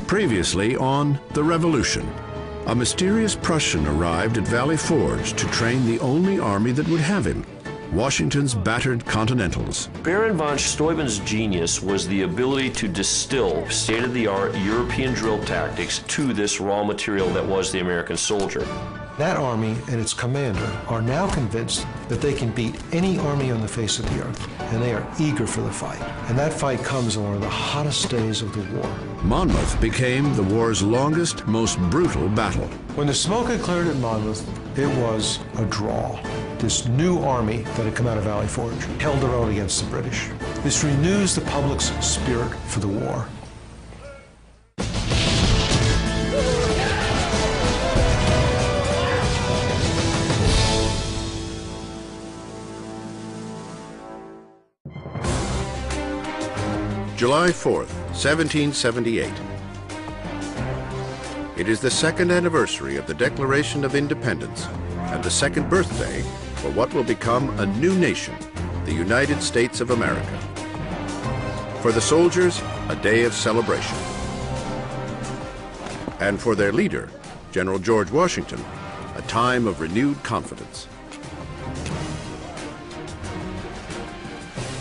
Previously on The Revolution, a mysterious Prussian arrived at Valley Forge to train the only army that would have him, Washington's battered Continentals. Baron von Steuben's genius was the ability to distill state-of-the-art European drill tactics to this raw material that was the American soldier. That army and its commander are now convinced that they can beat any army on the face of the earth, and they are eager for the fight. And that fight comes on one of the hottest days of the war. Monmouth became the war's longest, most brutal battle. When the smoke had cleared at Monmouth, it was a draw. This new army that had come out of Valley Forge held their own against the British. This renews the public's spirit for the war. July 4th, 1778. It is the second anniversary of the Declaration of Independence and the second birthday for what will become a new nation, the United States of America. For the soldiers, a day of celebration. And for their leader, General George Washington, a time of renewed confidence.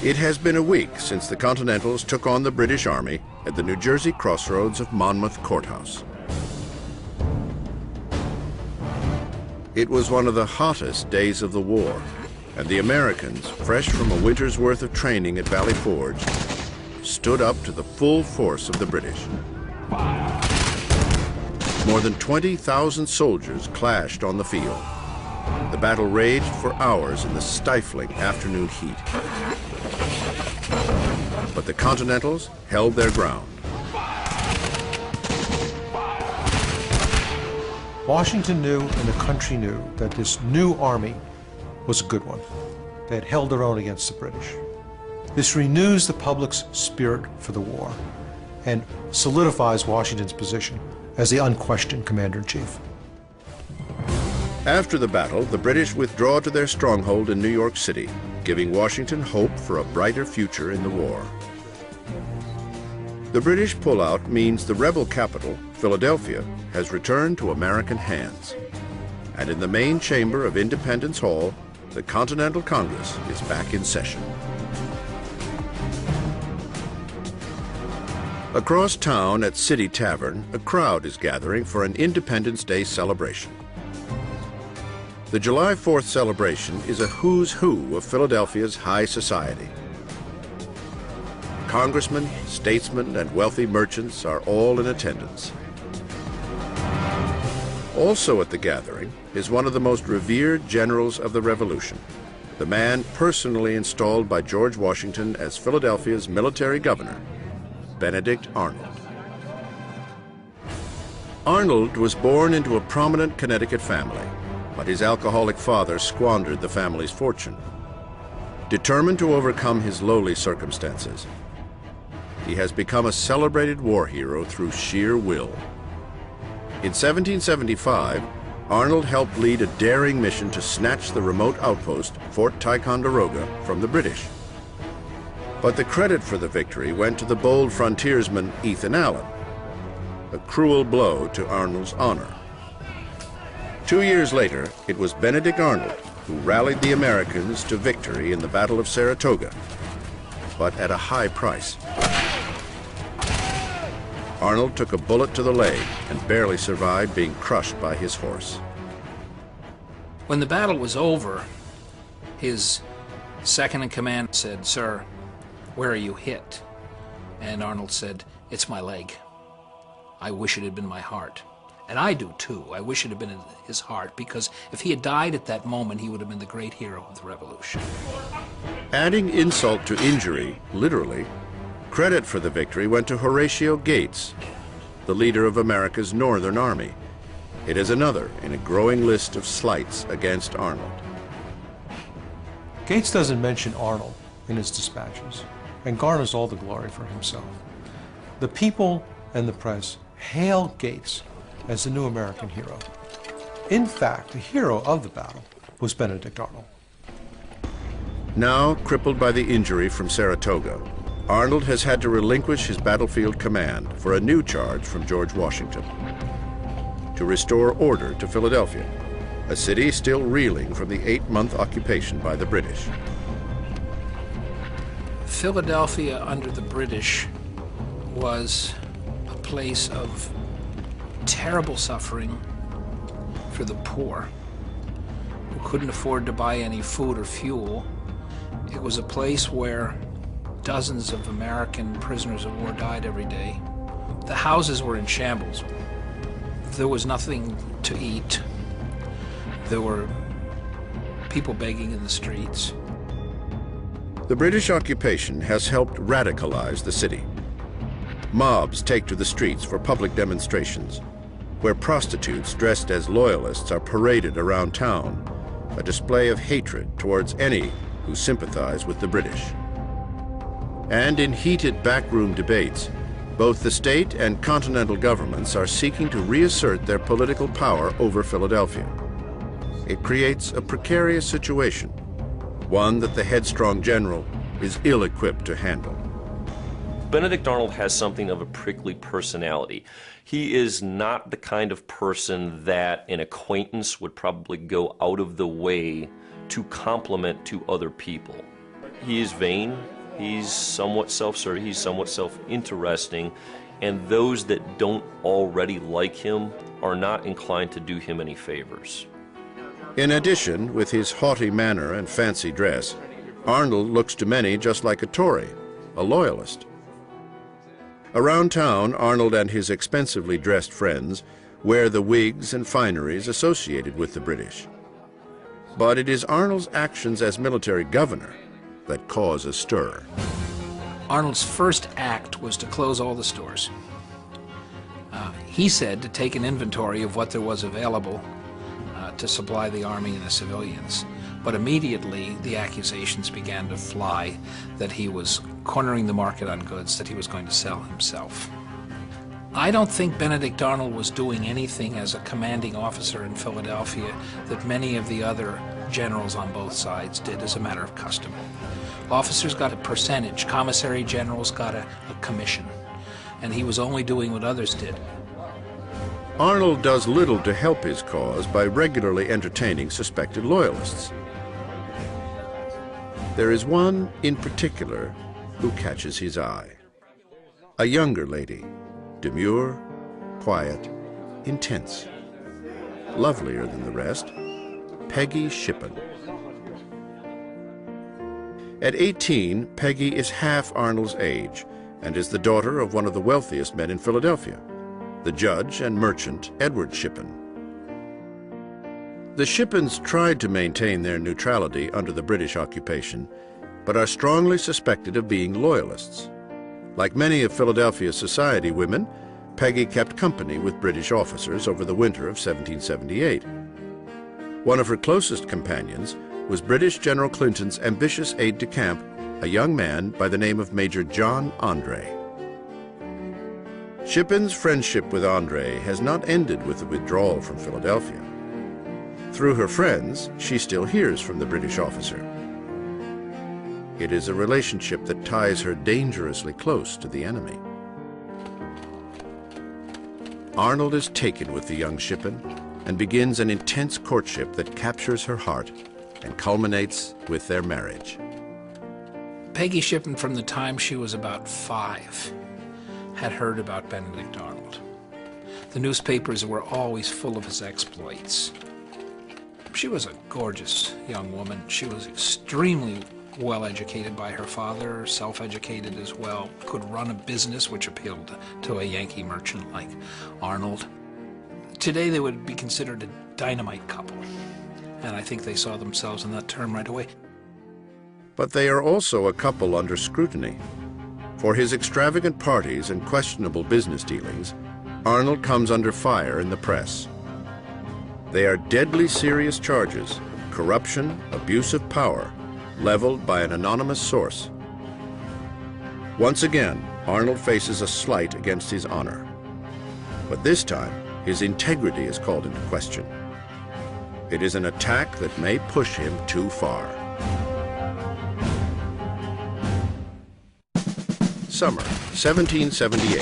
It has been a week since the Continentals took on the British Army at the New Jersey crossroads of Monmouth Courthouse. It was one of the hottest days of the war, and the Americans, fresh from a winter's worth of training at Valley Forge, stood up to the full force of the British. More than 20,000 soldiers clashed on the field. The battle raged for hours in the stifling afternoon heat. But the Continentals held their ground. Washington knew and the country knew that this new army was a good one. They had held their own against the British. This renews the public's spirit for the war and solidifies Washington's position as the unquestioned commander-in-chief. After the battle, the British withdraw to their stronghold in New York City, giving Washington hope for a brighter future in the war. The British pullout means the rebel capital, Philadelphia, has returned to American hands. And in the main chamber of Independence Hall, the Continental Congress is back in session. Across town at City Tavern, a crowd is gathering for an Independence Day celebration. The July 4th celebration is a who's who of Philadelphia's high society. Congressmen, statesmen, and wealthy merchants are all in attendance. Also at the gathering is one of the most revered generals of the Revolution, the man personally installed by George Washington as Philadelphia's military governor, Benedict Arnold. Arnold was born into a prominent Connecticut family, but his alcoholic father squandered the family's fortune. Determined to overcome his lowly circumstances, he has become a celebrated war hero through sheer will. In 1775, Arnold helped lead a daring mission to snatch the remote outpost, Fort Ticonderoga, from the British. But the credit for the victory went to the bold frontiersman Ethan Allen, a cruel blow to Arnold's honor. 2 years later, it was Benedict Arnold who rallied the Americans to victory in the Battle of Saratoga, but at a high price. Arnold took a bullet to the leg and barely survived being crushed by his horse. When the battle was over, his second-in-command said, "Sir, where are you hit?" And Arnold said, "It's my leg. I wish it had been my heart." And I do too. I wish it had been in his heart, because if he had died at that moment, he would have been the great hero of the Revolution. Adding insult to injury, literally, credit for the victory went to Horatio Gates, the leader of America's Northern Army. It is another in a growing list of slights against Arnold. Gates doesn't mention Arnold in his dispatches and garners all the glory for himself. The people and the press hail Gates as the new American hero. In fact, the hero of the battle was Benedict Arnold. Now crippled by the injury from Saratoga, Arnold has had to relinquish his battlefield command for a new charge from George Washington: to restore order to Philadelphia, a city still reeling from the 8-month occupation by the British. Philadelphia under the British was a place of terrible suffering for the poor who couldn't afford to buy any food or fuel. It was a place where dozens of American prisoners of war died every day. The houses were in shambles. There was nothing to eat. There were people begging in the streets. The British occupation has helped radicalize the city. Mobs take to the streets for public demonstrations, where prostitutes dressed as loyalists are paraded around town, a display of hatred towards any who sympathize with the British. And in heated backroom debates, both the state and continental governments are seeking to reassert their political power over Philadelphia. It creates a precarious situation, one that the headstrong general is ill-equipped to handle. Benedict Arnold has something of a prickly personality. He is not the kind of person that an acquaintance would probably go out of the way to compliment to other people. He is vain, he's somewhat self-serving, he's somewhat self-interesting, and those that don't already like him are not inclined to do him any favors. In addition, with his haughty manner and fancy dress, Arnold looks to many just like a Tory, a loyalist. Around town, Arnold and his expensively dressed friends wear the wigs and fineries associated with the British. But it is Arnold's actions as military governor that cause a stir. Arnold's first act was to close all the stores. He said to take an inventory of what there was available to supply the army and the civilians. But immediately the accusations began to fly that he was cornering the market on goods that he was going to sell himself. I don't think Benedict Arnold was doing anything as a commanding officer in Philadelphia that many of the other generals on both sides did as a matter of custom. Officers got a percentage, commissary generals got a commission, and he was only doing what others did. Arnold does little to help his cause by regularly entertaining suspected loyalists. There is one in particular who catches his eye. A younger lady, demure, quiet, intense, lovelier than the rest, Peggy Shippen. At 18, Peggy is half Arnold's age and is the daughter of one of the wealthiest men in Philadelphia, the judge and merchant Edward Shippen. The Shippens tried to maintain their neutrality under the British occupation, but are strongly suspected of being loyalists. Like many of Philadelphia's society women, Peggy kept company with British officers over the winter of 1778. One of her closest companions was British General Clinton's ambitious aide-de-camp, a young man by the name of Major John André. Shippen's friendship with André has not ended with the withdrawal from Philadelphia. Through her friends, she still hears from the British officer. It is a relationship that ties her dangerously close to the enemy. Arnold is taken with the young Shippen and begins an intense courtship that captures her heart and culminates with their marriage. Peggy Shippen, from the time she was about 5, had heard about Benedict Arnold. The newspapers were always full of his exploits. She was a gorgeous young woman. She was extremely well educated by her father, self-educated as well, could run a business which appealed to a Yankee merchant like Arnold. Today they would be considered a dynamite couple, and I think they saw themselves in that term right away. But they are also a couple under scrutiny. For his extravagant parties and questionable business dealings, Arnold comes under fire in the press. They are deadly serious charges: corruption, abuse of power, leveled by an anonymous source. Once again, Arnold faces a slight against his honor. But this time, his integrity is called into question. It is an attack that may push him too far. Summer, 1778.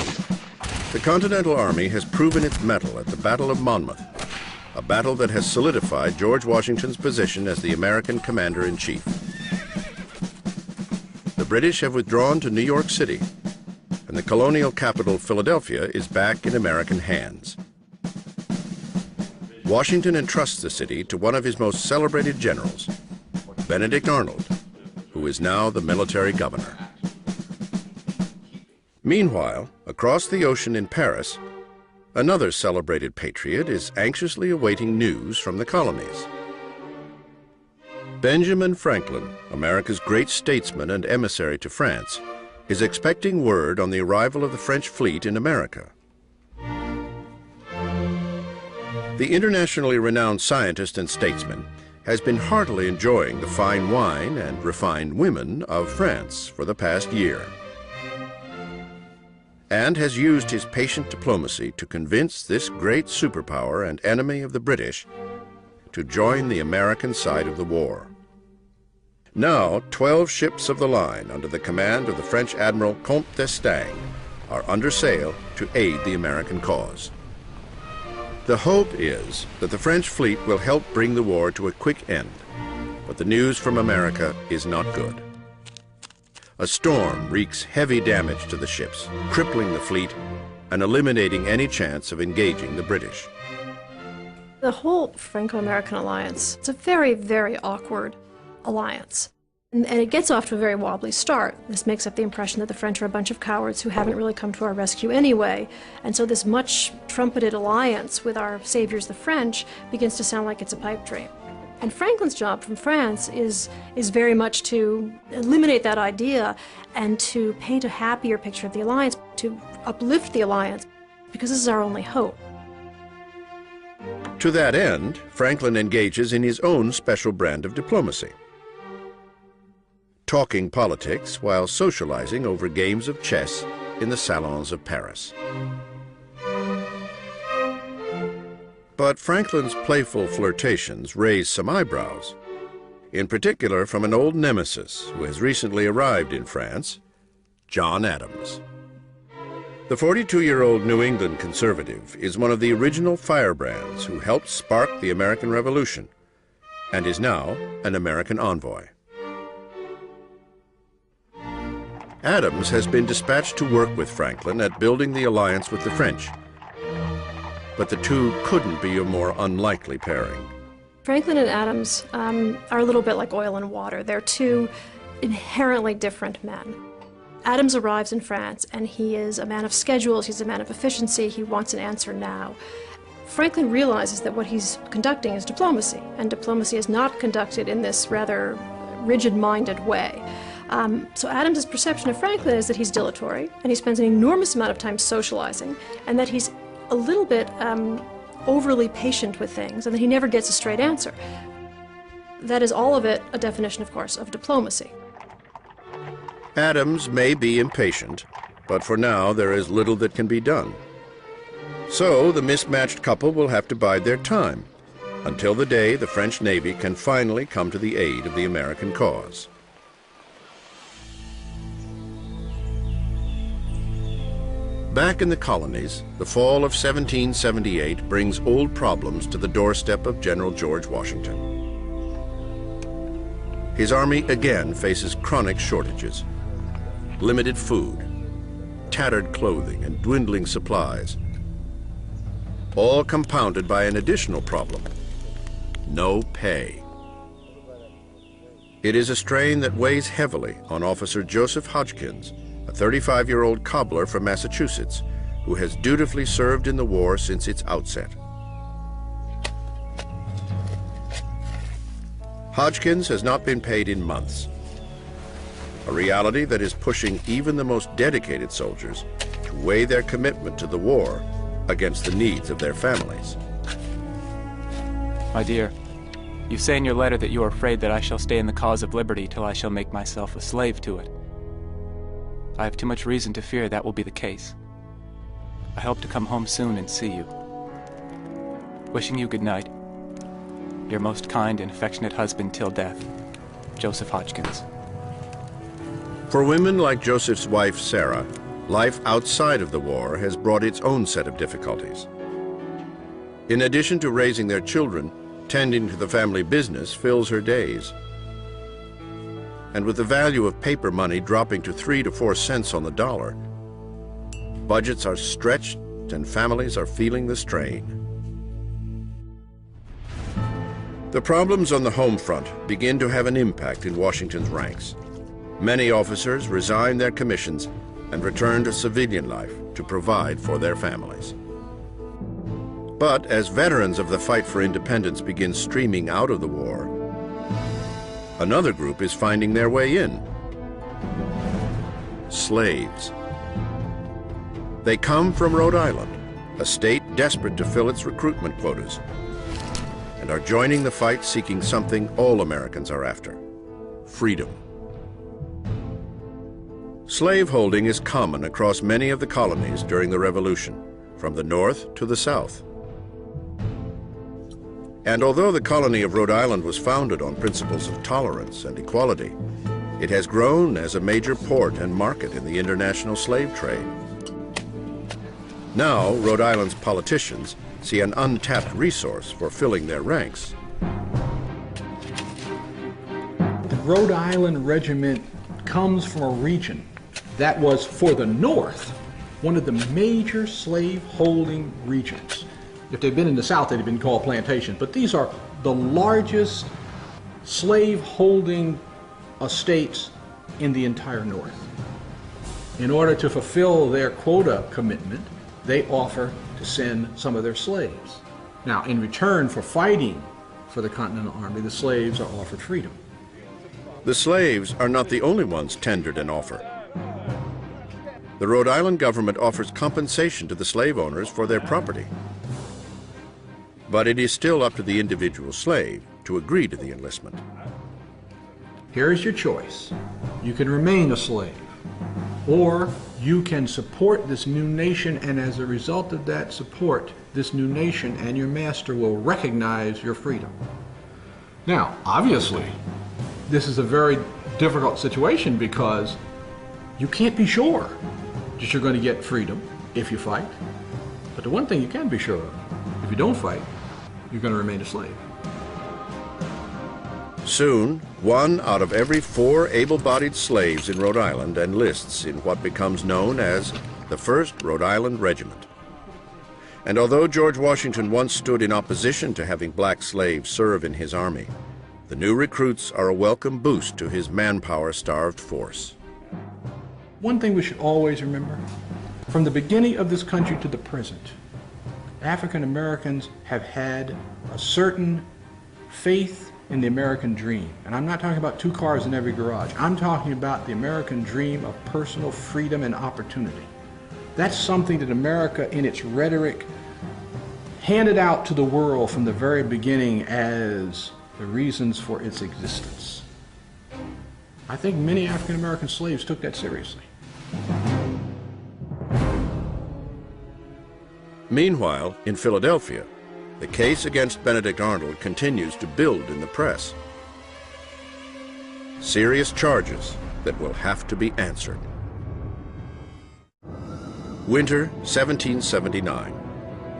The Continental Army has proven its mettle at the Battle of Monmouth, a battle that has solidified George Washington's position as the American commander-in-chief. The British have withdrawn to New York City, and the colonial capital, Philadelphia, is back in American hands. Washington entrusts the city to one of his most celebrated generals, Benedict Arnold, who is now the military governor. Meanwhile, across the ocean in Paris, another celebrated patriot is anxiously awaiting news from the colonies. Benjamin Franklin, America's great statesman and emissary to France, is expecting word on the arrival of the French fleet in America. The internationally renowned scientist and statesman has been heartily enjoying the fine wine and refined women of France for the past year, and has used his patient diplomacy to convince this great superpower and enemy of the British to join the American side of the war. Now, 12 ships of the line under the command of the French Admiral Comte d'Estaing are under sail to aid the American cause. The hope is that the French fleet will help bring the war to a quick end, but the news from America is not good. A storm wreaks heavy damage to the ships, crippling the fleet and eliminating any chance of engaging the British. The whole Franco-American alliance, it's a very, very awkward alliance. And it gets off to a very wobbly start. This makes up the impression that the French are a bunch of cowards who haven't really come to our rescue anyway. And so this much trumpeted alliance with our saviors, the French, begins to sound like it's a pipe dream. And Franklin's job from France is very much to eliminate that idea and to paint a happier picture of the alliance, to uplift the alliance, because this is our only hope. To that end, Franklin engages in his own special brand of diplomacy, talking politics while socializing over games of chess in the salons of Paris. But Franklin's playful flirtations raise some eyebrows, in particular from an old nemesis who has recently arrived in France, John Adams. The 42-year-old New England conservative is one of the original firebrands who helped spark the American Revolution and is now an American envoy. Adams has been dispatched to work with Franklin at building the alliance with the French, but the two couldn't be a more unlikely pairing. Franklin and Adams are a little bit like oil and water. They're two inherently different men. Adams arrives in France, and he is a man of schedules, he's a man of efficiency, he wants an answer now. Franklin realizes that what he's conducting is diplomacy, and diplomacy is not conducted in this rather rigid-minded way. So Adams' perception of Franklin is that he's dilatory, and he spends an enormous amount of time socializing, and that he's a little bit overly patient with things, and that he never gets a straight answer. That is all of it a definition, of course, of diplomacy. Adams may be impatient, but for now there is little that can be done. So the mismatched couple will have to bide their time, until the day the French Navy can finally come to the aid of the American cause. Back in the colonies, the fall of 1778 brings old problems to the doorstep of General George Washington. His army again faces chronic shortages, limited food, tattered clothing, and dwindling supplies, all compounded by an additional problem: no pay. It is a strain that weighs heavily on Officer Joseph Hodgkins, a 35-year-old cobbler from Massachusetts who has dutifully served in the war since its outset. Hodgkins has not been paid in months, a reality that is pushing even the most dedicated soldiers to weigh their commitment to the war against the needs of their families. My dear, you say in your letter that you are afraid that I shall stay in the cause of liberty till I shall make myself a slave to it. I have too much reason to fear that will be the case. I hope to come home soon and see you. Wishing you good night. Your most kind and affectionate husband till death, Joseph Hodgkins. For women like Joseph's wife, Sarah, life outside of the war has brought its own set of difficulties. In addition to raising their children, tending to the family business fills her days. And with the value of paper money dropping to 3 to 4 cents on the dollar, budgets are stretched and families are feeling the strain. The problems on the home front begin to have an impact in Washington's ranks. Many officers resign their commissions and return to civilian life to provide for their families. But as veterans of the fight for independence begin streaming out of the war, another group is finding their way in. Slaves. They come from Rhode Island, a state desperate to fill its recruitment quotas, and are joining the fight seeking something all Americans are after: freedom. Slaveholding is common across many of the colonies during the Revolution, from the North to the South. And although the colony of Rhode Island was founded on principles of tolerance and equality, it has grown as a major port and market in the international slave trade. Now, Rhode Island's politicians see an untapped resource for filling their ranks. The Rhode Island Regiment comes from a region that was, for the North, one of the major slave-holding regions. If they'd been in the South, they'd have been called plantations, but these are the largest slave-holding estates in the entire North. In order to fulfill their quota commitment, they offer to send some of their slaves. Now, in return for fighting for the Continental Army, the slaves are offered freedom. The slaves are not the only ones tendered an offer. The Rhode Island government offers compensation to the slave owners for their property. But it is still up to the individual slave to agree to the enlistment. Here is your choice. You can remain a slave, or you can support this new nation, and as a result of that support, this new nation and your master will recognize your freedom. Now, obviously, this is a very difficult situation because you can't be sure that you're going to get freedom if you fight. But the one thing you can be sure of, if you don't fight, you're going to remain a slave. Soon, 1 out of every 4 able-bodied slaves in Rhode Island enlists in what becomes known as the 1st Rhode Island Regiment. And although George Washington once stood in opposition to having black slaves serve in his army, the new recruits are a welcome boost to his manpower-starved force. One thing we should always remember, from the beginning of this country to the present, African Americans have had a certain faith in the American dream. And I'm not talking about 2 cars in every garage. I'm talking about the American dream of personal freedom and opportunity. That's something that America, in its rhetoric, handed out to the world from the very beginning as the reasons for its existence. I think many African American slaves took that seriously. Meanwhile, in Philadelphia, the case against Benedict Arnold continues to build in the press. Serious charges that will have to be answered. Winter 1779.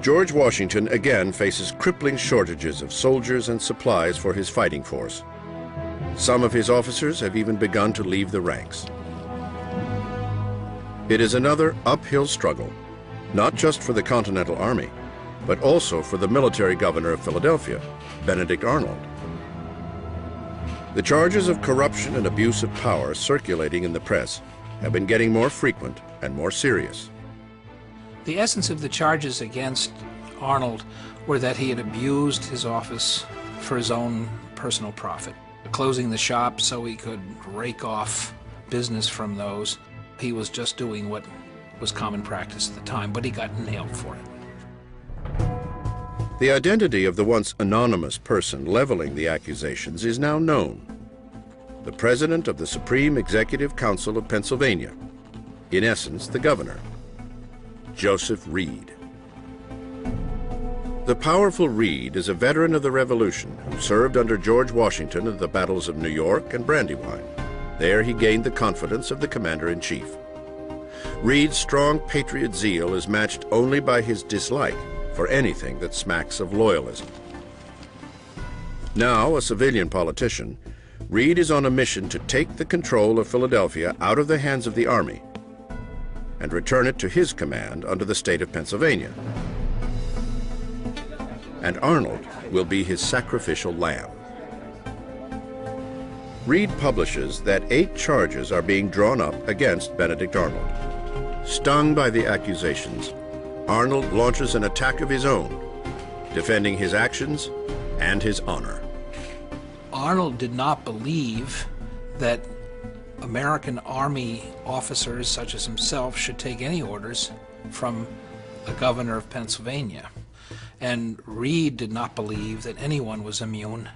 George Washington again faces crippling shortages of soldiers and supplies for his fighting force. Some of his officers have even begun to leave the ranks. It is another uphill struggle, not just for the Continental Army, but also for the military governor of Philadelphia, Benedict Arnold. The charges of corruption and abuse of power circulating in the press have been getting more frequent and more serious. The essence of the charges against Arnold were that he had abused his office for his own personal profit, closing the shop so he could rake off business from those. He was just doing what was common practice at the time, but he got nailed for it. The identity of the once anonymous person leveling the accusations is now known. The President of the Supreme Executive Council of Pennsylvania, in essence, the governor, Joseph Reed. The powerful Reed is a veteran of the Revolution who served under George Washington at the battles of New York and Brandywine. There he gained the confidence of the commander-in-chief. Reed's strong patriot zeal is matched only by his dislike for anything that smacks of loyalism. Now a civilian politician, Reed is on a mission to take the control of Philadelphia out of the hands of the Army and return it to his command under the state of Pennsylvania. And Arnold will be his sacrificial lamb. Reed publishes that 8 charges are being drawn up against Benedict Arnold. Stung by the accusations, Arnold launches an attack of his own, defending his actions and his honor. Arnold did not believe that American Army officers such as himself should take any orders from the governor of Pennsylvania. And Reed did not believe that anyone was immune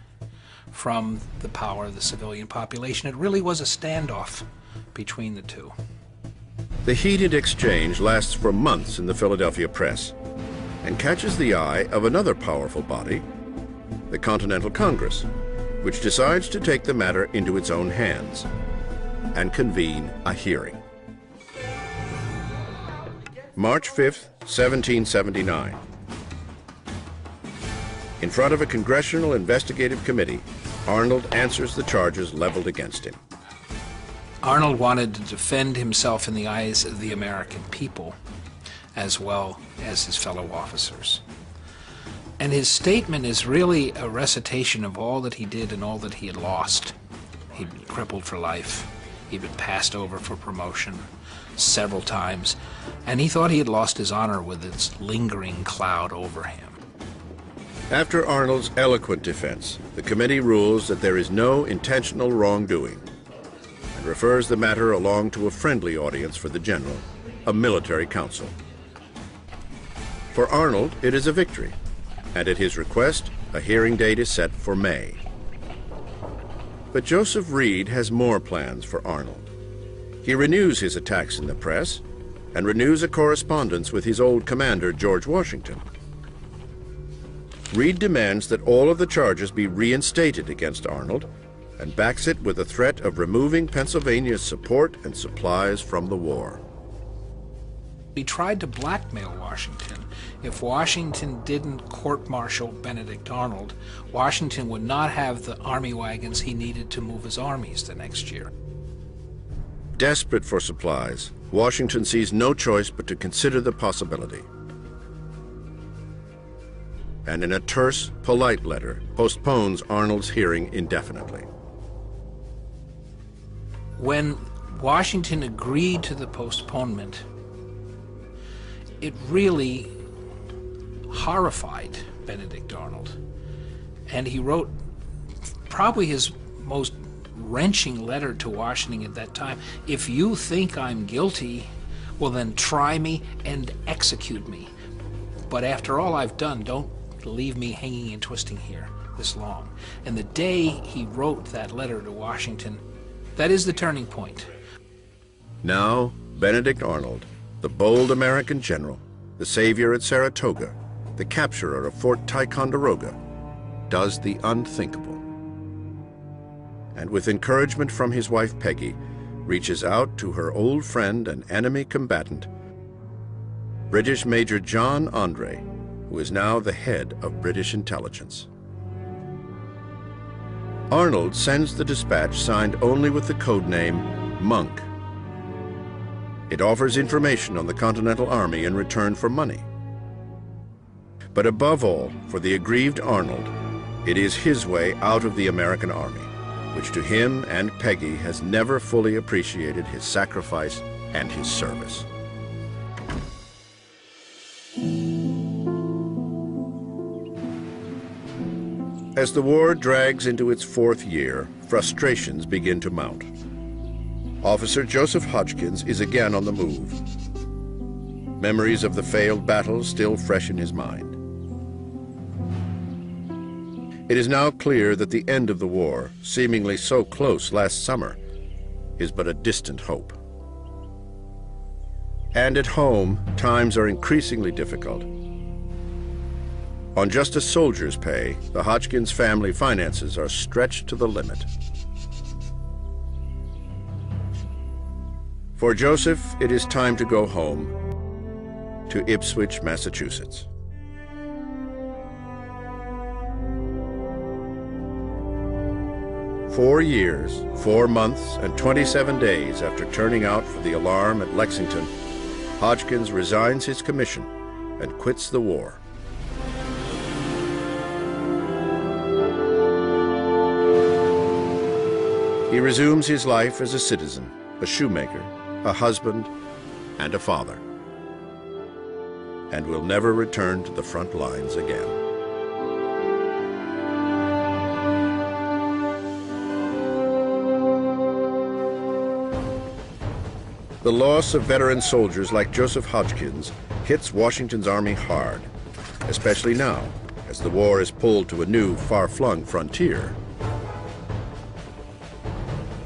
from the power of the civilian population. It really was a standoff between the two. The heated exchange lasts for months in the Philadelphia press and catches the eye of another powerful body, the Continental Congress, which decides to take the matter into its own hands and convene a hearing. March 5th, 1779. In front of a congressional investigative committee, Arnold answers the charges leveled against him. Arnold wanted to defend himself in the eyes of the American people as well as his fellow officers. And his statement is really a recitation of all that he did and all that he had lost. He'd been crippled for life. He'd been passed over for promotion several times, and he thought he had lost his honor with its lingering cloud over him. After Arnold's eloquent defense, the committee rules that there is no intentional wrongdoing and refers the matter along to a friendly audience for the general, a military council. For Arnold, it is a victory, and at his request, a hearing date is set for May. But Joseph Reed has more plans for Arnold. He renews his attacks in the press and renews a correspondence with his old commander, George Washington. Reed demands that all of the charges be reinstated against Arnold and backs it with a threat of removing Pennsylvania's support and supplies from the war. He tried to blackmail Washington. If Washington didn't court-martial Benedict Arnold, Washington would not have the army wagons he needed to move his armies the next year. Desperate for supplies, Washington sees no choice but to consider the possibility. And in a terse, polite letter, postpones Arnold's hearing indefinitely. When Washington agreed to the postponement, it really horrified Benedict Arnold. And he wrote probably his most wrenching letter to Washington at that time. If you think I'm guilty, well then try me and execute me. But after all I've done, don't leave me hanging and twisting here this long. And the day he wrote that letter to Washington, that is the turning point. Now, Benedict Arnold, the bold American general, the savior at Saratoga, the capturer of Fort Ticonderoga, does the unthinkable. And with encouragement from his wife Peggy, reaches out to her old friend and enemy combatant, British Major John Andre, who is now the head of British intelligence. Arnold sends the dispatch signed only with the code name Monk. It offers information on the Continental Army in return for money. But above all, for the aggrieved Arnold, it is his way out of the American Army, which to him and Peggy has never fully appreciated his sacrifice and his service. As the war drags into its 4th year, frustrations begin to mount. Officer Joseph Hodgkins is again on the move. Memories of the failed battle still fresh in his mind. It is now clear that the end of the war, seemingly so close last summer, is but a distant hope. And at home, times are increasingly difficult. On just a soldier's pay, the Hodgkins family finances are stretched to the limit. For Joseph, it is time to go home to Ipswich, Massachusetts. "4 years, 4 months, and 27 days after turning out for the alarm at Lexington, Hodgkins resigns his commission and quits the war. He resumes his life as a citizen, a shoemaker, a husband, and a father, and will never return to the front lines again. The loss of veteran soldiers like Joseph Hodgkins hits Washington's army hard, especially now, as the war is pulled to a new, far-flung frontier.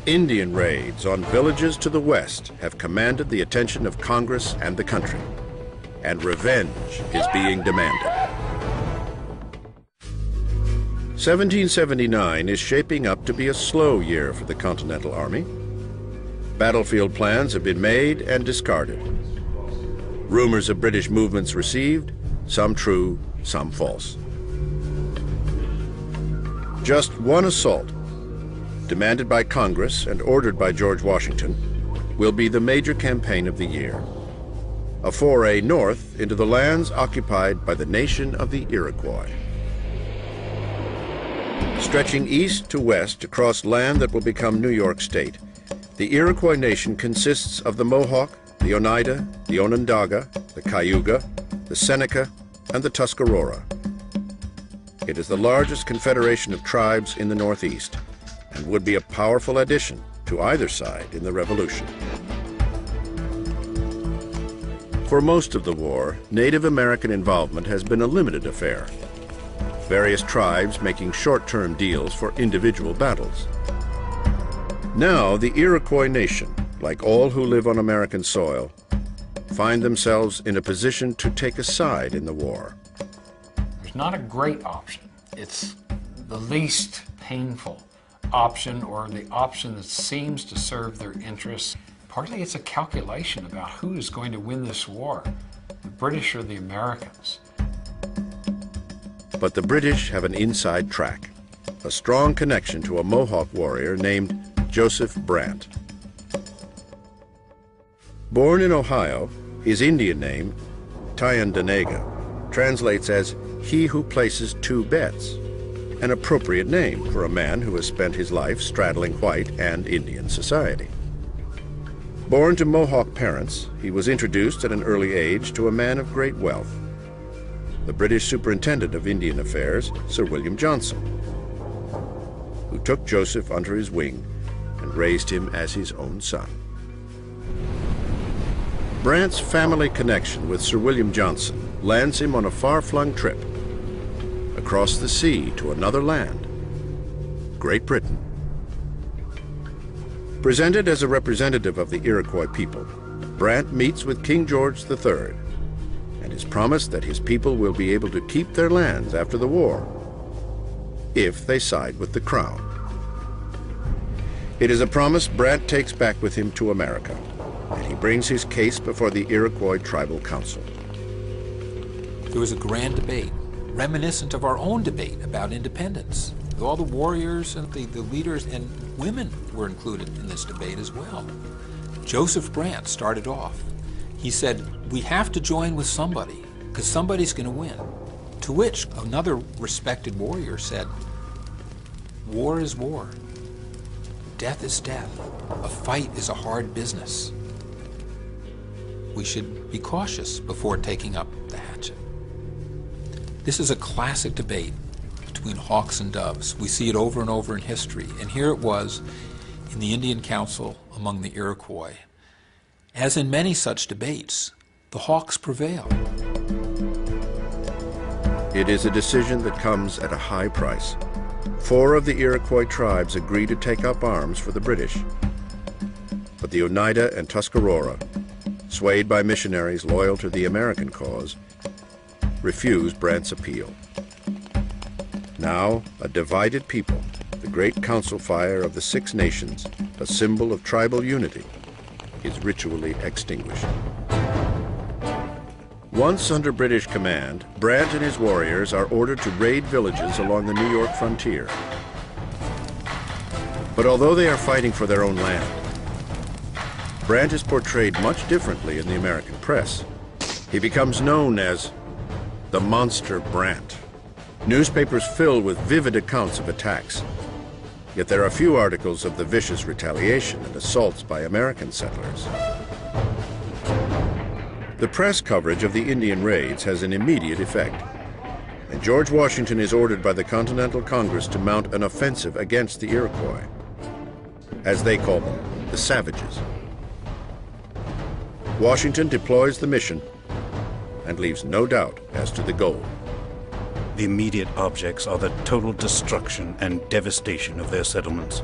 Indian raids on villages to the west have commanded the attention of Congress and the country, and revenge is being demanded. 1779 is shaping up to be a slow year for the Continental Army. Battlefield plans have been made and discarded. Rumors of British movements received, some true, some false. Just one assault, demanded by Congress and ordered by George Washington, will be the major campaign of the year. A foray north into the lands occupied by the nation of the Iroquois. Stretching east to west across land that will become New York State, the Iroquois nation consists of the Mohawk, the Oneida, the Onondaga, the Cayuga, the Seneca, and the Tuscarora. It is the largest confederation of tribes in the Northeast, and would be a powerful addition to either side in the Revolution. For most of the war, Native American involvement has been a limited affair, various tribes making short-term deals for individual battles. Now, the Iroquois nation, like all who live on American soil, find themselves in a position to take a side in the war. There's not a great option. It's the least painful option, or the option that seems to serve their interests. Partly it's a calculation about who is going to win this war, the British or the Americans. But the British have an inside track, a strong connection to a Mohawk warrior named Joseph Brant. Born in Ohio, his Indian name, Thayendanegea, translates as "he who places 2 bets," an appropriate name for a man who has spent his life straddling white and Indian society. Born to Mohawk parents, he was introduced at an early age to a man of great wealth, the British Superintendent of Indian Affairs, Sir William Johnson, who took Joseph under his wing and raised him as his own son. Brant's family connection with Sir William Johnson lands him on a far-flung trip across the sea to another land, Great Britain. Presented as a representative of the Iroquois people, Brant meets with King George III and is promised that his people will be able to keep their lands after the war if they side with the crown. It is a promise Brant takes back with him to America, and he brings his case before the Iroquois Tribal Council. There was a grand debate, reminiscent of our own debate about independence. All the warriors and the leaders and women were included in this debate as well. Joseph Brant started off. He said, "We have to join with somebody, because somebody's going to win." To which another respected warrior said, "War is war. Death is death. A fight is a hard business. We should be cautious before taking up the hatchet." This is a classic debate between hawks and doves. We see it over and over in history, and here it was in the Indian Council among the Iroquois. As in many such debates, the hawks prevail. It is a decision that comes at a high price. 4 of the Iroquois tribes agree to take up arms for the British. But the Oneida and Tuscarora, swayed by missionaries loyal to the American cause, refuse Brant's appeal. Now, a divided people, the great council fire of the 6 nations, a symbol of tribal unity, is ritually extinguished. Once under British command, Brant and his warriors are ordered to raid villages along the New York frontier. But although they are fighting for their own land, Brant is portrayed much differently in the American press. He becomes known as the Monster Brant. Newspapers fill with vivid accounts of attacks, yet there are few articles of the vicious retaliation and assaults by American settlers. The press coverage of the Indian raids has an immediate effect, and George Washington is ordered by the Continental Congress to mount an offensive against the Iroquois, as they call them, the Savages. Washington deploys the mission and leaves no doubt as to the goal. The immediate objects are the total destruction and devastation of their settlements,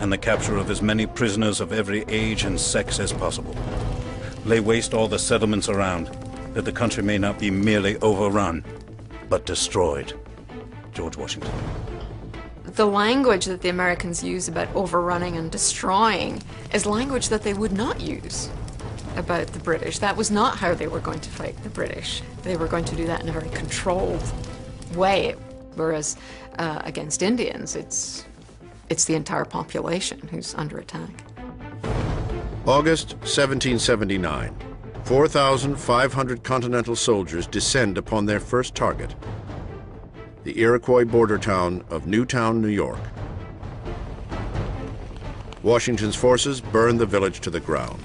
and the capture of as many prisoners of every age and sex as possible. Lay waste all the settlements around, that the country may not be merely overrun, but destroyed. George Washington. The language that the Americans use about overrunning and destroying is language that they would not use about the British. That was not how they were going to fight the British. They were going to do that in a very controlled way, whereas against Indians, it's the entire population who's under attack. August 1779, 4,500 Continental soldiers descend upon their first target, the Iroquois border town of Newtown, New York. Washington's forces burn the village to the ground,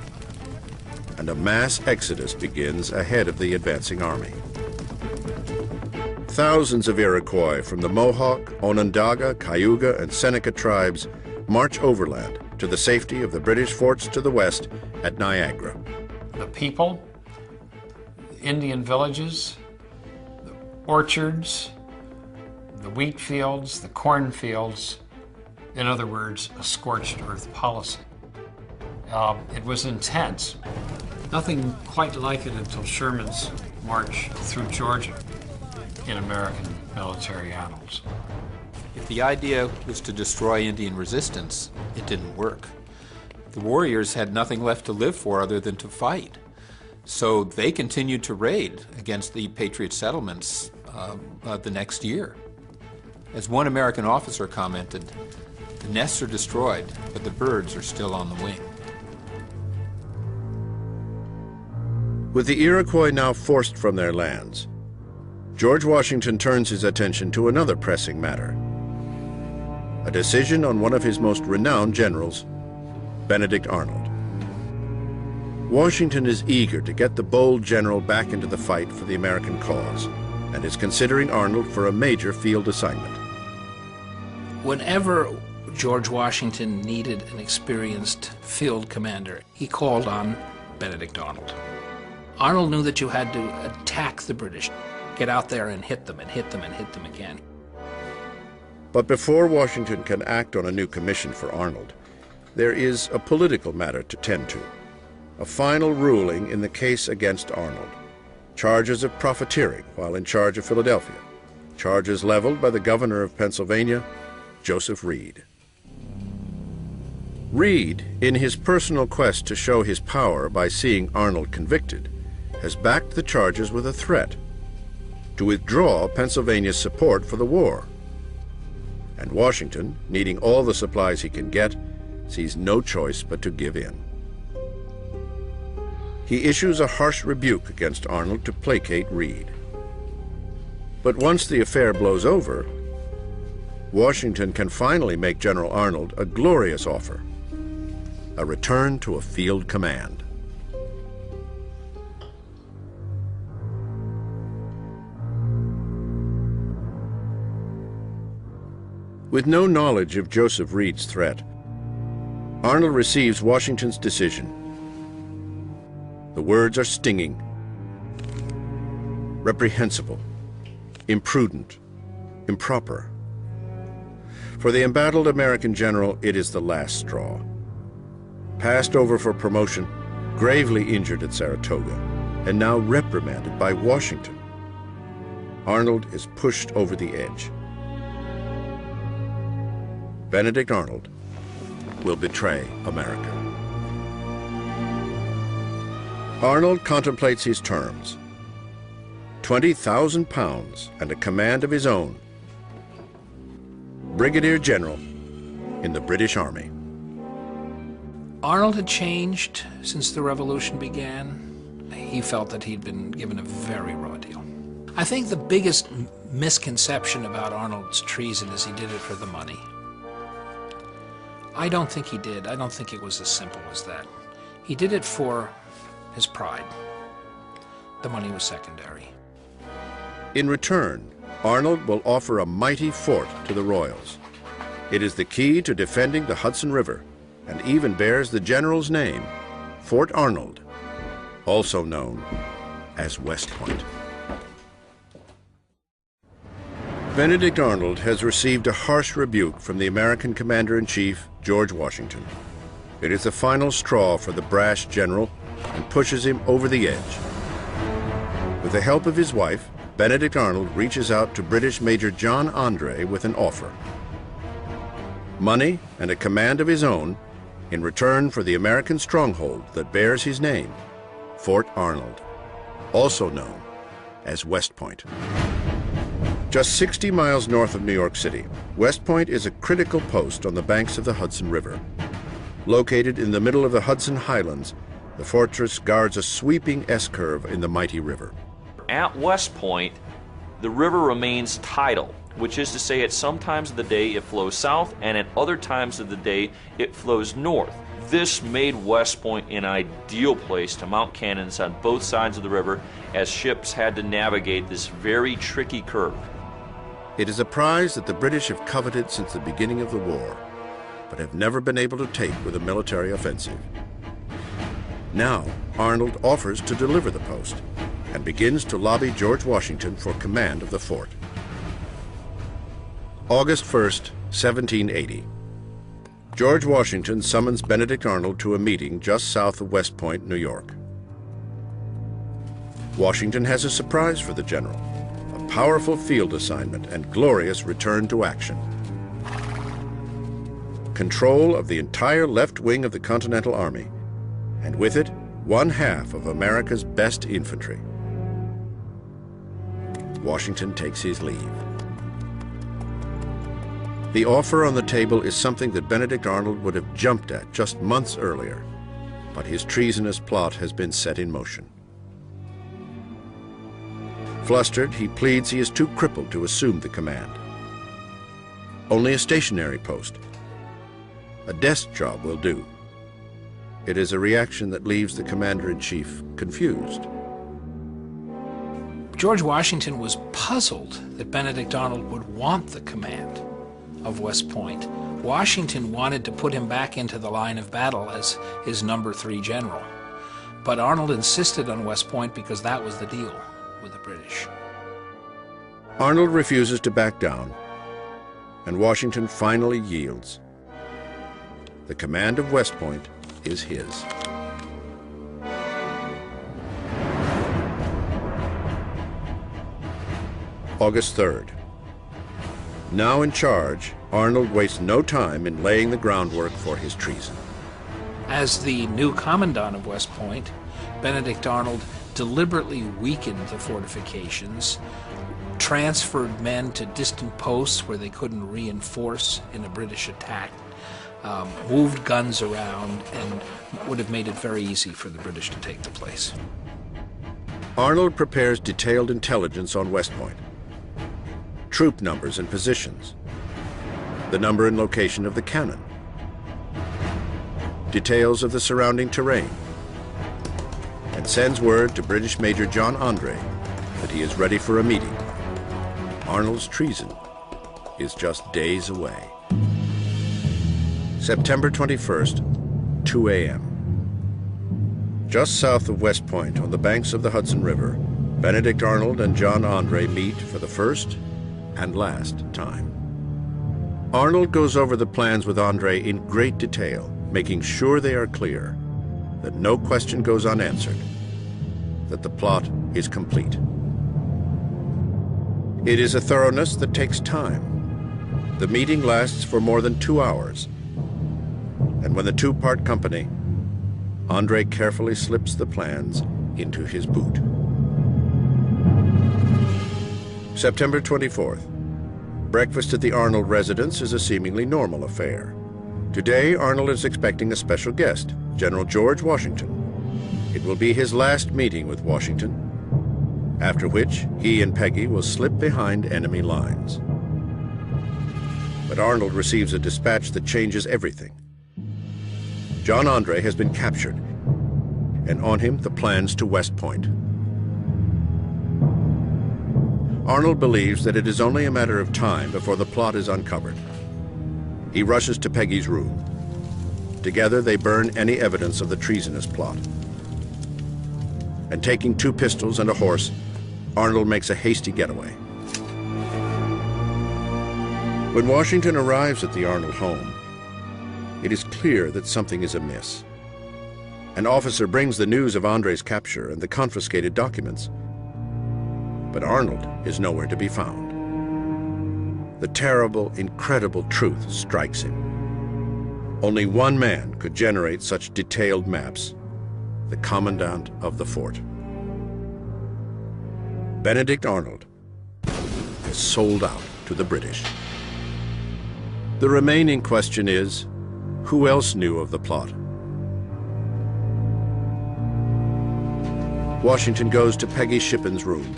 and a mass exodus begins ahead of the advancing army. Thousands of Iroquois from the Mohawk, Onondaga, Cayuga, and Seneca tribes march overland to the safety of the British forts to the west at Niagara. The people, the Indian villages, the orchards, the wheat fields, the corn fields, in other words, a scorched earth policy. It was intense. Nothing quite like it until Sherman's march through Georgia in American military annals. If the idea was to destroy Indian resistance, it didn't work. The warriors had nothing left to live for other than to fight. So they continued to raid against the Patriot settlements the next year. As one American officer commented, the nests are destroyed, but the birds are still on the wing. With the Iroquois now forced from their lands, George Washington turns his attention to another pressing matter: a decision on one of his most renowned generals, Benedict Arnold. Washington is eager to get the bold general back into the fight for the American cause, and is considering Arnold for a major field assignment. Whenever George Washington needed an experienced field commander, he called on Benedict Arnold. Arnold knew that you had to attack the British, get out there and hit them and hit them and hit them again. But before Washington can act on a new commission for Arnold, there is a political matter to tend to: a final ruling in the case against Arnold. Charges of profiteering while in charge of Philadelphia. Charges leveled by the governor of Pennsylvania, Joseph Reed. Reed, in his personal quest to show his power by seeing Arnold convicted, has backed the charges with a threat to withdraw Pennsylvania's support for the war. And Washington, needing all the supplies he can get, sees no choice but to give in. He issues a harsh rebuke against Arnold to placate Reed. But once the affair blows over, Washington can finally make General Arnold a glorious offer: a return to a field command. With no knowledge of Joseph Reed's threat, Arnold receives Washington's decision. The words are stinging, reprehensible, imprudent, improper. For the embattled American general, it is the last straw. Passed over for promotion, gravely injured at Saratoga, and now reprimanded by Washington, Arnold is pushed over the edge. Benedict Arnold will betray America. Arnold contemplates his terms. 20,000 pounds and a command of his own. Brigadier General in the British Army. Arnold had changed since the revolution began. He felt that he'd been given a very raw deal. I think the biggest misconception about Arnold's treason is he did it for the money. I don't think he did. I don't think it was as simple as that. He did it for his pride. The money was secondary. In return, Arnold will offer a mighty fort to the Royals. It is the key to defending the Hudson River and even bears the general's name, Fort Arnold, also known as West Point. Benedict Arnold has received a harsh rebuke from the American Commander-in-Chief, George Washington. It is the final straw for the brash general and pushes him over the edge. With the help of his wife, Benedict Arnold reaches out to British Major John Andre with an offer. Money and a command of his own in return for the American stronghold that bears his name, Fort Arnold, also known as West Point. Just 60 miles north of New York City, West Point is a critical post on the banks of the Hudson River. Located in the middle of the Hudson Highlands, the fortress guards a sweeping S-curve in the mighty river. At West Point, the river remains tidal, which is to say at some times of the day it flows south and at other times of the day it flows north. This made West Point an ideal place to mount cannons on both sides of the river as ships had to navigate this very tricky curve. It is a prize that the British have coveted since the beginning of the war, but have never been able to take with a military offensive. Now, Arnold offers to deliver the post and begins to lobby George Washington for command of the fort. August 1st, 1780. George Washington summons Benedict Arnold to a meeting just south of West Point, New York. Washington has a surprise for the general, a powerful field assignment and glorious return to action. Control of the entire left wing of the Continental Army, and with it, 1/2 of America's best infantry. Washington takes his leave. The offer on the table is something that Benedict Arnold would have jumped at just months earlier, but his treasonous plot has been set in motion. Flustered, he pleads he is too crippled to assume the command. Only a stationary post. A desk job will do. It is a reaction that leaves the commander-in-chief confused. George Washington was puzzled that Benedict Arnold would want the command of West Point. Washington wanted to put him back into the line of battle as his number 3 general. But Arnold insisted on West Point because that was the deal with the British. Arnold refuses to back down, and Washington finally yields. The command of West Point is his. August 3rd. Now in charge, Arnold wastes no time in laying the groundwork for his treason. As the new commandant of West Point, Benedict Arnold deliberately weakened the fortifications, transferred men to distant posts where they couldn't reinforce in a British attack, moved guns around, and would have made it very easy for the British to take the place. Arnold prepares detailed intelligence on West Point. Troop numbers and positions, the number and location of the cannon, details of the surrounding terrain, and sends word to British Major John Andre that he is ready for a meeting. Arnold's treason is just days away. September 21st, 2 a.m. Just south of West Point, on the banks of the Hudson River, Benedict Arnold and John Andre meet for the first and last time. Arnold goes over the plans with Andre in great detail, making sure they are clear, that no question goes unanswered, that the plot is complete. It is a thoroughness that takes time. The meeting lasts for more than 2 hours, and when the two part company, Andre carefully slips the plans into his boot. September 24th. Breakfast at the Arnold residence is a seemingly normal affair. Today, Arnold is expecting a special guest, General George Washington. It will be his last meeting with Washington, after which he and Peggy will slip behind enemy lines. But Arnold receives a dispatch that changes everything. John Andre has been captured, and on him the plans to West Point. Arnold believes that it is only a matter of time before the plot is uncovered. He rushes to Peggy's room. Together they burn any evidence of the treasonous plot. And taking 2 pistols and a horse, Arnold makes a hasty getaway. When Washington arrives at the Arnold home, it is clear that something is amiss. An officer brings the news of Andre's capture and the confiscated documents, but Arnold is nowhere to be found. The terrible, incredible truth strikes him. Only one man could generate such detailed maps, the commandant of the fort. Benedict Arnold is sold out to the British. The remaining question is, who else knew of the plot? Washington goes to Peggy Shippen's room.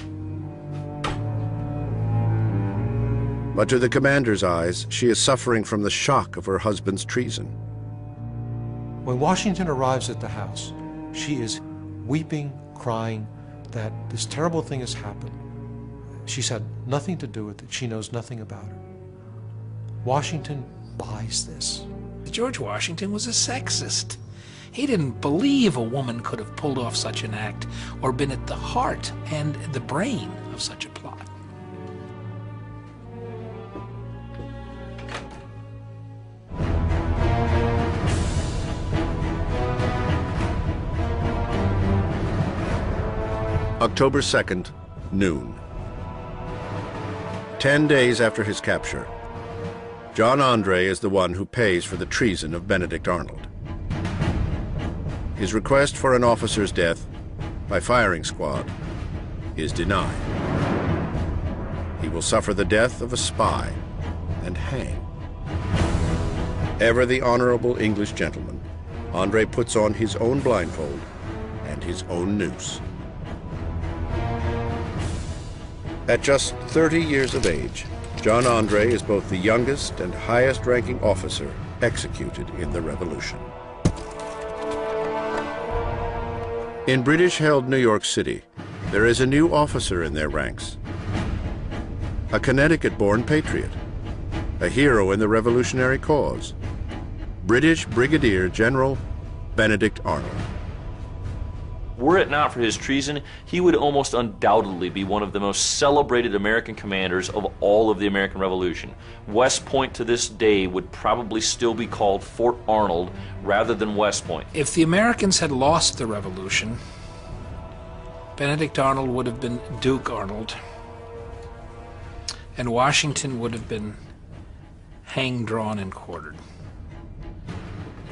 But to the commander's eyes, she is suffering from the shock of her husband's treason. When Washington arrives at the house, she is weeping, crying that this terrible thing has happened. She's had nothing to do with it. She knows nothing about it. Washington buys this. George Washington was a sexist. He didn't believe a woman could have pulled off such an act or been at the heart and the brain of such a plot. October 2nd, noon. 10 days after his capture, John Andre is the one who pays for the treason of Benedict Arnold. His request for an officer's death by firing squad is denied. He will suffer the death of a spy and hang. Ever the honorable English gentleman, Andre puts on his own blindfold and his own noose. At just 30 years of age, John Andre is both the youngest and highest-ranking officer executed in the Revolution. In British-held New York City, there is a new officer in their ranks. A Connecticut-born patriot, a hero in the revolutionary cause, British Brigadier General Benedict Arnold. Were it not for his treason, he would almost undoubtedly be one of the most celebrated American commanders of all of the American Revolution. West Point to this day would probably still be called Fort Arnold rather than West Point. If the Americans had lost the Revolution, Benedict Arnold would have been Duke Arnold, and Washington would have been hanged, drawn, and quartered.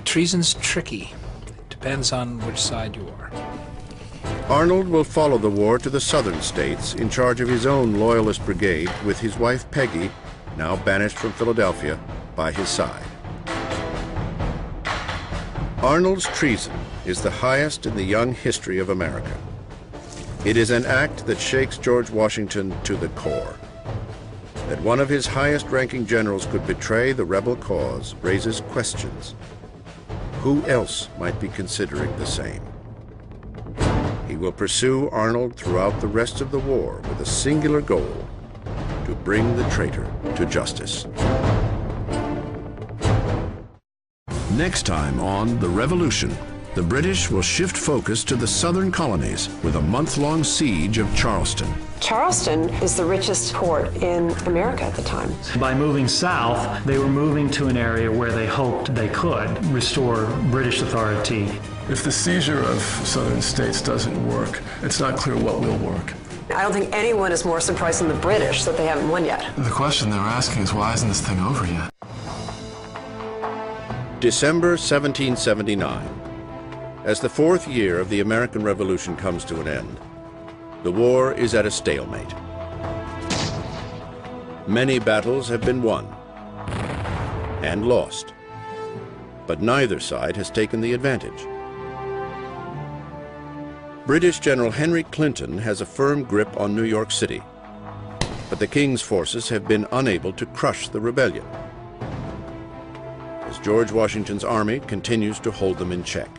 Treason's tricky. It depends on which side you are. Arnold will follow the war to the southern states in charge of his own Loyalist brigade with his wife Peggy, now banished from Philadelphia, by his side. Arnold's treason is the highest in the young history of America. It is an act that shakes George Washington to the core. That one of his highest-ranking generals could betray the rebel cause raises questions. Who else might be considering the same? He will pursue Arnold throughout the rest of the war with a singular goal: to bring the traitor to justice. Next time on The Revolution, the British will shift focus to the southern colonies with a month-long siege of Charleston. Charleston is the richest port in America at the time. By moving south, they were moving to an area where they hoped they could restore British authority. If the seizure of southern states doesn't work, it's not clear what will work. I don't think anyone is more surprised than the British that they haven't won yet. The question they're asking is, why isn't this thing over yet? December 1779. As the fourth year of the American Revolution comes to an end, the war is at a stalemate. Many battles have been won and lost, but neither side has taken the advantage. British General Henry Clinton has a firm grip on New York City, but the King's forces have been unable to crush the rebellion, as George Washington's army continues to hold them in check.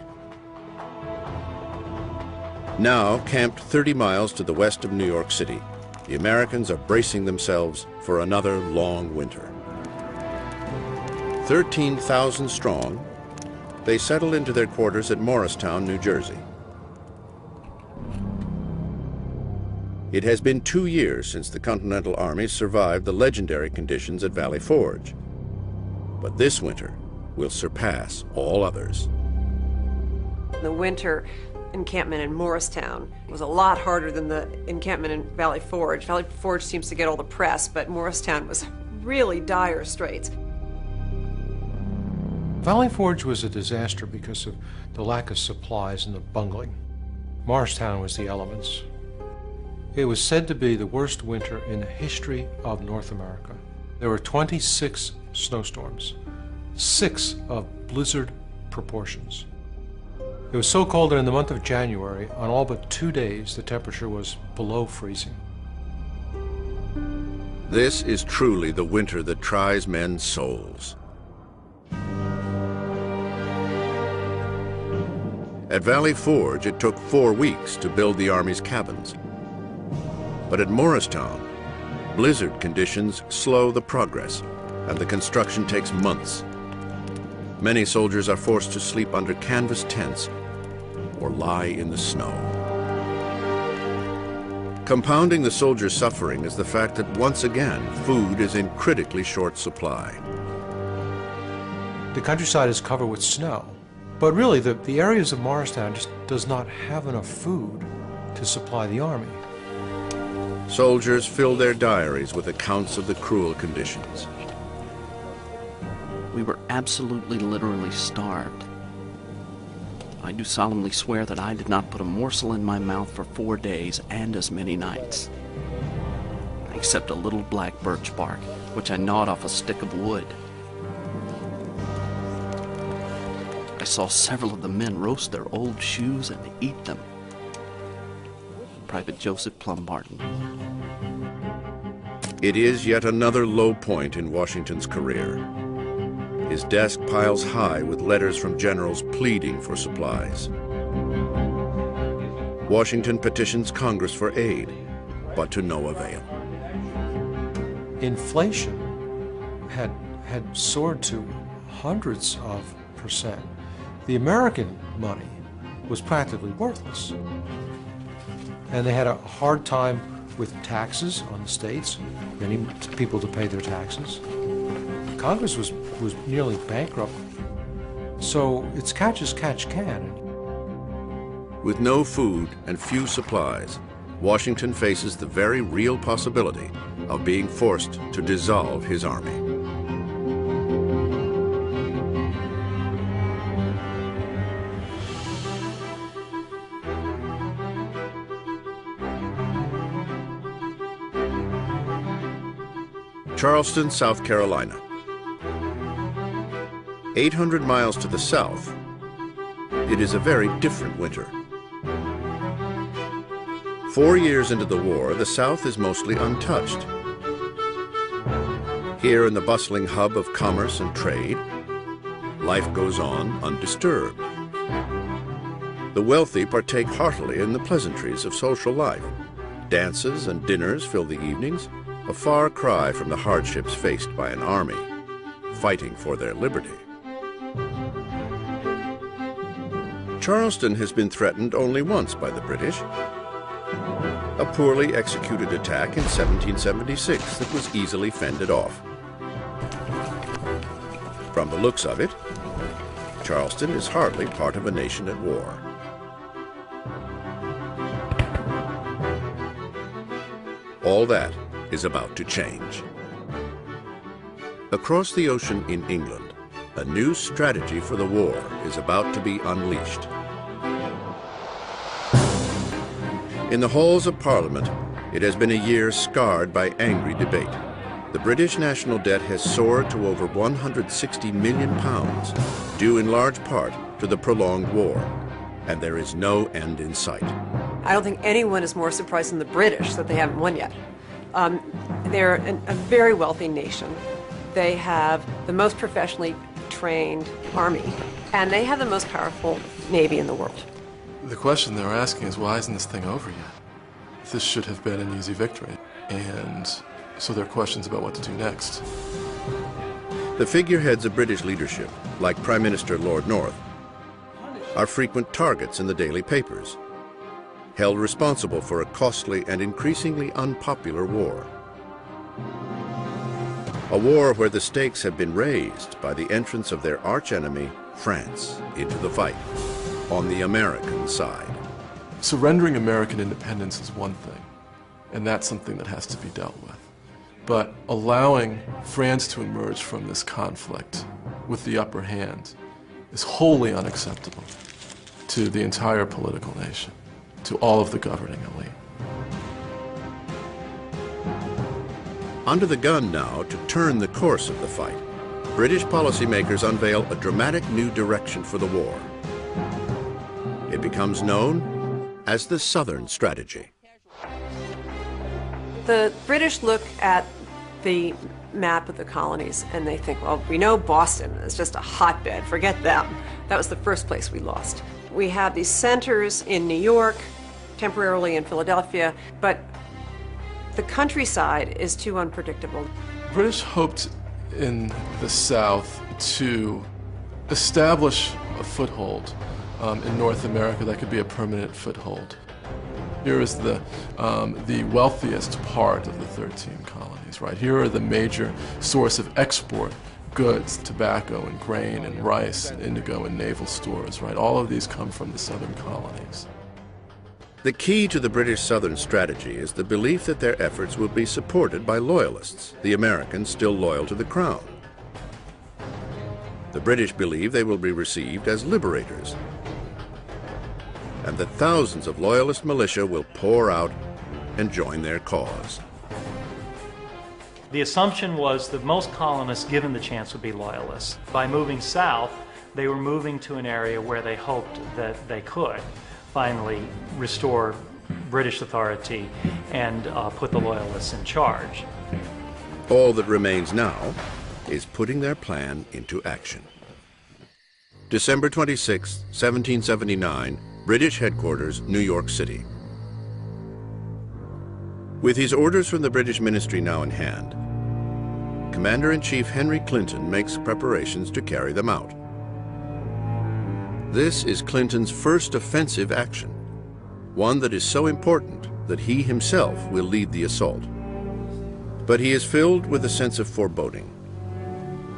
Now camped 30 miles to the west of New York City, the Americans are bracing themselves for another long winter. 13,000 strong, they settle into their quarters at Morristown, New Jersey. It has been 2 years since the Continental Army survived the legendary conditions at Valley Forge, but this winter will surpass all others. The winter encampment in Morristown was a lot harder than the encampment in Valley Forge. Valley Forge seems to get all the press, but Morristown was really dire straits. Valley Forge was a disaster because of the lack of supplies and the bungling. Morristown was the elements. It was said to be the worst winter in the history of North America. There were 26 snowstorms, 6 of blizzard proportions. It was so cold that in the month of January, on all but 2 days, the temperature was below freezing. This is truly the winter that tries men's souls. At Valley Forge, it took 4 weeks to build the Army's cabins. But at Morristown, blizzard conditions slow the progress, and the construction takes months. Many soldiers are forced to sleep under canvas tents or lie in the snow. Compounding the soldiers' suffering is the fact that once again, food is in critically short supply. The countryside is covered with snow, but really the areas of Morristown just does not have enough food to supply the Army. Soldiers fill their diaries with accounts of the cruel conditions. We were absolutely, literally starved. I do solemnly swear that I did not put a morsel in my mouth for 4 days and as many nights, except a little black birch bark, which I gnawed off a stick of wood. I saw several of the men roast their old shoes and eat them. Private Joseph Plumbarton. It is yet another low point in Washington's career. His desk piles high with letters from generals pleading for supplies. Washington petitions Congress for aid, but to no avail. Inflation had soared to hundreds of %. The American money was practically worthless. And they had a hard time with taxes on the states, many people to pay their taxes. Congress was nearly bankrupt. So it's catch as catch can. With no food and few supplies, Washington faces the very real possibility of being forced to dissolve his army. Charleston, South Carolina. 800 miles to the south, it is a very different winter. 4 years into the war, the South is mostly untouched. Here in the bustling hub of commerce and trade, life goes on undisturbed. The wealthy partake heartily in the pleasantries of social life. Dances and dinners fill the evenings, a far cry from the hardships faced by an army fighting for their liberty. Charleston has been threatened only once by the British. A poorly executed attack in 1776 that was easily fended off. From the looks of it, Charleston is hardly part of a nation at war. All that is about to change. Across the ocean in England, a new strategy for the war is about to be unleashed. In the halls of Parliament, it has been a year scarred by angry debate. The British national debt has soared to over £160 million, due in large part to the prolonged war, and there is no end in sight. I don't think anyone is more surprised than the British that they haven't won yet. They're a very wealthy nation. They have the most professionally trained army, and they have the most powerful navy in the world. The question they're asking is, why isn't this thing over yet? This should have been an easy victory. And so there are questions about what to do next. The figureheads of British leadership, like Prime Minister Lord North, are frequent targets in the daily papers, held responsible for a costly and increasingly unpopular war. A war where the stakes have been raised by the entrance of their archenemy, France, into the fight, on the American side. Surrendering American independence is one thing, and that's something that has to be dealt with. But allowing France to emerge from this conflict with the upper hand is wholly unacceptable to the entire political nation, to all of the governing elite. Under the gun now to turn the course of the fight, British policymakers unveil a dramatic new direction for the war. It becomes known as the Southern Strategy. The British look at the map of the colonies and they think, well, we know Boston is just a hotbed, forget them. That was the first place we lost. We have these centers in New York, temporarily in Philadelphia, but the countryside is too unpredictable. British hoped in the South to establish a foothold in North America that could be a permanent foothold. Here is the wealthiest part of the 13 colonies, right? Here are the major source of export goods, tobacco and grain and rice and indigo and naval stores, right? All of these come from the southern colonies. The key to the British Southern Strategy is the belief that their efforts will be supported by loyalists, the Americans still loyal to the Crown. The British believe they will be received as liberators, and that thousands of loyalist militia will pour out and join their cause. The assumption was that most colonists, given the chance, would be loyalists. By moving south, they were moving to an area where they hoped that they could finally restore British authority and put the loyalists in charge. All that remains now is putting their plan into action. December 26, 1779, British headquarters, New York City. With his orders from the British ministry now in hand, Commander-in-Chief Henry Clinton makes preparations to carry them out. This is Clinton's first offensive action, one that is so important that he himself will lead the assault. But he is filled with a sense of foreboding.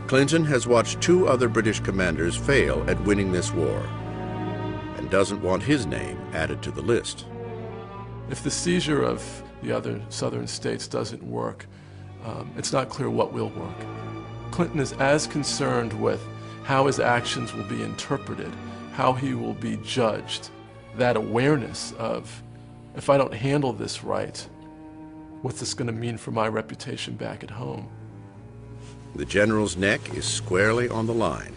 Clinton has watched two other British commanders fail at winning this war, and doesn't want his name added to the list. If the seizure of the other southern states doesn't work, it's not clear what will work. Clinton is as concerned with how his actions will be interpreted, how he will be judged, that awareness of, if I don't handle this right, what's this going to mean for my reputation back at home? The general's neck is squarely on the line.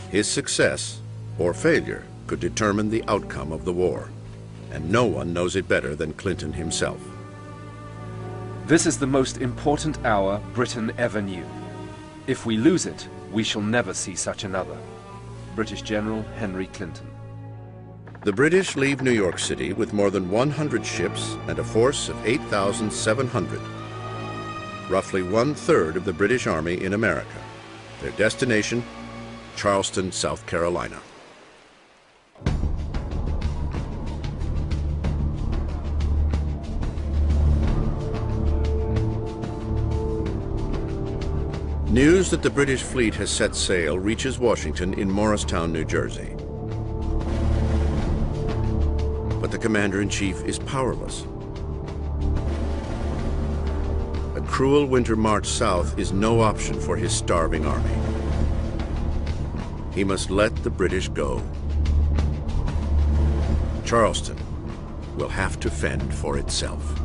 His success or failure could determine the outcome of the war, and no one knows it better than Clinton himself. This is the most important hour Britain ever knew. If we lose it, we shall never see such another. British General Henry Clinton. The British leave New York City with more than 100 ships and a force of 8,700, roughly 1/3 of the British Army in America. Their destination, Charleston, South Carolina. News that the British fleet has set sail reaches Washington in Morristown, New Jersey. But the commander-in-chief is powerless. A cruel winter march south is no option for his starving army. He must let the British go. Charleston will have to fend for itself.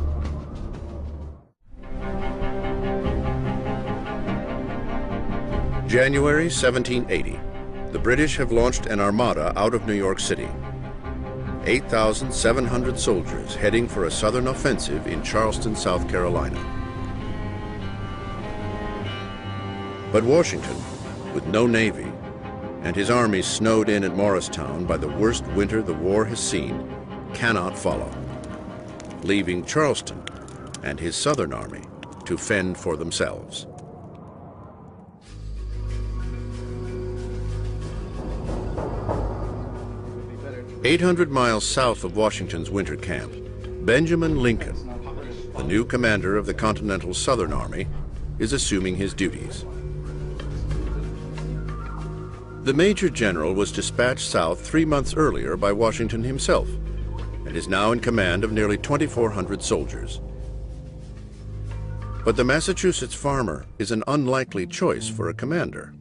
January 1780. The British have launched an armada out of New York City. 8,700 soldiers heading for a southern offensive in Charleston, South Carolina. But Washington, with no navy, and his army snowed in at Morristown by the worst winter the war has seen, cannot follow, leaving Charleston and his southern army to fend for themselves. "800 miles south of Washington's winter camp, Benjamin Lincoln, the new commander of the Continental Southern Army, is assuming his duties. The Major General was dispatched south 3 months earlier by Washington himself and is now in command of nearly 2,400 soldiers. But the Massachusetts farmer is an unlikely choice for a commander.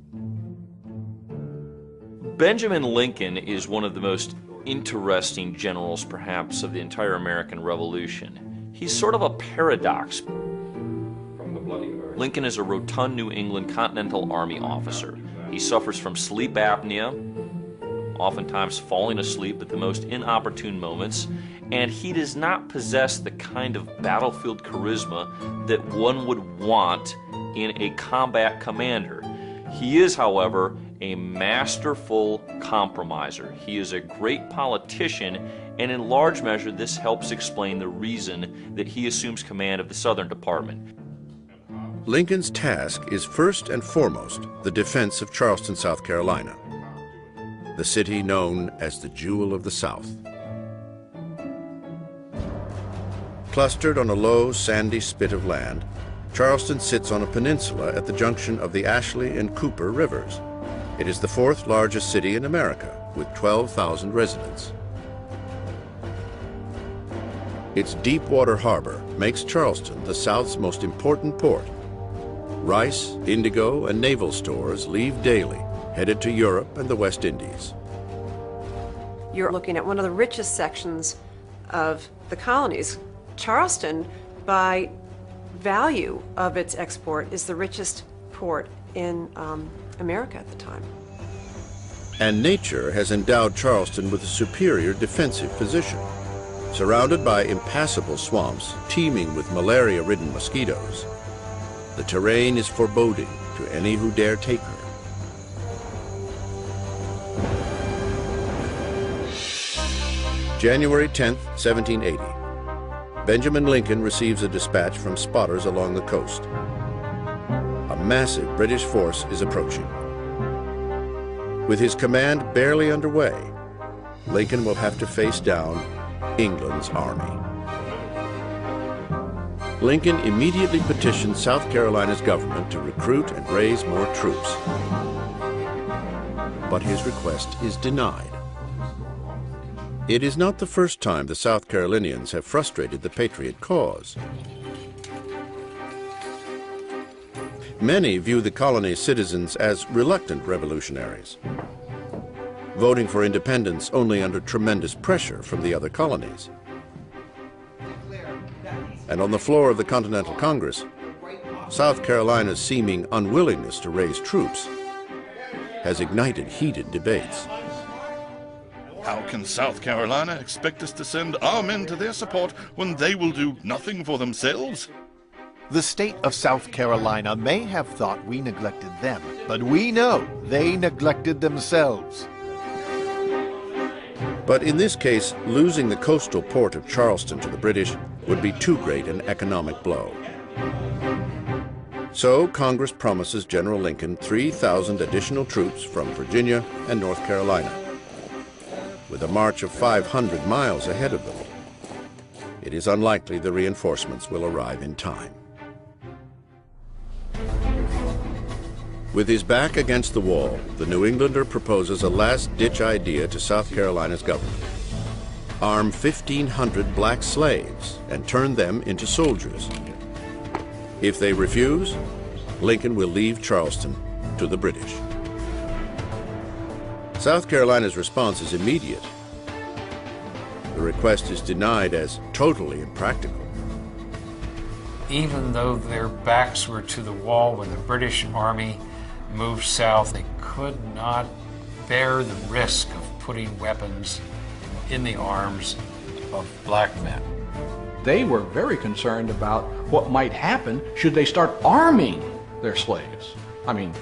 Benjamin Lincoln is one of the most interesting generals, perhaps, of the entire American Revolution. He's sort of a paradox. Lincoln is a rotund New England Continental Army officer. He suffers from sleep apnea, oftentimes falling asleep at the most inopportune moments, and he does not possess the kind of battlefield charisma that one would want in a combat commander. He is, however, a masterful compromiser. He is a great politician, and in large measure this helps explain the reason that he assumes command of the Southern Department. Lincoln's task is first and foremost the defense of Charleston, South Carolina, the city known as the Jewel of the South. Clustered on a low, sandy spit of land, Charleston sits on a peninsula at the junction of the Ashley and Cooper rivers. It is the fourth largest city in America, with 12,000 residents. Its deep water harbor makes Charleston the South's most important port. Rice, indigo, and naval stores leave daily, headed to Europe and the West Indies. You're looking at one of the richest sections of the colonies. Charleston, by value of its export, is the richest port in America at the time. And nature has endowed Charleston with a superior defensive position. Surrounded by impassable swamps teeming with malaria-ridden mosquitoes, the terrain is foreboding to any who dare take her. January 10th, 1780. Benjamin Lincoln receives a dispatch from spotters along the coast. A massive British force is approaching. With his command barely underway, Lincoln will have to face down England's army. Lincoln immediately petitioned South Carolina's government to recruit and raise more troops. But his request is denied. It is not the first time the South Carolinians have frustrated the Patriot cause. Many view the colony's citizens as reluctant revolutionaries, voting for independence only under tremendous pressure from the other colonies. And on the floor of the Continental Congress, South Carolina's seeming unwillingness to raise troops has ignited heated debates. How can South Carolina expect us to send our men to their support when they will do nothing for themselves? The state of South Carolina may have thought we neglected them, but we know they neglected themselves. But in this case, losing the coastal port of Charleston to the British would be too great an economic blow. So Congress promises General Lincoln 3,000 additional troops from Virginia and North Carolina, with a march of 500 miles ahead of them. It is unlikely the reinforcements will arrive in time. With his back against the wall, the New Englander proposes a last-ditch idea to South Carolina's government. Arm 1,500 black slaves and turn them into soldiers. If they refuse, Lincoln will leave Charleston to the British. South Carolina's response is immediate. The request is denied as totally impractical. Even though their backs were to the wall when the British Army moved south, they could not bear the risk of putting weapons in the arms of black men. They were very concerned about what might happen should they start arming their slaves. I mean,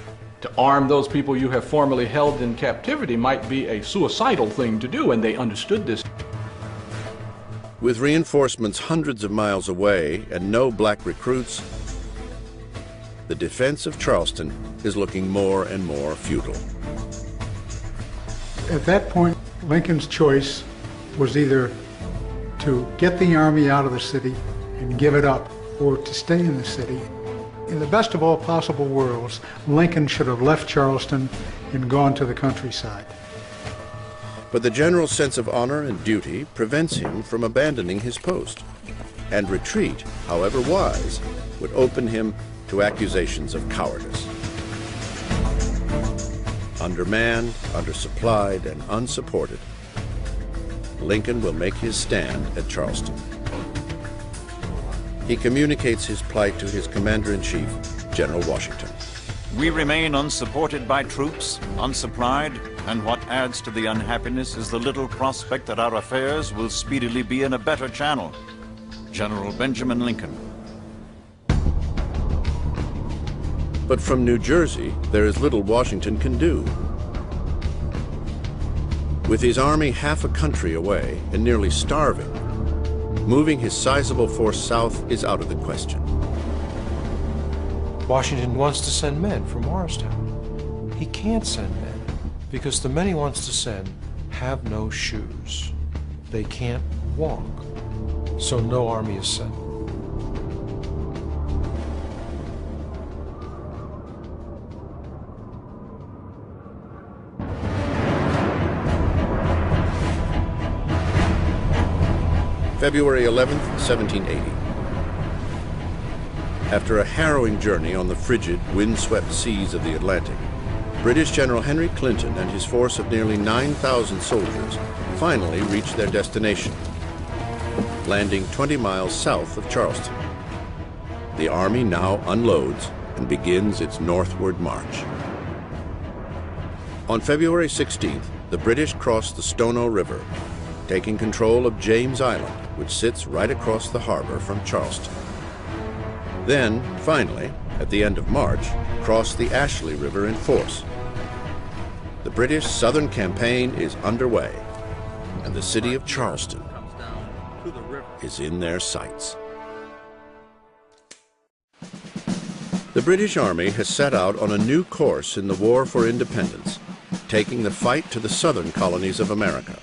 to arm those people you have formerly held in captivity might be a suicidal thing to do, and they understood this. With reinforcements hundreds of miles away and no black recruits, the defense of Charleston is looking more and more futile. At that point, Lincoln's choice was either to get the army out of the city and give it up, or to stay in the city. In the best of all possible worlds, Lincoln should have left Charleston and gone to the countryside. But the general's sense of honor and duty prevents him from abandoning his post, and retreat, however wise, would open him to accusations of cowardice. Undermanned, undersupplied, and unsupported, Lincoln will make his stand at Charleston. He communicates his plight to his commander-in-chief, General Washington. We remain unsupported by troops, unsupplied, and what adds to the unhappiness is the little prospect that our affairs will speedily be in a better channel. General Benjamin Lincoln. But from New Jersey, there is little Washington can do. With his army half a country away and nearly starving, moving his sizable force south is out of the question. Washington wants to send men from Morristown. He can't send men because the men he wants to send have no shoes. They can't walk, so no army is sent. February 11th, 1780. After a harrowing journey on the frigid, wind-swept seas of the Atlantic, British General Henry Clinton and his force of nearly 9,000 soldiers finally reached their destination, landing 20 miles south of Charleston. The army now unloads and begins its northward march. On February 16th, the British crossed the Stono River, taking control of James Island, which sits right across the harbor from Charleston. Then, finally, at the end of March, crossed the Ashley River in force. The British Southern campaign is underway, and the city of Charleston is in their sights. The British Army has set out on a new course in the War for Independence, taking the fight to the southern colonies of America.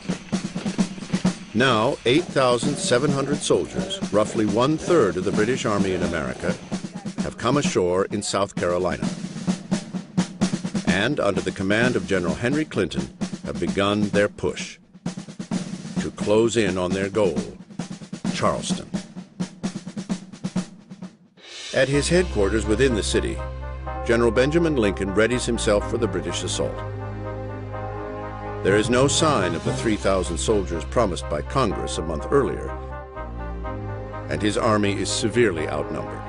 Now, 8,700 soldiers, roughly one-third of the British Army in America, have come ashore in South Carolina, and under the command of General Henry Clinton have begun their push to close in on their goal, Charleston. At his headquarters within the city, General Benjamin Lincoln readies himself for the British assault. There is no sign of the 3,000 soldiers promised by Congress a month earlier, and his army is severely outnumbered.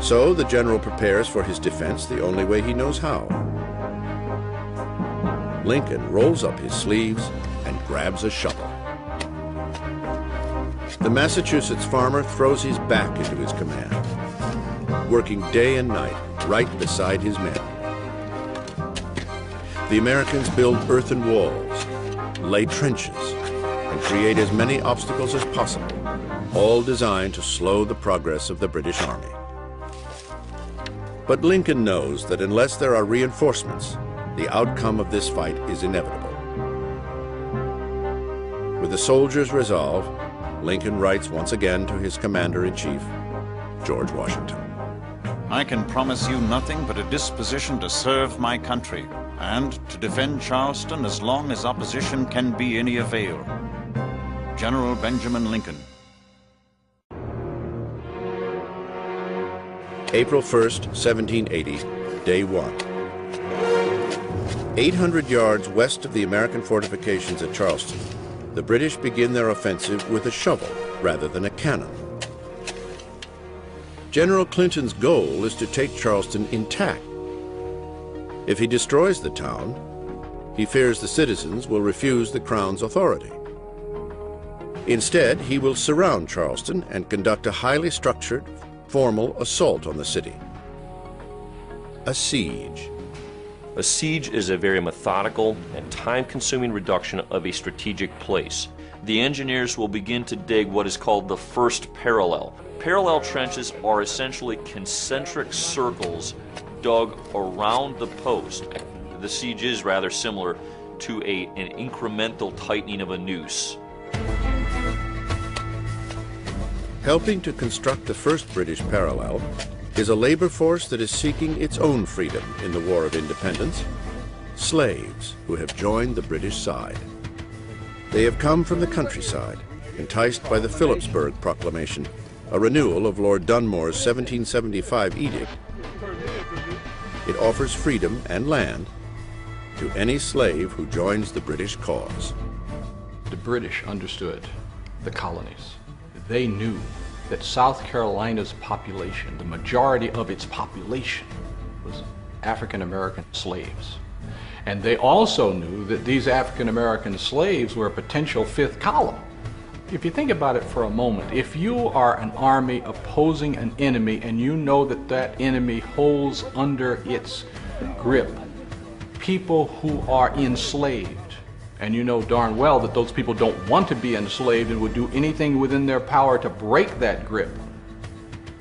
So the general prepares for his defense the only way he knows how. Lincoln rolls up his sleeves and grabs a shovel. The Massachusetts farmer throws his back into his command, working day and night right beside his men. The Americans build earthen walls, lay trenches, and create as many obstacles as possible, all designed to slow the progress of the British Army. But Lincoln knows that unless there are reinforcements, the outcome of this fight is inevitable. With the soldiers' resolve, Lincoln writes once again to his commander-in-chief, George Washington. I can promise you nothing but a disposition to serve my country and to defend Charleston as long as opposition can be any avail. General Benjamin Lincoln. April 1st, 1780, Day 1. 800 yards west of the American fortifications at Charleston, the British begin their offensive with a shovel rather than a cannon. General Clinton's goal is to take Charleston intact. If he destroys the town, he fears the citizens will refuse the Crown's authority. Instead, he will surround Charleston and conduct a highly structured, formal assault on the city. A siege. A siege is a very methodical and time-consuming reduction of a strategic place. The engineers will begin to dig what is called the first parallel. Parallel trenches are essentially concentric circles dug around the post. The siege is rather similar to an incremental tightening of a noose. Helping to construct the first British parallel is a labor force that is seeking its own freedom in the War of Independence, slaves who have joined the British side. They have come from the countryside, enticed by the Philipsburg Proclamation, a renewal of Lord Dunmore's 1775 edict. It offers freedom and land to any slave who joins the British cause. The British understood the colonies. They knew that South Carolina's population, the majority of its population, was African American slaves. And they also knew that these African American slaves were a potential fifth column. If you think about it for a moment, if you are an army opposing an enemy and you know that that enemy holds under its grip people who are enslaved, and you know darn well that those people don't want to be enslaved and would do anything within their power to break that grip,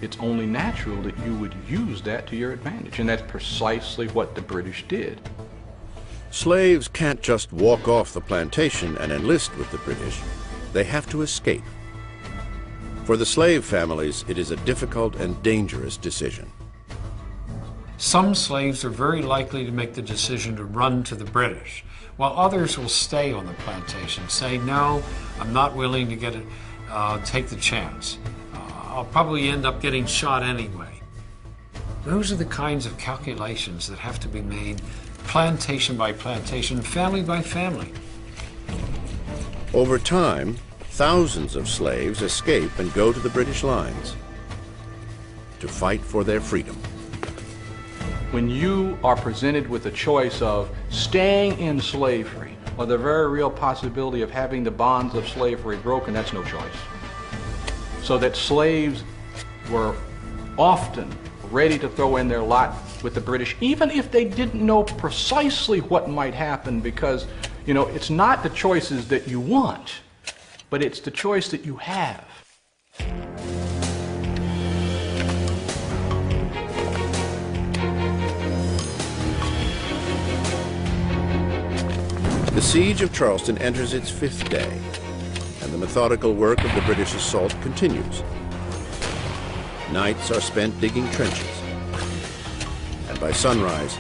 it's only natural that you would use that to your advantage. And that's precisely what the British did. Slaves can't just walk off the plantation and enlist with the British. They have to escape. For the slave families, it is a difficult and dangerous decision. Some slaves are very likely to make the decision to run to the British, while others will stay on the plantation, say, no, I'm not willing to take the chance. I'll probably end up getting shot anyway. Those are the kinds of calculations that have to be made plantation by plantation, family by family. Over time, thousands of slaves escape and go to the British lines to fight for their freedom. When you are presented with a choice of staying in slavery or the very real possibility of having the bonds of slavery broken, that's no choice. So that slaves were often ready to throw in their lot with the British, even if they didn't know precisely what might happen, because, you know, it's not the choices that you want, but it's the choice that you have. The siege of Charleston enters its 5th day, and the methodical work of the British assault continues. Nights are spent digging trenches, and by sunrise,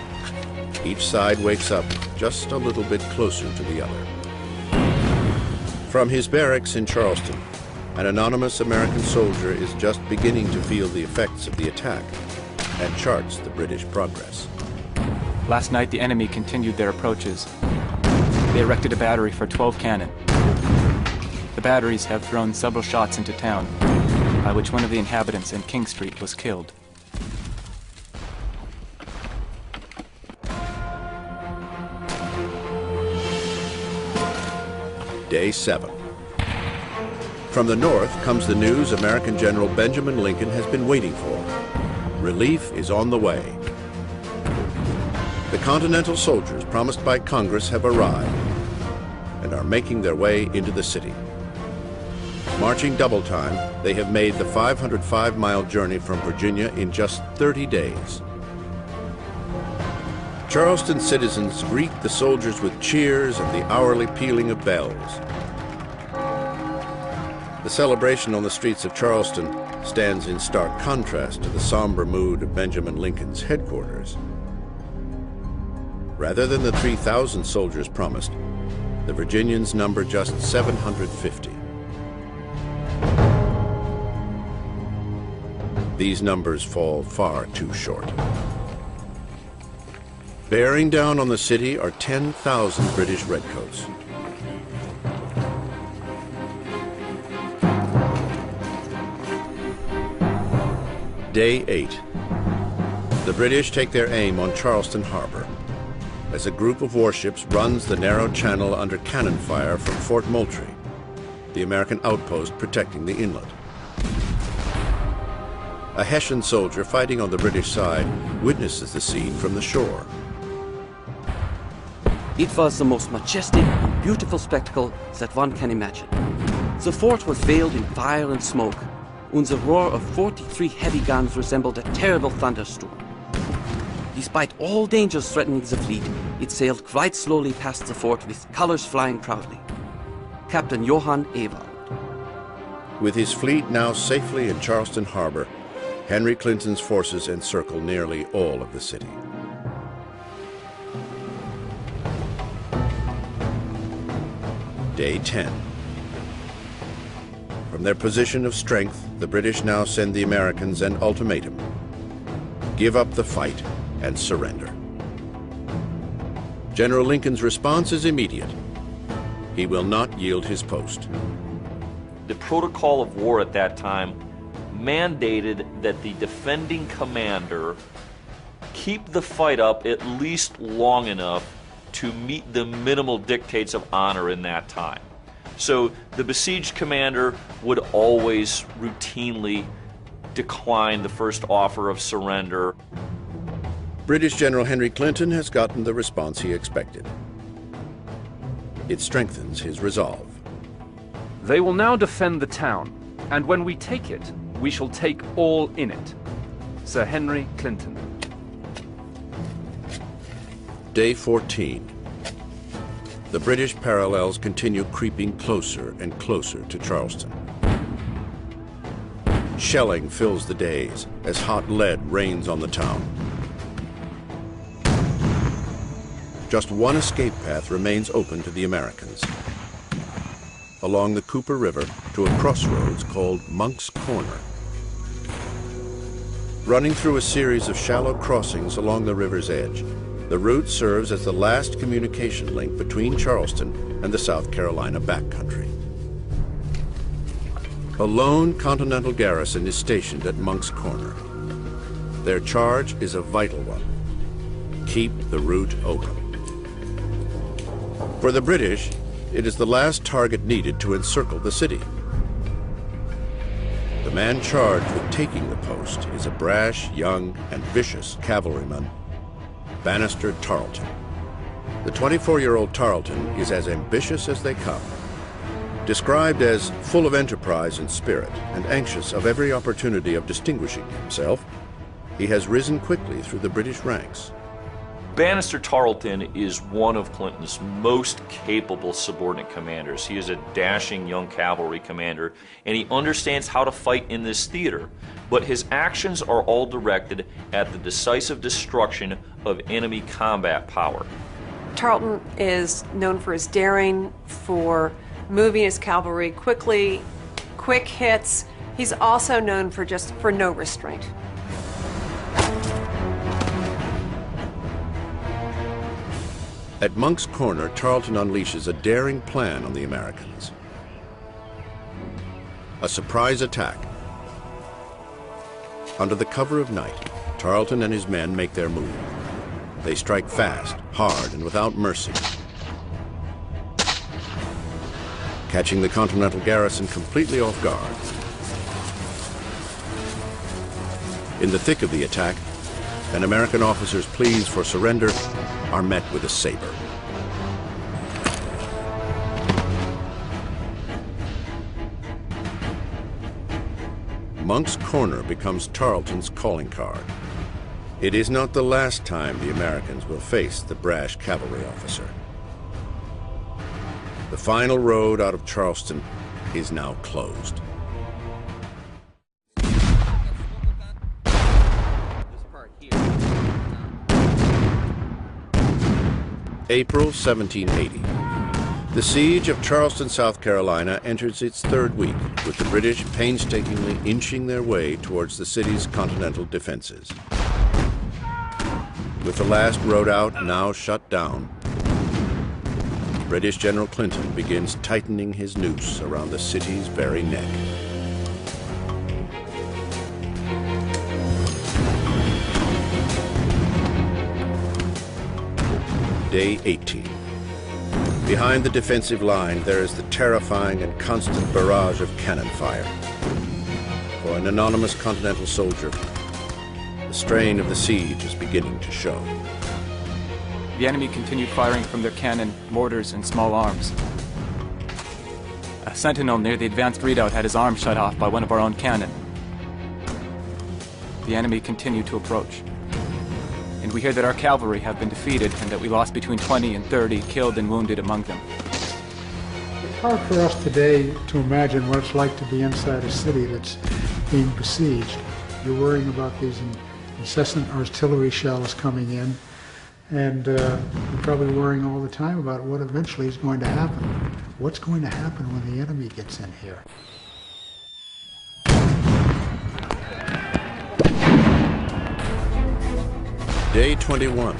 each side wakes up just a little bit closer to the other. From his barracks in Charleston, an anonymous American soldier is just beginning to feel the effects of the attack and charts the British progress. Last night, the enemy continued their approaches. They erected a battery for 12 cannon. The batteries have thrown several shots into town, by which one of the inhabitants in King Street was killed. Day 7. From the north comes the news American General Benjamin Lincoln has been waiting for. Relief is on the way. The Continental soldiers promised by Congress have arrived and are making their way into the city. Marching double time, they have made the 505-mile journey from Virginia in just 30 days. Charleston citizens greet the soldiers with cheers and the hourly pealing of bells. The celebration on the streets of Charleston stands in stark contrast to the somber mood of Benjamin Lincoln's headquarters. Rather than the 3,000 soldiers promised, the Virginians number just 750. These numbers fall far too short. Bearing down on the city are 10,000 British redcoats. Day 8. The British take their aim on Charleston Harbor as a group of warships runs the narrow channel under cannon fire from Fort Moultrie, the American outpost protecting the inlet. A Hessian soldier fighting on the British side witnesses the scene from the shore. It was the most majestic and beautiful spectacle that one can imagine. The fort was veiled in fire and smoke, and the roar of 43 heavy guns resembled a terrible thunderstorm. Despite all dangers threatening the fleet, it sailed quite slowly past the fort with colors flying proudly. Captain Johann Ewald. With his fleet now safely in Charleston Harbor, Henry Clinton's forces encircle nearly all of the city. Day 10. From their position of strength, the British now send the Americans an ultimatum: give up the fight and surrender. General Lincoln's response is immediate. He will not yield his post. The protocol of war at that time mandated that the defending commander keep the fight up at least long enough to meet the minimal dictates of honor in that time. So the besieged commander would always routinely decline the first offer of surrender. British General Henry Clinton has gotten the response he expected. It strengthens his resolve. They will now defend the town, and when we take it, we shall take all in it. Sir Henry Clinton. Day 14. The British parallels continue creeping closer and closer to Charleston. Shelling fills the days as hot lead rains on the town. Just one escape path remains open to the Americans. Along the Cooper River to a crossroads called Monk's Corner. Running through a series of shallow crossings along the river's edge, the route serves as the last communication link between Charleston and the South Carolina backcountry. A lone Continental garrison is stationed at Monk's Corner. Their charge is a vital one: keep the route open. For the British, it is the last target needed to encircle the city. The man charged with taking the post is a brash, young, and vicious cavalryman, Banastre Tarleton. The 24-year-old Tarleton is as ambitious as they come. Described as full of enterprise and spirit and anxious of every opportunity of distinguishing himself, he has risen quickly through the British ranks. Banastre Tarleton is one of Clinton's most capable subordinate commanders. He is a dashing young cavalry commander, and he understands how to fight in this theater. But his actions are all directed at the decisive destruction of enemy combat power. Tarleton is known for his daring, for moving his cavalry quickly, quick hits. He's also known for no restraint. At Monk's Corner, Tarleton unleashes a daring plan on the Americans. A surprise attack. Under the cover of night, Tarleton and his men make their move. They strike fast, hard, and without mercy, catching the Continental garrison completely off guard. In the thick of the attack, an American officer's pleas for surrender are met with a saber. Monk's Corner becomes Tarleton's calling card. It is not the last time the Americans will face the brash cavalry officer. The final road out of Charleston is now closed. April 1780. The siege of Charleston, South Carolina enters its third week, with the British painstakingly inching their way towards the city's continental defenses. With the last road out now shut down, British General Clinton begins tightening his noose around the city's very neck. Day 18. Behind the defensive line, there is the terrifying and constant barrage of cannon fire. For an anonymous Continental soldier, the strain of the siege is beginning to show. The enemy continued firing from their cannon, mortars, and small arms. A sentinel near the advanced redoubt had his arm shut off by one of our own cannon. The enemy continued to approach. And we hear that our cavalry have been defeated and that we lost between 20 and 30 killed and wounded among them. It's hard for us today to imagine what it's like to be inside a city that's being besieged. You're worrying about these incessant artillery shells coming in, and you're probably worrying all the time about what eventually is going to happen. What's going to happen when the enemy gets in here? Day 21.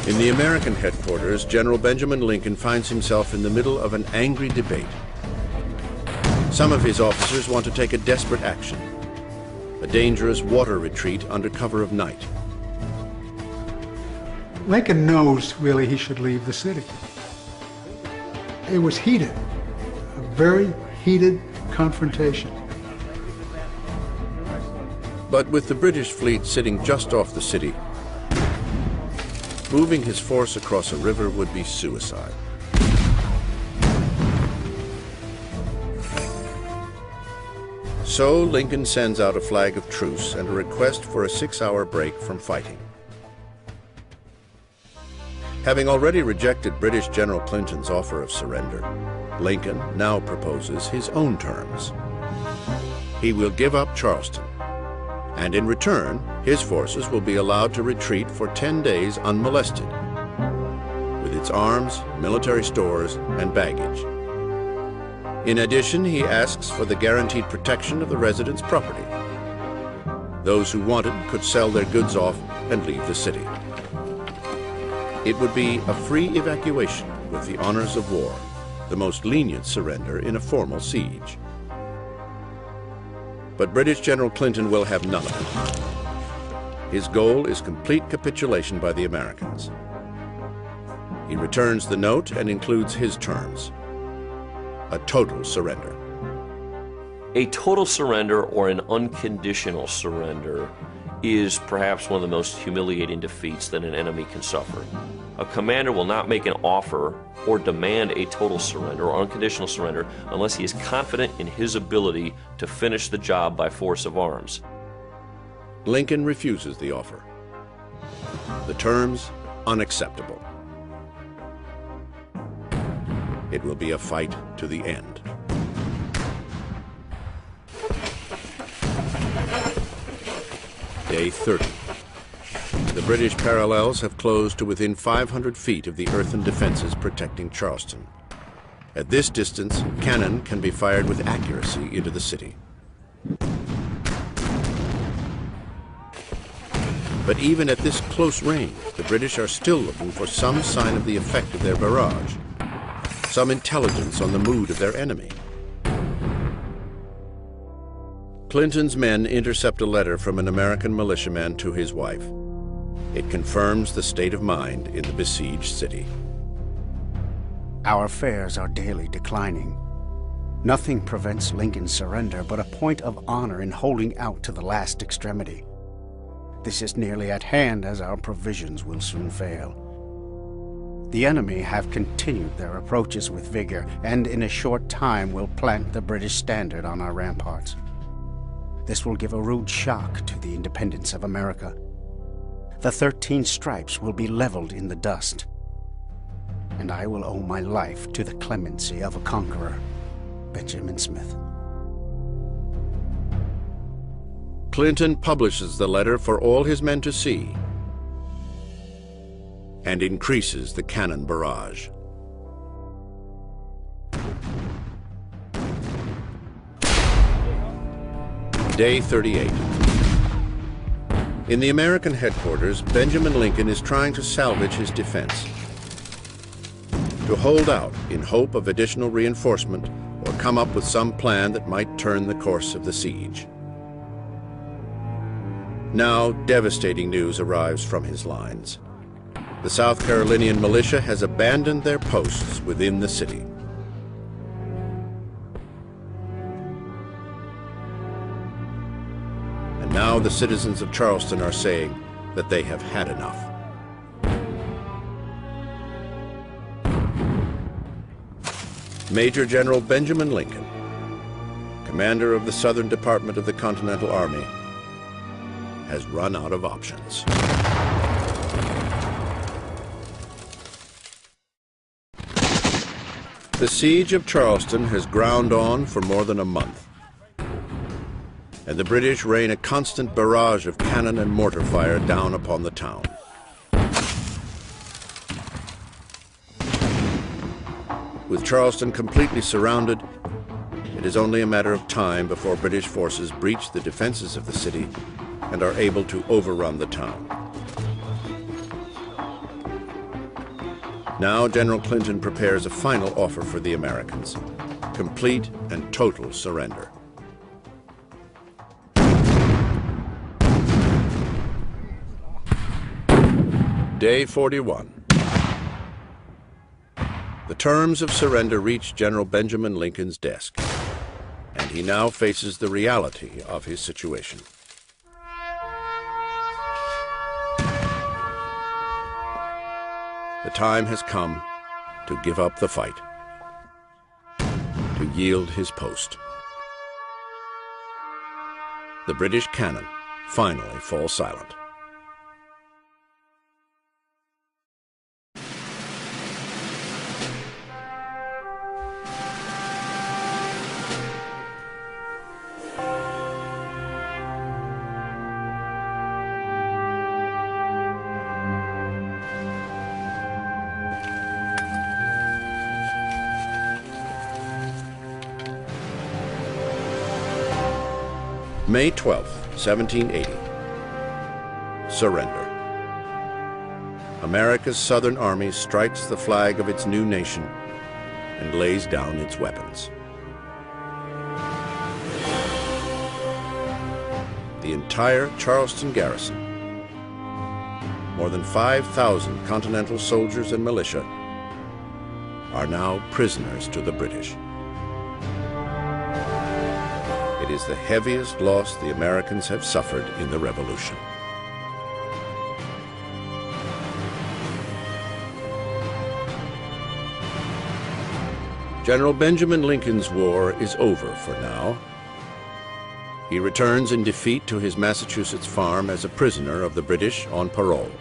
In the American headquarters, General Benjamin Lincoln finds himself in the middle of an angry debate. Some of his officers want to take a desperate action, a dangerous water retreat under cover of night. Lincoln knows really he should leave the city. It was heated, a very heated confrontation. But with the British fleet sitting just off the city, moving his force across a river would be suicide. So Lincoln sends out a flag of truce and a request for a 6-hour break from fighting. Having already rejected British General Clinton's offer of surrender, Lincoln now proposes his own terms. He will give up Charleston, and in return, his forces will be allowed to retreat for 10 days unmolested, with its arms, military stores, and baggage. In addition, he asks for the guaranteed protection of the residents' property. Those who wanted could sell their goods off and leave the city. It would be a free evacuation with the honors of war, the most lenient surrender in a formal siege. But British General Clinton will have none of it. His goal is complete capitulation by the Americans. He returns the note and includes his terms: a total surrender. A total surrender or an unconditional surrender is perhaps one of the most humiliating defeats that an enemy can suffer. A commander will not make an offer or demand a total surrender or unconditional surrender unless he is confident in his ability to finish the job by force of arms. Lincoln refuses the offer. The terms, unacceptable. It will be a fight to the end. Day 30. The British parallels have closed to within 500 feet of the earthen defenses protecting Charleston. At this distance, cannon can be fired with accuracy into the city. But even at this close range, the British are still looking for some sign of the effect of their barrage, some intelligence on the mood of their enemy. Clinton's men intercept a letter from an American militiaman to his wife. It confirms the state of mind in the besieged city. Our affairs are daily declining. Nothing prevents Lincoln's surrender but a point of honor in holding out to the last extremity. This is nearly at hand, as our provisions will soon fail. The enemy have continued their approaches with vigor, and in a short time will plant the British standard on our ramparts. This will give a rude shock to the independence of America. The 13 stripes will be leveled in the dust, and I will owe my life to the clemency of a conqueror, Benjamin Smith. Clinton publishes the letter for all his men to see and increases the cannon barrage. Day 38. In the American headquarters, Benjamin Lincoln is trying to salvage his defense, to hold out in hope of additional reinforcement or come up with some plan that might turn the course of the siege. Now, devastating news arrives from his lines. The South Carolinian militia has abandoned their posts within the city. And now the citizens of Charleston are saying that they have had enough. Major General Benjamin Lincoln, commander of the Southern Department of the Continental Army, has run out of options. The siege of Charleston has ground on for more than a month, and the British rain a constant barrage of cannon and mortar fire down upon the town. With Charleston completely surrounded, it is only a matter of time before British forces breach the defenses of the city and are able to overrun the town. Now General Clinton prepares a final offer for the Americans: complete and total surrender. Day 41. The terms of surrender reached General Benjamin Lincoln's desk, and he now faces the reality of his situation. The time has come to give up the fight, to yield his post. The British cannon finally fall silent. May 12, 1780. Surrender. America's Southern Army strikes the flag of its new nation and lays down its weapons. The entire Charleston garrison, more than 5,000 Continental soldiers and militia, are now prisoners to the British. It is the heaviest loss the Americans have suffered in the Revolution. General Benjamin Lincoln's war is over for now. He returns in defeat to his Massachusetts farm as a prisoner of the British on parole.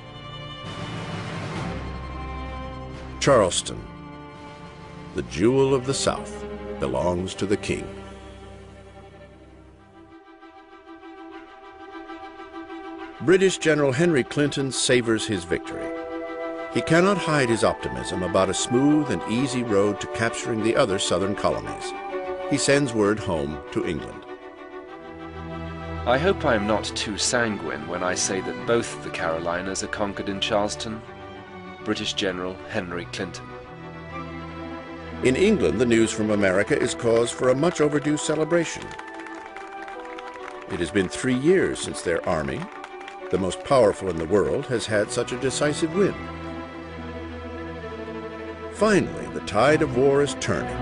Charleston, the jewel of the South, belongs to the King. British General Henry Clinton savors his victory. He cannot hide his optimism about a smooth and easy road to capturing the other southern colonies. He sends word home to England. I hope I am not too sanguine when I say that both the Carolinas are conquered in Charleston. British General Henry Clinton. In England, the news from America is cause for a much overdue celebration. It has been 3 years since their army, the most powerful in the world, has had such a decisive win. Finally, the tide of war is turning.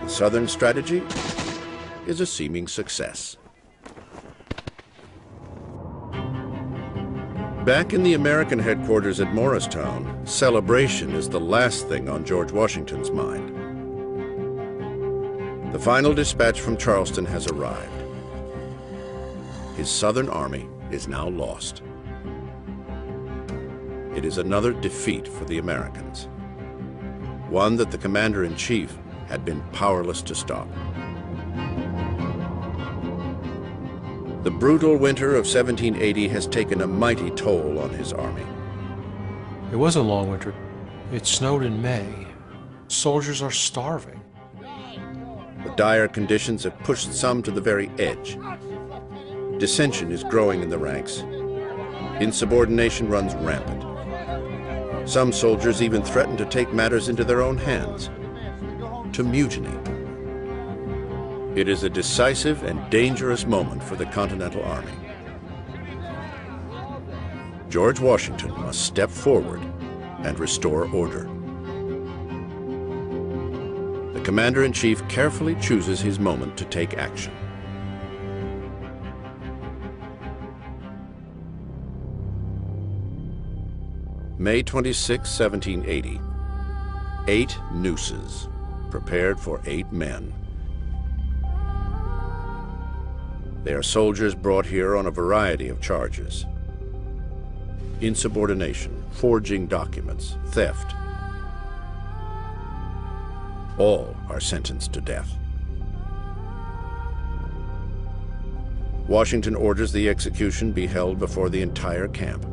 The Southern strategy is a seeming success. Back in the American headquarters at Morristown, celebration is the last thing on George Washington's mind. The final dispatch from Charleston has arrived. His Southern army is now lost. It is another defeat for the Americans, one that the commander-in-chief had been powerless to stop. The brutal winter of 1780 has taken a mighty toll on his army. It was a long winter. It snowed in May. Soldiers are starving. The dire conditions have pushed some to the very edge. Dissension is growing in the ranks. Insubordination runs rampant. Some soldiers even threaten to take matters into their own hands, to mutiny. It is a decisive and dangerous moment for the Continental Army. George Washington must step forward and restore order. The Commander-in-Chief carefully chooses his moment to take action. May 26, 1780. 8 nooses, prepared for 8 men. They are soldiers brought here on a variety of charges: insubordination, forging documents, theft. All are sentenced to death. Washington orders the execution be held before the entire camp,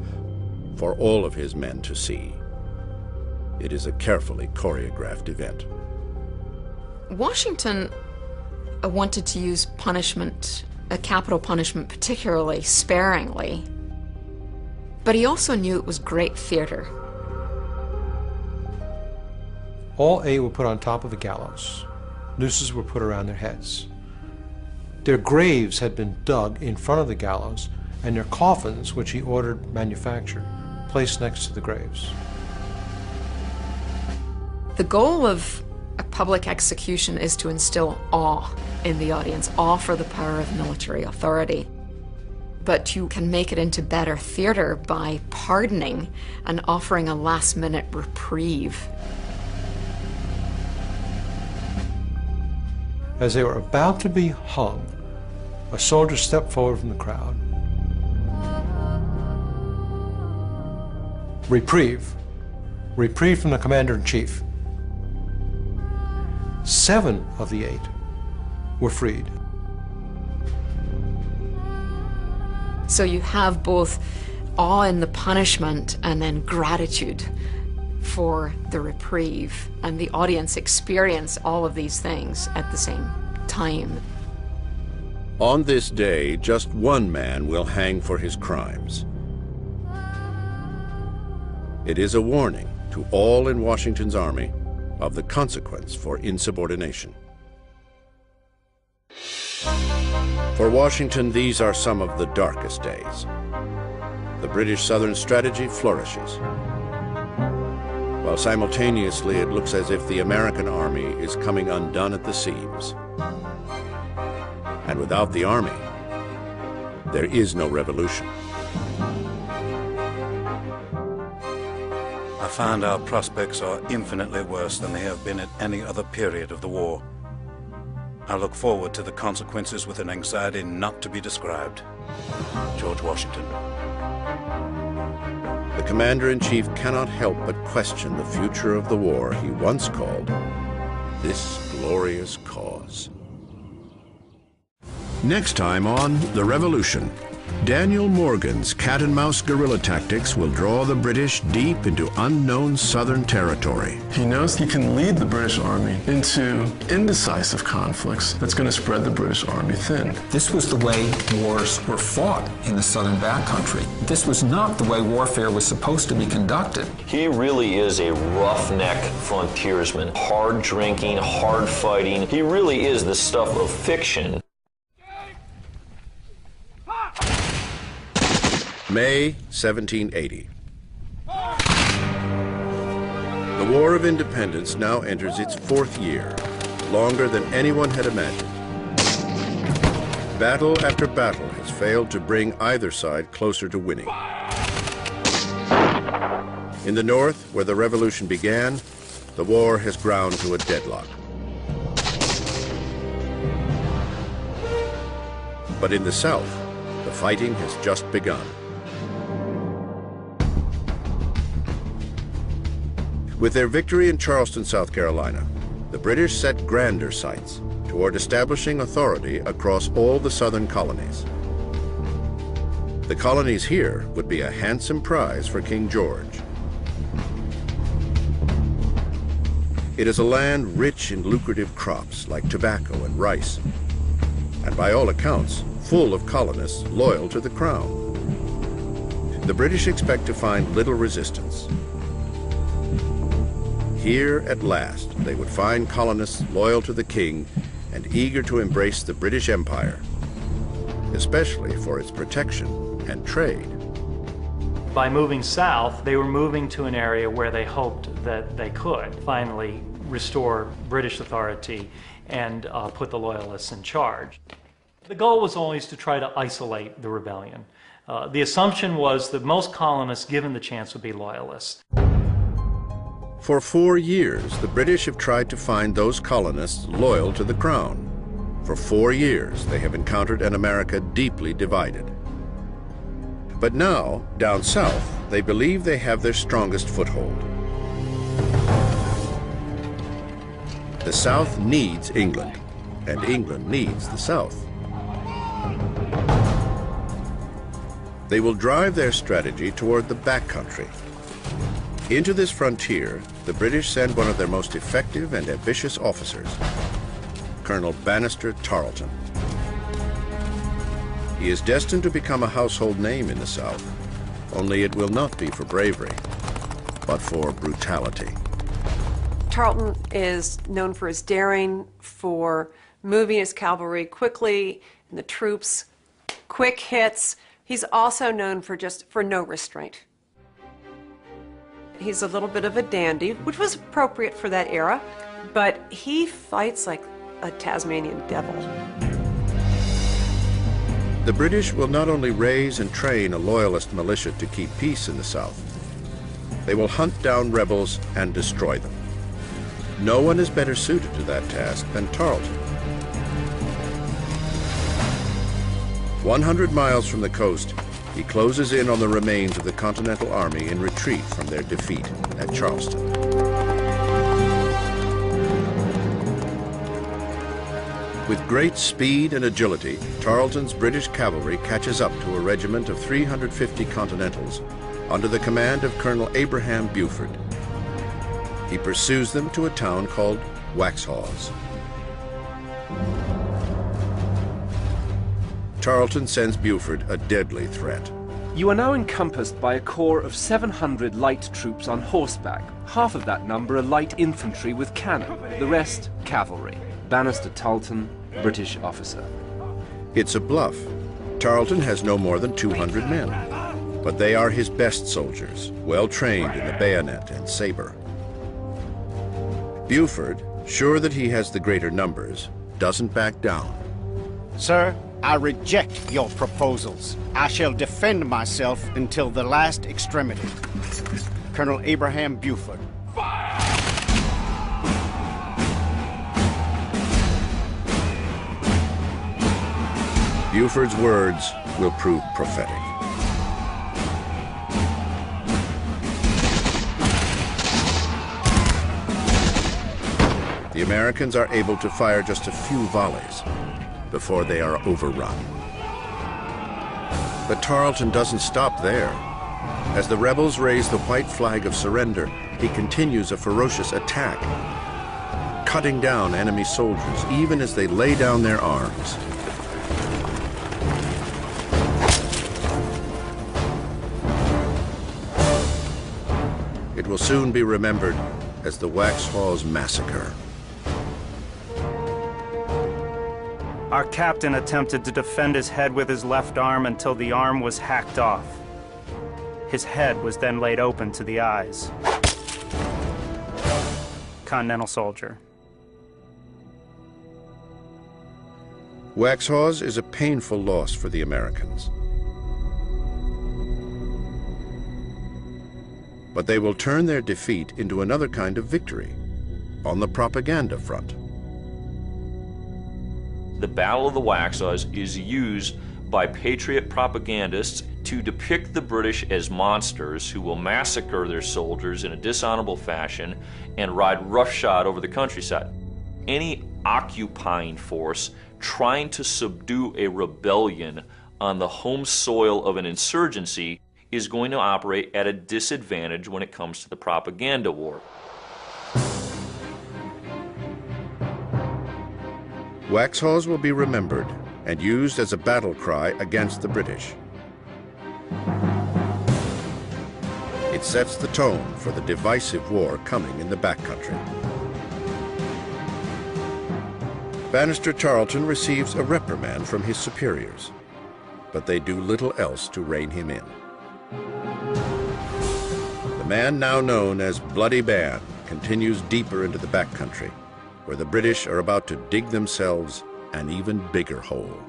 for all of his men to see. It is a carefully choreographed event. Washington wanted to use punishment, a capital punishment, particularly sparingly, but he also knew it was great theater. All 8 were put on top of a gallows. Nooses were put around their heads. Their graves had been dug in front of the gallows, and their coffins, which he ordered manufactured, placed next to the graves. The goal of a public execution is to instill awe in the audience, awe for the power of military authority. But you can make it into better theater by pardoning and offering a last-minute reprieve. As they were about to be hung, a soldier stepped forward from the crowd. Reprieve. Reprieve from the Commander-in-Chief. 7 of the 8 were freed. So you have both awe in the punishment and then gratitude for the reprieve, and the audience experience all of these things at the same time. On this day, just one man will hang for his crimes. It is a warning to all in Washington's army of the consequence for insubordination. For Washington, these are some of the darkest days. The British Southern strategy flourishes, while simultaneously it looks as if the American army is coming undone at the seams. And without the army, there is no revolution. I find our prospects are infinitely worse than they have been at any other period of the war. I look forward to the consequences with an anxiety not to be described. George Washington. The Commander-in-Chief cannot help but question the future of the war he once called this glorious cause. Next time on The Revolution, Daniel Morgan's cat-and-mouse guerrilla tactics will draw the British deep into unknown southern territory. He knows he can lead the British Army into indecisive conflicts that's going to spread the British Army thin. This was the way wars were fought in the southern backcountry. This was not the way warfare was supposed to be conducted. He really is a roughneck frontiersman. Hard drinking, hard fighting. He really is the stuff of fiction. May 1780. The War of Independence now enters its 4th year, longer than anyone had imagined. Battle after battle has failed to bring either side closer to winning. In the North, where the Revolution began, the war has ground to a deadlock. But in the South, the fighting has just begun. With their victory in Charleston, South Carolina, the British set grander sights toward establishing authority across all the southern colonies. The colonies here would be a handsome prize for King George. It is a land rich in lucrative crops like tobacco and rice, and by all accounts, full of colonists loyal to the crown. The British expect to find little resistance. Here, at last, they would find colonists loyal to the king and eager to embrace the British Empire, especially for its protection and trade. By moving south, they were moving to an area where they hoped that they could finally restore British authority and put the Loyalists in charge. The goal was always to try to isolate the rebellion. The assumption was that most colonists, given the chance, would be Loyalists. For 4 years, the British have tried to find those colonists loyal to the Crown. For 4 years, they have encountered an America deeply divided. But now, down south, they believe they have their strongest foothold. The South needs England, and England needs the South. They will drive their strategy toward the backcountry. Into this frontier, the British send one of their most effective and ambitious officers, Colonel Banastre Tarleton. He is destined to become a household name in the South, only it will not be for bravery, but for brutality. Tarleton is known for his daring, for moving his cavalry quickly, and the troops, quick hits. He's also known for no restraint. He's a little bit of a dandy, which was appropriate for that era, but he fights like a Tasmanian devil. The British will not only raise and train a loyalist militia to keep peace in the South, they will hunt down rebels and destroy them. No one is better suited to that task than Tarleton. 100 miles from the coast, he closes in on the remains of the Continental Army in retreat from their defeat at Charleston. With great speed and agility, Tarleton's British cavalry catches up to a regiment of 350 Continentals under the command of Colonel Abraham Buford. He pursues them to a town called Waxhaws. Tarleton sends Buford a deadly threat. You are now encompassed by a corps of 700 light troops on horseback. Half of that number are light infantry with cannon, the rest cavalry. Banastre Tarleton, British officer. It's a bluff. Tarleton has no more than 200 men, but they are his best soldiers, well trained in the bayonet and saber. Buford, sure that he has the greater numbers, doesn't back down. Sir, I reject your proposals. I shall defend myself until the last extremity. Colonel Abraham Buford. Buford's words will prove prophetic. The Americans are able to fire just a few volleys before they are overrun. But Tarleton doesn't stop there. As the rebels raise the white flag of surrender, he continues a ferocious attack, cutting down enemy soldiers even as they lay down their arms. It will soon be remembered as the Waxhaws Massacre. Our captain attempted to defend his head with his left arm until the arm was hacked off. His head was then laid open to the eyes. Continental soldier. Waxhaws is a painful loss for the Americans. But they will turn their defeat into another kind of victory on the propaganda front. The Battle of the Waxhaws is used by patriot propagandists to depict the British as monsters who will massacre their soldiers in a dishonorable fashion and ride roughshod over the countryside. Any occupying force trying to subdue a rebellion on the home soil of an insurgency is going to operate at a disadvantage when it comes to the propaganda war. Waxhaws will be remembered and used as a battle cry against the British. It sets the tone for the divisive war coming in the backcountry. Banastre Tarleton receives a reprimand from his superiors, but they do little else to rein him in. man now known as Bloody Ban continues deeper into the backcountry, where the British are about to dig themselves an even bigger hole.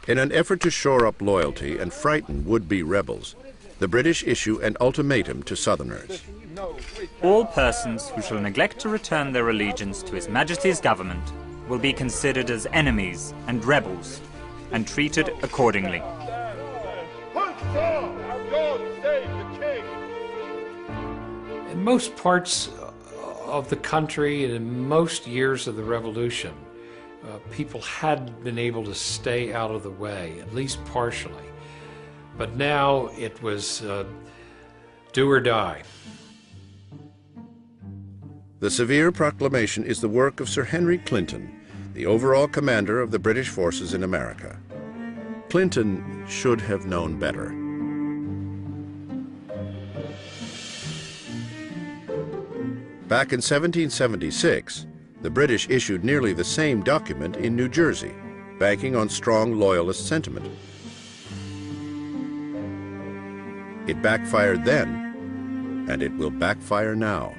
In an effort to shore up loyalty and frighten would-be rebels, the British issue an ultimatum to Southerners. All persons who shall neglect to return their allegiance to His Majesty's government will be considered as enemies and rebels, and treated accordingly. In most parts of the country and in most years of the Revolution, people had been able to stay out of the way, at least partially. But now it was do or die. The Severe Proclamation is the work of Sir Henry Clinton, the overall commander of the British forces in America. Clinton should have known better. Back in 1776, the British issued nearly the same document in New Jersey, banking on strong loyalist sentiment. It backfired then, and it will backfire now.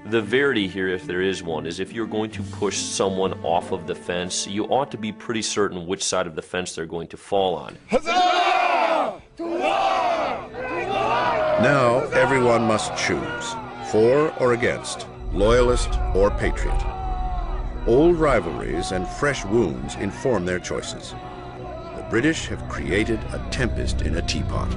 The verity here, if there is one, is if you're going to push someone off of the fence, you ought to be pretty certain which side of the fence they're going to fall on. Now everyone must choose, for or against, loyalist or patriot. Old rivalries and fresh wounds inform their choices. The British have created a tempest in a teapot.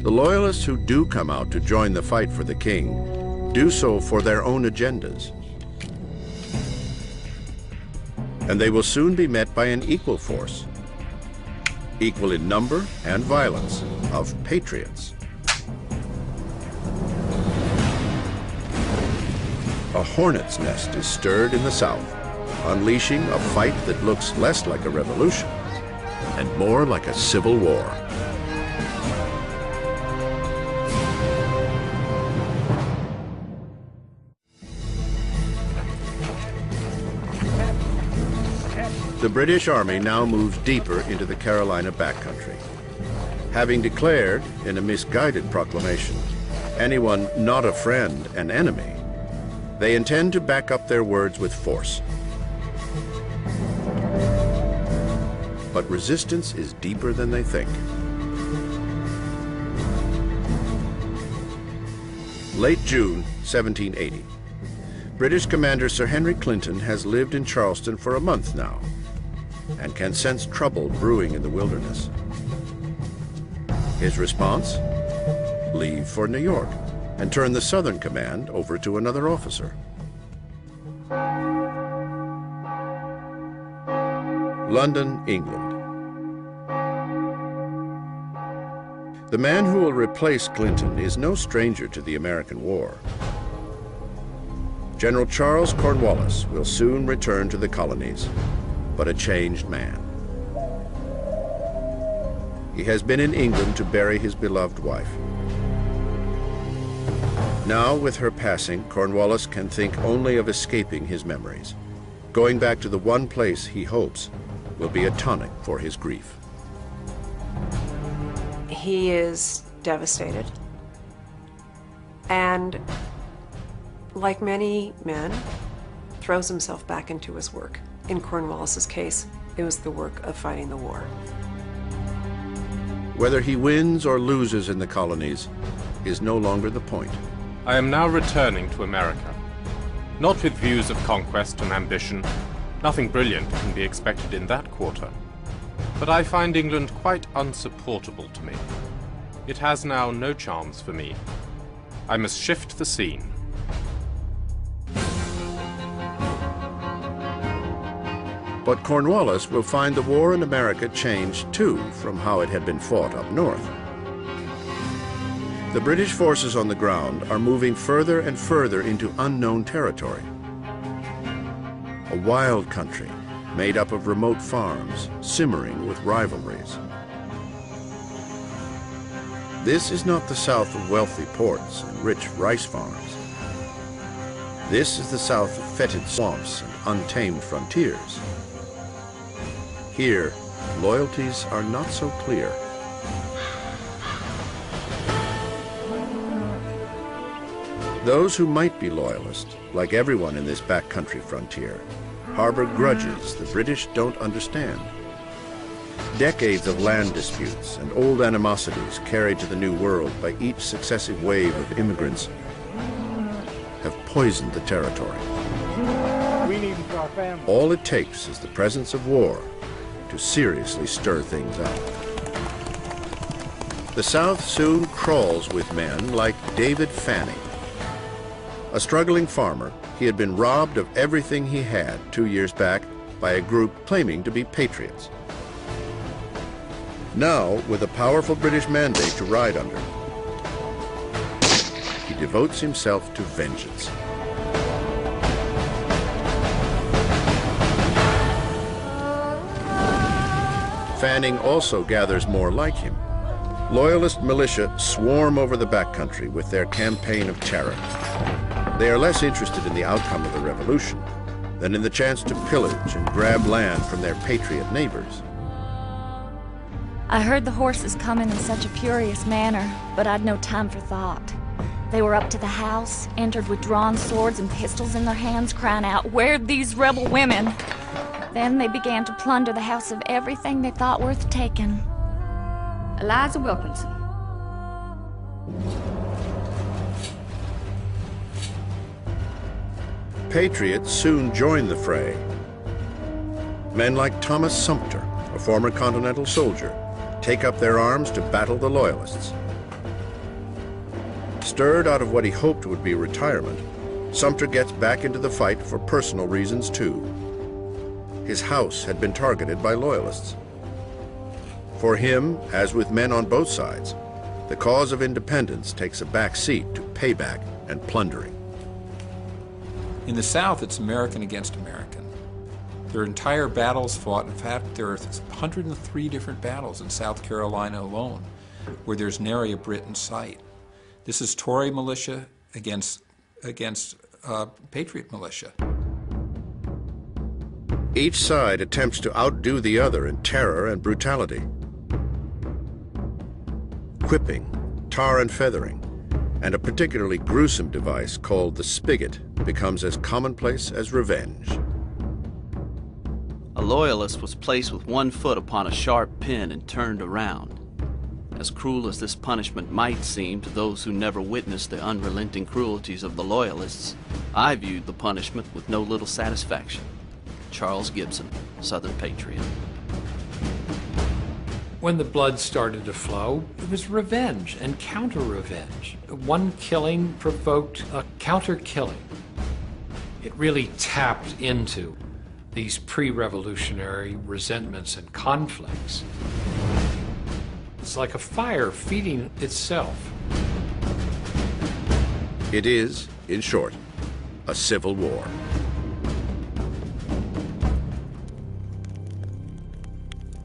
The loyalists who do come out to join the fight for the king do so for their own agendas. And they will soon be met by an equal force, equal in number and violence, of patriots. A hornet's nest is stirred in the South, unleashing a fight that looks less like a revolution and more like a civil war. The British Army now moves deeper into the Carolina backcountry. Having declared, in a misguided proclamation, anyone not a friend an enemy, they intend to back up their words with force. But resistance is deeper than they think. Late June, 1780. British Commander Sir Henry Clinton has lived in Charleston for a month now, and can sense trouble brewing in the wilderness. His response? Leave for New York and turn the Southern Command over to another officer. London, England. The man who will replace Clinton is no stranger to the American War. General Charles Cornwallis will soon return to the colonies, but a changed man. He has been in England to bury his beloved wife. Now, with her passing, Cornwallis can think only of escaping his memories. Going back to the one place he hopes will be a tonic for his grief. He is devastated. And, like many men, throws himself back into his work. In Cornwallis's case, it was the work of fighting the war. Whether he wins or loses in the colonies is no longer the point. I am now returning to America. Not with views of conquest and ambition. Nothing brilliant can be expected in that quarter. But I find England quite unsupportable to me. It has now no charms for me. I must shift the scene. But Cornwallis will find the war in America changed too from how it had been fought up north. The British forces on the ground are moving further and further into unknown territory. A wild country made up of remote farms, simmering with rivalries. This is not the South of wealthy ports and rich rice farms. This is the south of fetid swamps and untamed frontiers. Here, loyalties are not so clear. Those who might be loyalist, like everyone in this backcountry frontier, harbor grudges the British don't understand. Decades of land disputes and old animosities carried to the New World by each successive wave of immigrants have poisoned the territory. We need them for our family. All it takes is the presence of war to seriously stir things up. The South soon crawls with men like David Fanning. A struggling farmer, he had been robbed of everything he had 2 years back by a group claiming to be patriots. Now, with a powerful British mandate to ride under, he devotes himself to vengeance. Fanning also gathers more like him. Loyalist militia swarm over the backcountry with their campaign of terror. They are less interested in the outcome of the revolution than in the chance to pillage and grab land from their patriot neighbors. I heard the horses coming in such a furious manner, but I'd no time for thought. They were up to the house, entered with drawn swords and pistols in their hands, crying out, "Where are these rebel women?" Then they began to plunder the house of everything they thought worth taking. Eliza Wilkinson. Patriots soon joined the fray. Men like Thomas Sumter, a former Continental soldier, take up their arms to battle the Loyalists. Stirred out of what he hoped would be retirement, Sumter gets back into the fight for personal reasons too. His house had been targeted by Loyalists. For him, as with men on both sides, the cause of independence takes a back seat to payback and plundering. In the South, it's American against American. There are entire battles fought. In fact, there are 103 different battles in South Carolina alone where there's nary a Brit in sight. This is Tory militia against Patriot militia. Each side attempts to outdo the other in terror and brutality. Whipping, tar and feathering, and a particularly gruesome device called the spigot becomes as commonplace as revenge. A loyalist was placed with one foot upon a sharp pin and turned around. As cruel as this punishment might seem to those who never witnessed the unrelenting cruelties of the Loyalists, I viewed the punishment with no little satisfaction. Charles Gibson, Southern Patriot. When the blood started to flow, it was revenge and counter-revenge. One killing provoked a counter-killing. It really tapped into these pre-revolutionary resentments and conflicts. It's like a fire feeding itself. It is, in short, a civil war.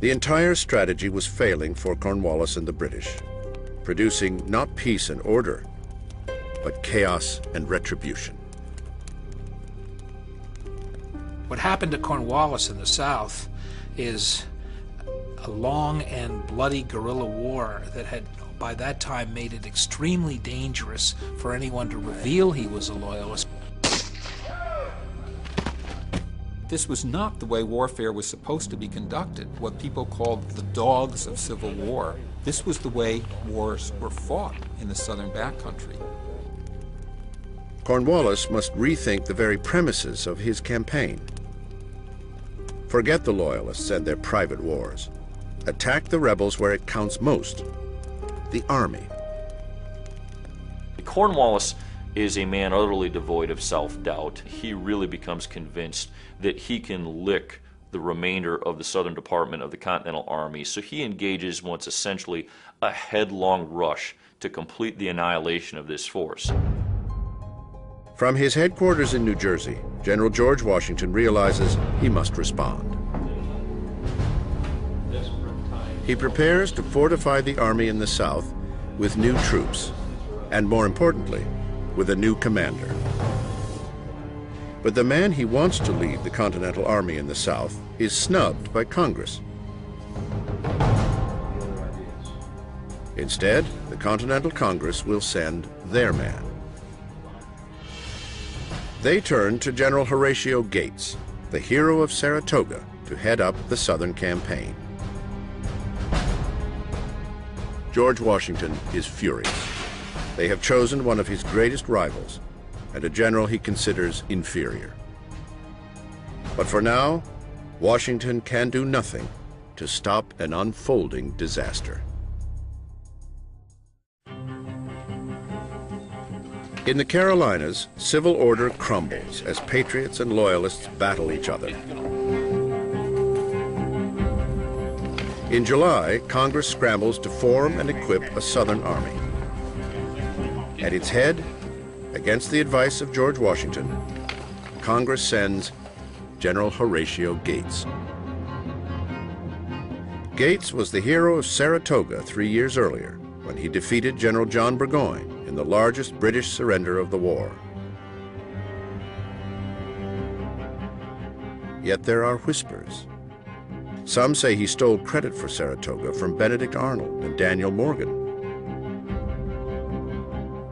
The entire strategy was failing for Cornwallis and the British, producing not peace and order, but chaos and retribution. What happened to Cornwallis in the South is a long and bloody guerrilla war that had by that time made it extremely dangerous for anyone to reveal he was a loyalist. This was not the way warfare was supposed to be conducted, what people called the dogs of civil war. This was the way wars were fought in the southern backcountry. Cornwallis must rethink the very premises of his campaign. Forget the Loyalists and their private wars. Attack the rebels where it counts most, the army. Cornwallis is a man utterly devoid of self-doubt. He really becomes convinced that he can lick the remainder of the Southern Department of the Continental Army, so he engages what's essentially a headlong rush to complete the annihilation of this force. From his headquarters in New Jersey, General George Washington realizes he must respond. He prepares to fortify the army in the South with new troops, and more importantly, with a new commander. But the man he wants to lead the Continental Army in the South is snubbed by Congress. Instead, the Continental Congress will send their man. They turn to General Horatio Gates, the hero of Saratoga, to head up the Southern campaign. George Washington is furious. They have chosen one of his greatest rivals, and a general he considers inferior. But for now, Washington can do nothing to stop an unfolding disaster. In the Carolinas, civil order crumbles as patriots and loyalists battle each other. In July, Congress scrambles to form and equip a Southern army. At its head, against the advice of George Washington, Congress sends General Horatio Gates. Gates was the hero of Saratoga 3 years earlier, when he defeated General John Burgoyne in the largest British surrender of the war. Yet there are whispers. Some say he stole credit for Saratoga from Benedict Arnold and Daniel Morgan.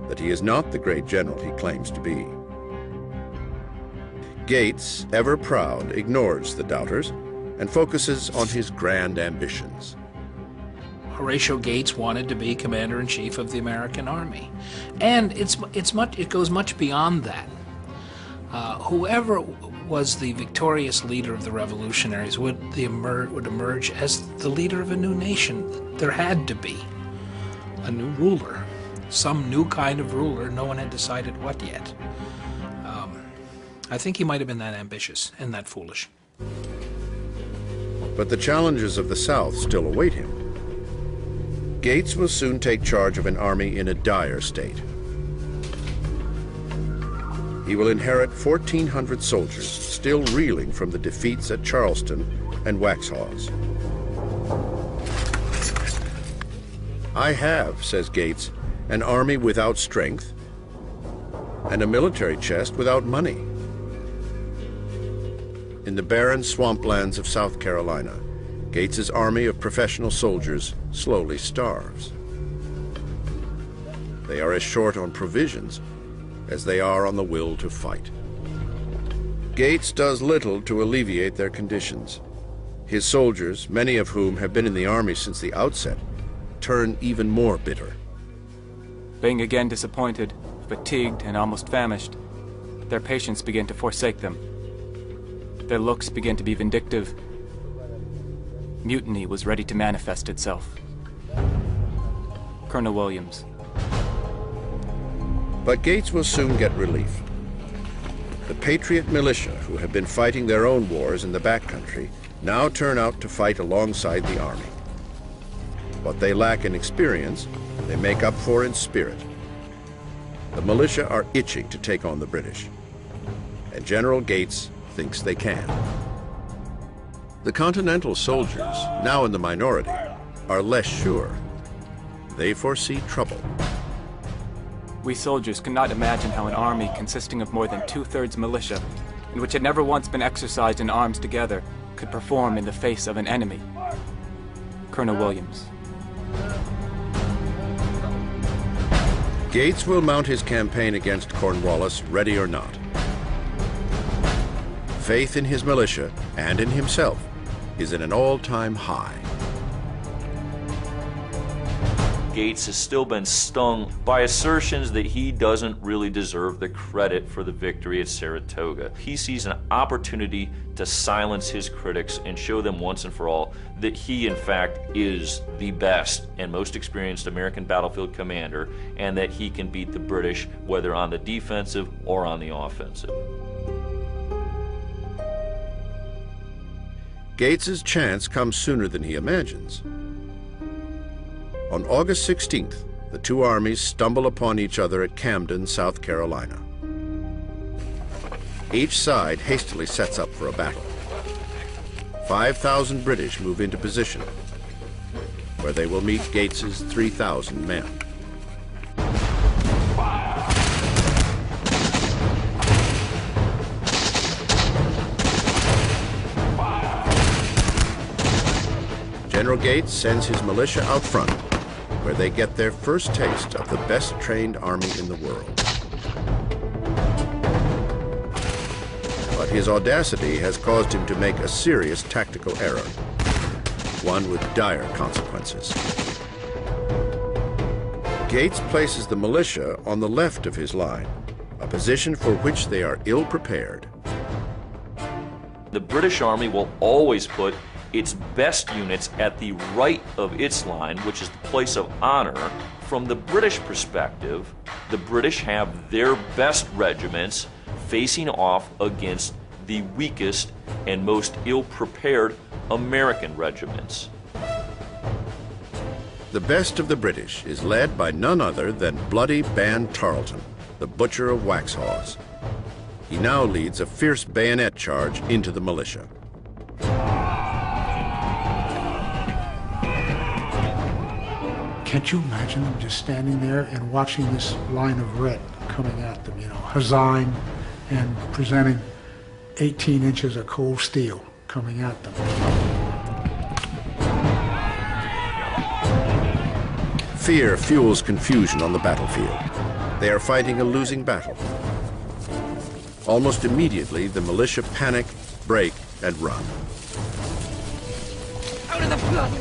That he is not the great general he claims to be. Gates, ever proud, ignores the doubters and focuses on his grand ambitions. Horatio Gates wanted to be commander-in-chief of the American Army, and it goes much beyond that. Whoever was the victorious leader of the revolutionaries would emerge as the leader of a new nation. There had to be a new ruler, some new kind of ruler. No one had decided what yet. I think he might have been that ambitious and that foolish. But the challenges of the South still await him. Gates will soon take charge of an army in a dire state. He will inherit 1,400 soldiers still reeling from the defeats at Charleston and Waxhaws. I have, says Gates, an army without strength and a military chest without money. In the barren swamplands of South Carolina, Gates's army of professional soldiers slowly starves. They are as short on provisions as they are on the will to fight. Gates does little to alleviate their conditions. His soldiers, many of whom have been in the army since the outset, turn even more bitter. Being again disappointed, fatigued, and almost famished, their patience began to forsake them. Their looks began to be vindictive. Mutiny was ready to manifest itself. Colonel Williams. But Gates will soon get relief. The Patriot militia, who have been fighting their own wars in the backcountry, now turn out to fight alongside the army. What they lack in experience, they make up for in spirit. The militia are itching to take on the British, and General Gates thinks they can. The Continental soldiers, now in the minority, are less sure. They foresee trouble. We soldiers could not imagine how an army consisting of more than 2/3 militia, and which had never once been exercised in arms together, could perform in the face of an enemy. Colonel Williams. Gates will mount his campaign against Cornwallis, ready or not. Faith in his militia and in himself is at an all-time high. Gates has still been stung by assertions that he doesn't really deserve the credit for the victory at Saratoga. He sees an opportunity to silence his critics and show them once and for all that he, in fact, is the best and most experienced American battlefield commander, and that he can beat the British, whether on the defensive or on the offensive. Gates's chance comes sooner than he imagines. On August 16th, the two armies stumble upon each other at Camden, South Carolina. Each side hastily sets up for a battle. 5,000 British move into position, where they will meet Gates's 3,000 men. General Gates sends his militia out front, where they get their first taste of the best trained army in the world. But his audacity has caused him to make a serious tactical error, one with dire consequences. Gates places the militia on the left of his line, a position for which they are ill prepared. The British Army will always put its best units at the right of its line, which is the place of honor. From the British perspective, the British have their best regiments facing off against the weakest and most ill-prepared American regiments. The best of the British is led by none other than Bloody Ban Tarleton, the butcher of Waxhaws. He now leads a fierce bayonet charge into the militia. Can't you imagine them just standing there and watching this line of red coming at them, you know, huzzaing and presenting 18 inches of cold steel coming at them. Fear fuels confusion on the battlefield. They are fighting a losing battle. Almost immediately, the militia panic, break, and run. Out of the blood!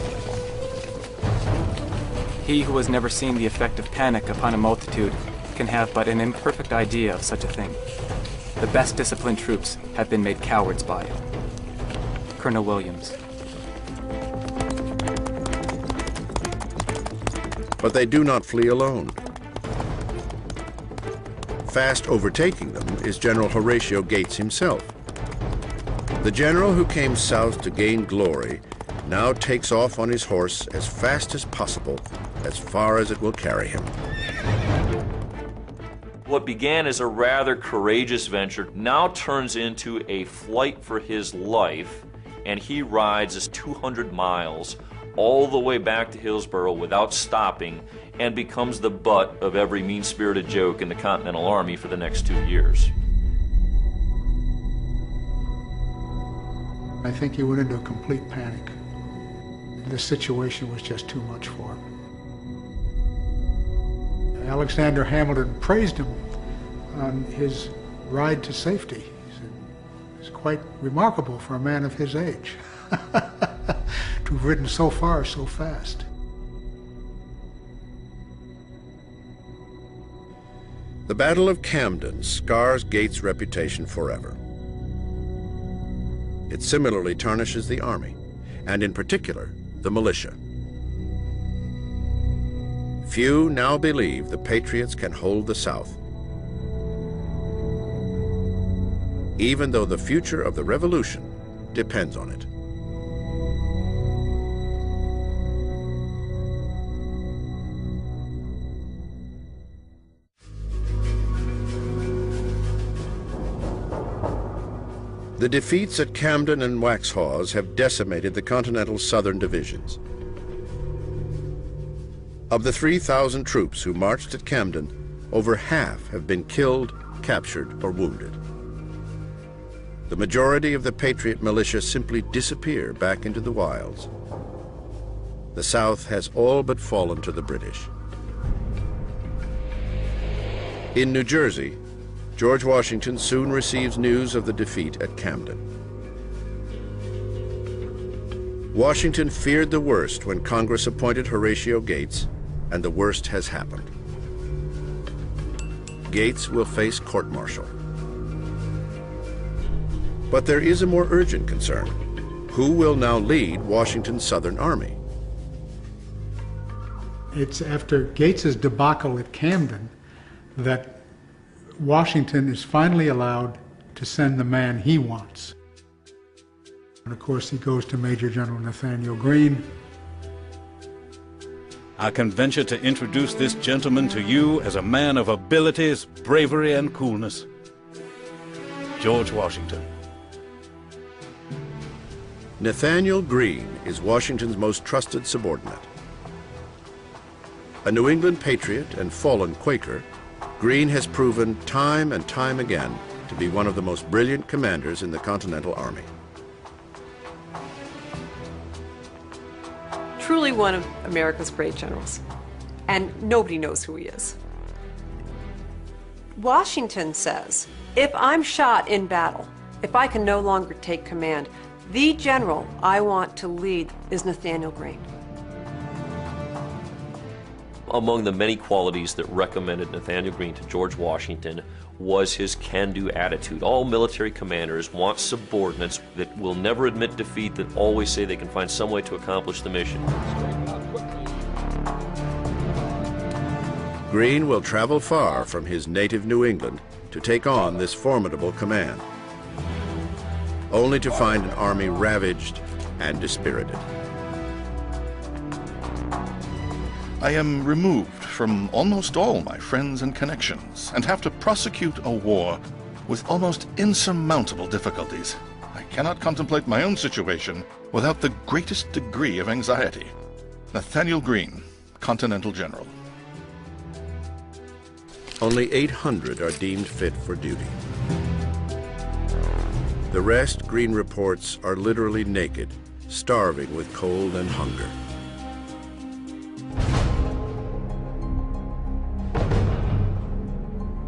He who has never seen the effect of panic upon a multitude can have but an imperfect idea of such a thing. The best disciplined troops have been made cowards by it. Colonel Williams. But they do not flee alone. Fast overtaking them is General Horatio Gates himself. The general who came south to gain glory now takes off on his horse as fast as possible, as far as it will carry him. What began as a rather courageous venture now turns into a flight for his life, and he rides 200 miles all the way back to Hillsborough without stopping, and becomes the butt of every mean-spirited joke in the Continental Army for the next 2 years. I think he went into a complete panic. The situation was just too much for him. Alexander Hamilton praised him on his ride to safety. He said, it's quite remarkable for a man of his age to have ridden so far so fast. The Battle of Camden scars Gates' reputation forever. It similarly tarnishes the army, and in particular, the militia. Few now believe the Patriots can hold the South, even though the future of the Revolution depends on it. The defeats at Camden and Waxhaws have decimated the Continental Southern divisions. Of the 3,000 troops who marched at Camden, over half have been killed, captured, or wounded. The majority of the Patriot militia simply disappear back into the wilds. The South has all but fallen to the British. In New Jersey, George Washington soon receives news of the defeat at Camden. Washington feared the worst when Congress appointed Horatio Gates, and the worst has happened. Gates will face court-martial. But there is a more urgent concern. Who will now lead Washington's Southern Army? It's after Gates's debacle at Camden that Washington is finally allowed to send the man he wants. And of course, he goes to Major General Nathaniel Greene. I can venture to introduce this gentleman to you as a man of abilities, bravery, and coolness. George Washington. Nathaniel Greene is Washington's most trusted subordinate. A New England patriot and fallen Quaker, Greene has proven time and time again to be one of the most brilliant commanders in the Continental Army. truly one of America's great generals, and nobody knows who he is. Washington says, if I'm shot in battle, if I can no longer take command, the general I want to lead is Nathaniel Greene. Among the many qualities that recommended Nathaniel Greene to George Washington was his can-do attitude. All military commanders want subordinates that will never admit defeat, that always say they can find some way to accomplish the mission. Greene will travel far from his native New England to take on this formidable command, only to find an army ravaged and dispirited. I am removed from almost all my friends and connections and have to prosecute a war with almost insurmountable difficulties. I cannot contemplate my own situation without the greatest degree of anxiety. Nathaniel Greene, Continental General. Only 800 are deemed fit for duty. The rest, Greene reports, are literally naked, starving with cold and hunger.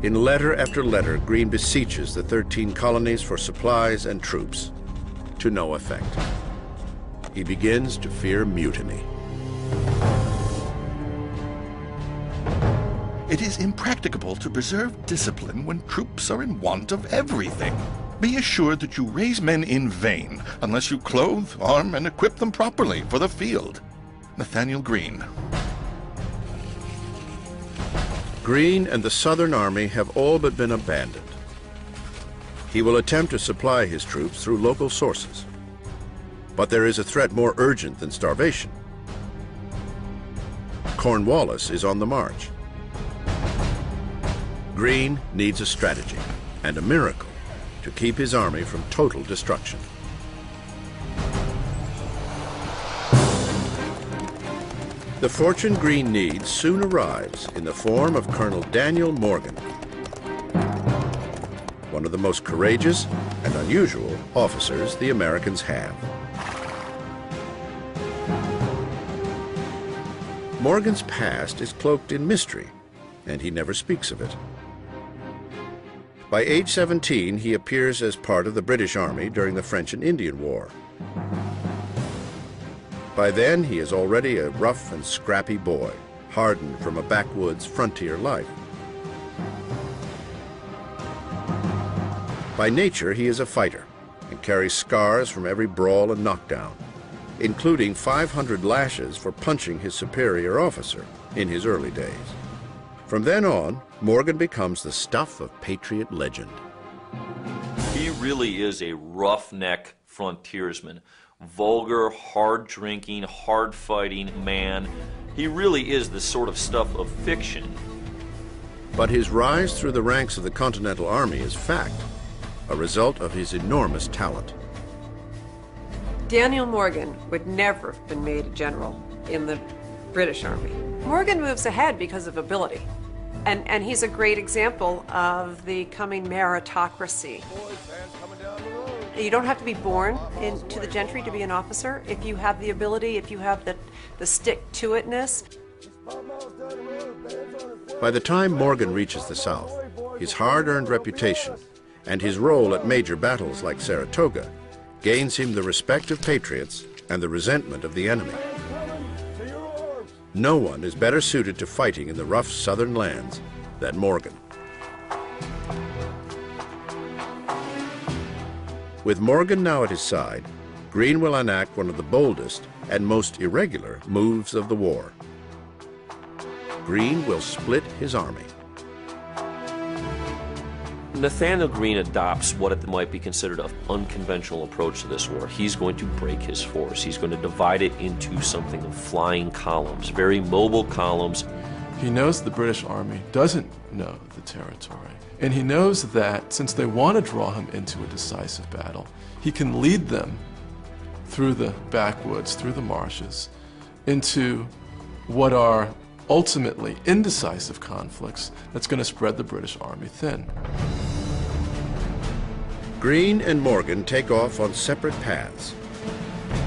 In letter after letter, Greene beseeches the 13 colonies for supplies and troops, to no effect. He begins to fear mutiny. It is impracticable to preserve discipline when troops are in want of everything. Be assured that you raise men in vain unless you clothe, arm, and equip them properly for the field. Nathaniel Greene. Greene and the Southern Army have all but been abandoned. He will attempt to supply his troops through local sources. But there is a threat more urgent than starvation. Cornwallis is on the march. Greene needs a strategy and a miracle to keep his army from total destruction. The fortune Greene needs soon arrives in the form of Colonel Daniel Morgan, one of the most courageous and unusual officers the Americans have. Morgan's past is cloaked in mystery, and he never speaks of it. By age 17, he appears as part of the British Army during the French and Indian War. By then, he is already a rough and scrappy boy, hardened from a backwoods frontier life. By nature, he is a fighter and carries scars from every brawl and knockdown, including 500 lashes for punching his superior officer in his early days. From then on, Morgan becomes the stuff of patriot legend. He really is a roughneck frontiersman. Vulgar, hard-drinking, hard-fighting man. He really is the sort of stuff of fiction. But his rise through the ranks of the Continental Army is fact, a result of his enormous talent. Daniel Morgan would never have been made a general in the British Army. Morgan moves ahead because of ability. And he's a great example of the coming meritocracy. You don't have to be born into the gentry to be an officer. If you have the ability, if you have the stick-to-itness. By the time Morgan reaches the South, his hard-earned reputation and his role at major battles like Saratoga gains him the respect of patriots and the resentment of the enemy. No one is better suited to fighting in the rough southern lands than Morgan. With Morgan now at his side, Greene will enact one of the boldest and most irregular moves of the war. Greene will split his army. Nathaniel Greene adopts what it might be considered an unconventional approach to this war. He's going to break his force. He's going to divide it into something of flying columns, very mobile columns. He knows the British Army doesn't know the territory. And he knows that since they want to draw him into a decisive battle, he can lead them through the backwoods, through the marshes, into what are ultimately indecisive conflicts that's going to spread the British Army thin. Greene and Morgan take off on separate paths,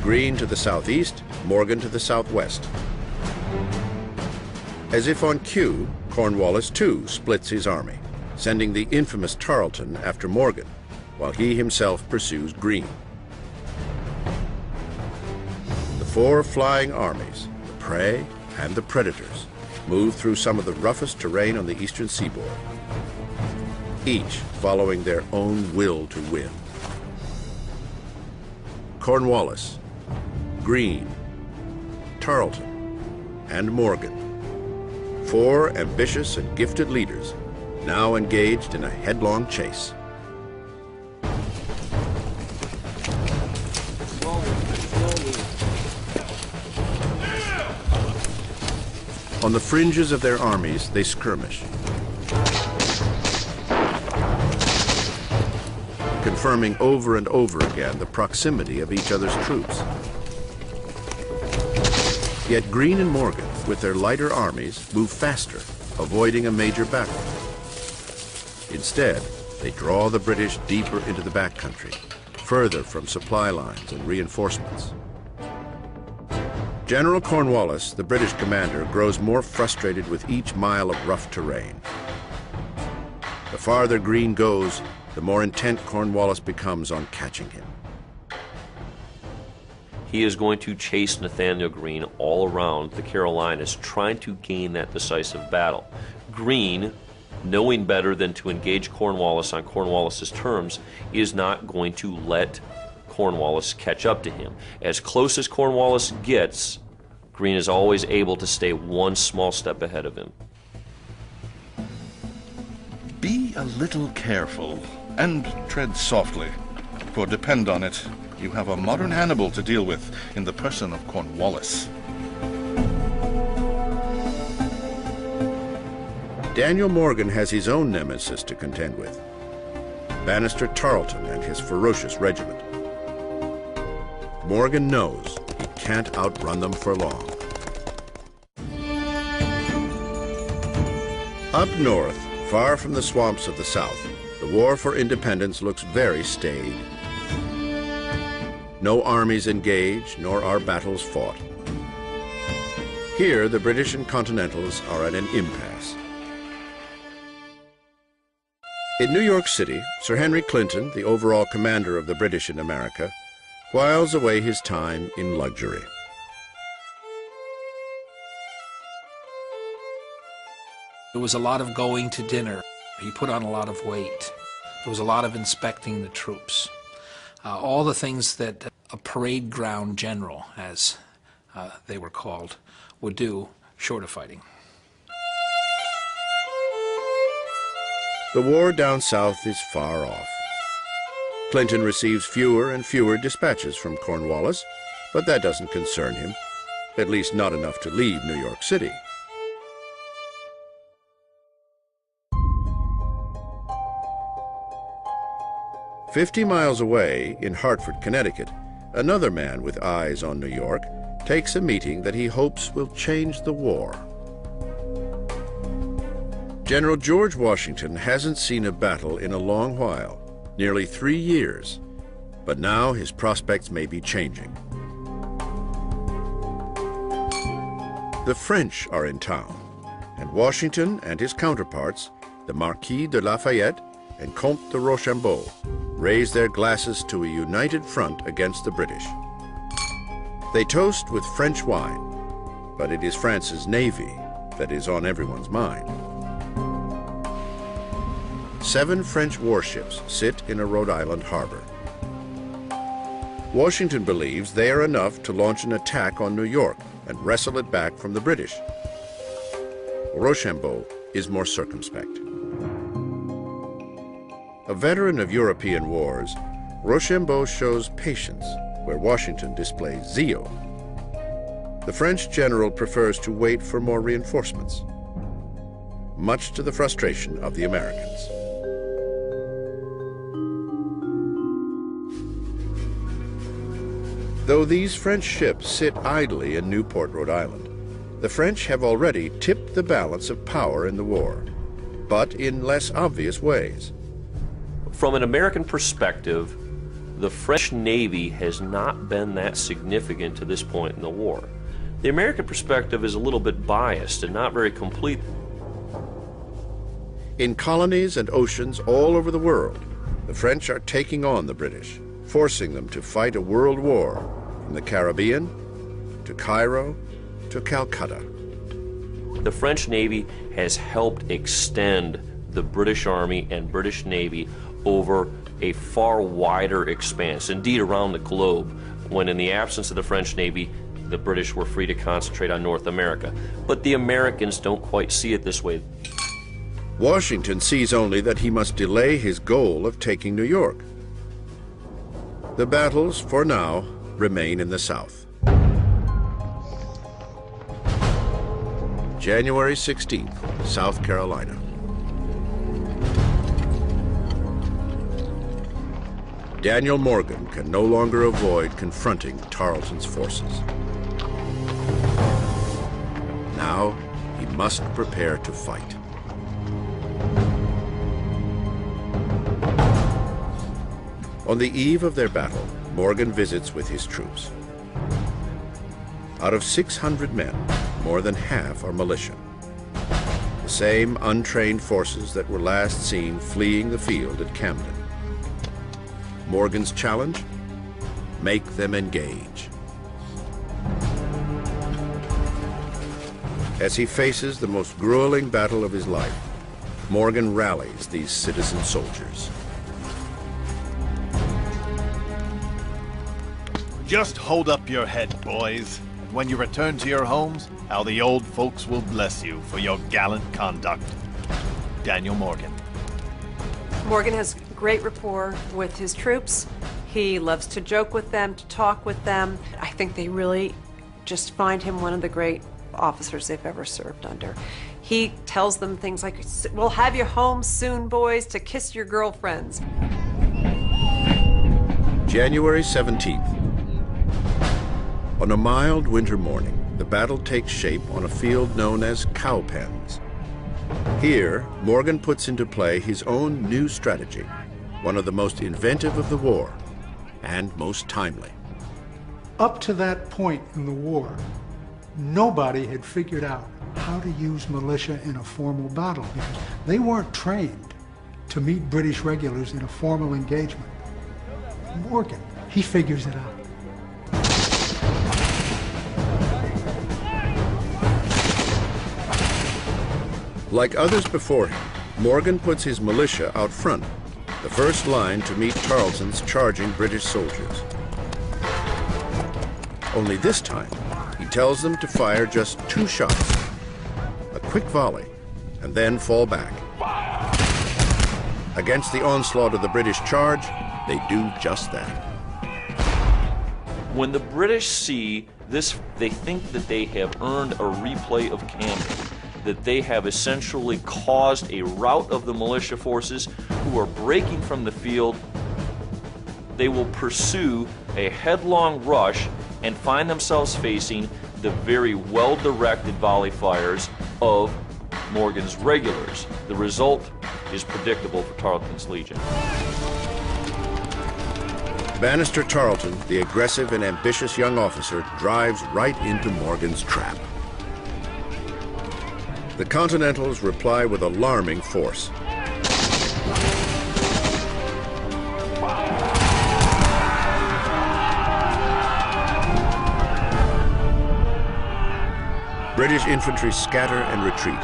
Greene to the southeast, Morgan to the southwest. As if on cue, Cornwallis too splits his army, sending the infamous Tarleton after Morgan, while he himself pursues Greene. The four flying armies, the prey and the predators, move through some of the roughest terrain on the eastern seaboard, each following their own will to win. Cornwallis, Greene, Tarleton, and Morgan, four ambitious and gifted leaders, now engaged in a headlong chase. On the fringes of their armies, they skirmish, confirming over and over again the proximity of each other's troops. Yet Greene and Morgan, with their lighter armies, move faster, avoiding a major battle. Instead, they draw the British deeper into the backcountry, further from supply lines and reinforcements. General Cornwallis, the British commander, grows more frustrated with each mile of rough terrain. The farther Greene goes, the more intent Cornwallis becomes on catching him. He is going to chase Nathanael Greene all around the Carolinas, trying to gain that decisive battle. Greene, knowing better than to engage Cornwallis on Cornwallis's terms, is not going to let Cornwallis catch up to him. As close as Cornwallis gets, Greene is always able to stay one small step ahead of him. Be a little careful and tread softly, for depend on it, you have a modern Hannibal to deal with in the person of Cornwallis. Daniel Morgan has his own nemesis to contend with, Banastre Tarleton and his ferocious regiment. Morgan knows he can't outrun them for long. Up north, far from the swamps of the South, the war for independence looks very staid. No armies engage, nor are battles fought. Here, the British and Continentals are at an impasse. In New York City, Sir Henry Clinton, the overall commander of the British in America, whiles away his time in luxury. There was a lot of going to dinner. He put on a lot of weight. There was a lot of inspecting the troops. All the things that a parade ground general, as they were called, would do short of fighting. The war down south is far off. Clinton receives fewer and fewer dispatches from Cornwallis, but that doesn't concern him, at least not enough to leave New York City. "50 miles away, in Hartford, Connecticut, another man with eyes on New York takes a meeting that he hopes will change the war. General George Washington hasn't seen a battle in a long while, nearly 3 years, but now his prospects may be changing. The French are in town, and Washington and his counterparts, the Marquis de Lafayette and Comte de Rochambeau, raise their glasses to a united front against the British. They toast with French wine, but it is France's navy that is on everyone's mind. 7 French warships sit in a Rhode Island harbor. Washington believes they are enough to launch an attack on New York and wrestle it back from the British. Rochambeau is more circumspect. A veteran of European wars, Rochambeau shows patience where Washington displays zeal. The French general prefers to wait for more reinforcements, much to the frustration of the Americans. Though these French ships sit idly in Newport, Rhode Island, the French have already tipped the balance of power in the war, but in less obvious ways. From an American perspective, The French Navy has not been that significant to this point in the war. The American perspective is a little bit biased and not very complete. In colonies and oceans all over the world, the French are taking on the British, forcing them to fight a world war from the Caribbean to Cairo to Calcutta. The French Navy has helped extend the British Army and British Navy over a far wider expanse, indeed around the globe, when in the absence of the French Navy, the British were free to concentrate on North America. But the Americans don't quite see it this way. Washington sees only that he must delay his goal of taking New York. The battles, for now, remain in the South. January 16th, South Carolina. Daniel Morgan can no longer avoid confronting Tarleton's forces. Now, he must prepare to fight. On the eve of their battle, Morgan visits with his troops. Out of 600 men, more than half are militia. The same untrained forces that were last seen fleeing the field at Camden. Morgan's challenge? Make them engage. As he faces the most grueling battle of his life, Morgan rallies these citizen soldiers. Just hold up your head, boys. And when you return to your homes, how the old folks will bless you for your gallant conduct. Daniel Morgan. Morgan has great rapport with his troops. He loves to joke with them, to talk with them. I think they really just find him one of the great officers they've ever served under. He tells them things like, "We'll have you home soon, boys, to kiss your girlfriends." January 17th. On a mild winter morning, the battle takes shape on a field known as Cowpens. Here, Morgan puts into play his own new strategy, one of the most inventive of the war, and most timely. Up to that point in the war, nobody had figured out how to use militia in a formal battle because they weren't trained to meet British regulars in a formal engagement. Morgan, he figures it out. Like others before him, Morgan puts his militia out front, the first line to meet Tarleton's charging British soldiers. Only this time, he tells them to fire just 2 shots, a quick volley, and then fall back. Against the onslaught of the British charge, they do just that. When the British see this, they think that they have earned a replay of Camden, that they have essentially caused a rout of the militia forces who are breaking from the field. They will pursue a headlong rush and find themselves facing the very well-directed volley fires of Morgan's regulars. The result is predictable for Tarleton's Legion. Bannister Tarleton, the aggressive and ambitious young officer, drives right into Morgan's trap. The Continentals reply with alarming force. British infantry scatter and retreat.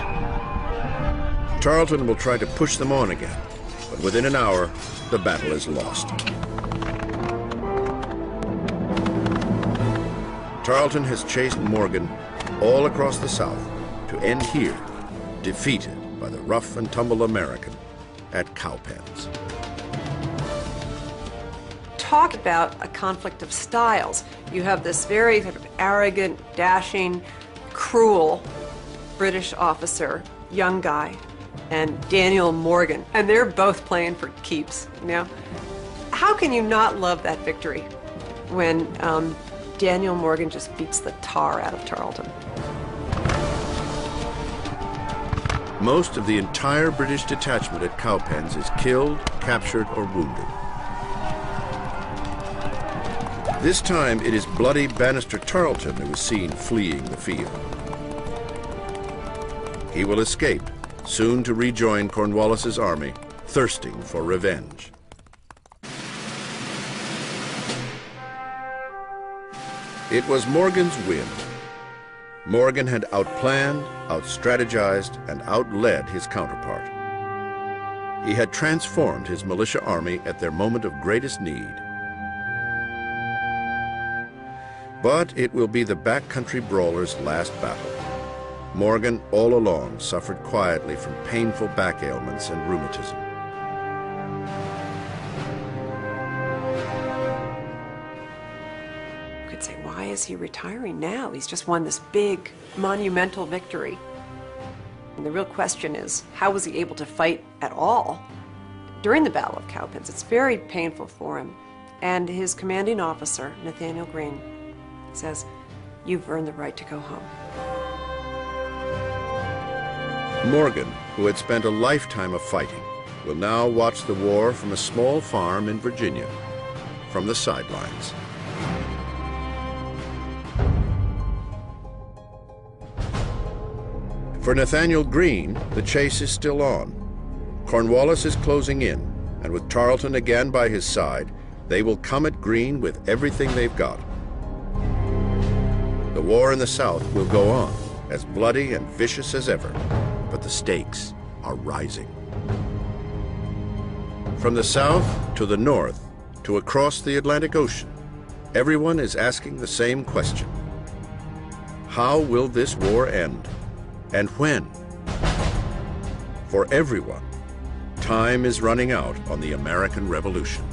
Tarleton will try to push them on again, but within an hour, the battle is lost. Tarleton has chased Morgan all across the South to end here, defeated by the rough and tumble American at Cowpens. Talk about a conflict of styles. You have this very sort of arrogant, dashing, cruel British officer, young guy, and Daniel Morgan, and they're both playing for keeps, you know? How can you not love that victory when Daniel Morgan just beats the tar out of Tarleton? Most of the entire British detachment at Cowpens is killed, captured, or wounded. This time it is bloody Bannister Tarleton who is seen fleeing the field. He will escape, soon to rejoin Cornwallis's army, thirsting for revenge. It was Morgan's whim. Morgan had outplanned, outstrategized, and outled his counterpart. He had transformed his militia army at their moment of greatest need. But it will be the backcountry brawler's last battle. Morgan all along suffered quietly from painful back ailments and rheumatism. You could say, why is he retiring now? He's just won this big, monumental victory. And the real question is, how was he able to fight at all during the Battle of Cowpens? It's very painful for him. And his commanding officer, Nathaniel Greene, says, "You've earned the right to go home." Morgan, who had spent a lifetime of fighting, will now watch the war from a small farm in Virginia, from the sidelines. For Nathaniel Greene, the chase is still on. Cornwallis is closing in, and with Tarleton again by his side, they will come at Greene with everything they've got. The war in the South will go on, as bloody and vicious as ever, but the stakes are rising. From the South to the North to across the Atlantic Ocean, everyone is asking the same question. How will this war end? And when? For everyone, time is running out on the American Revolution.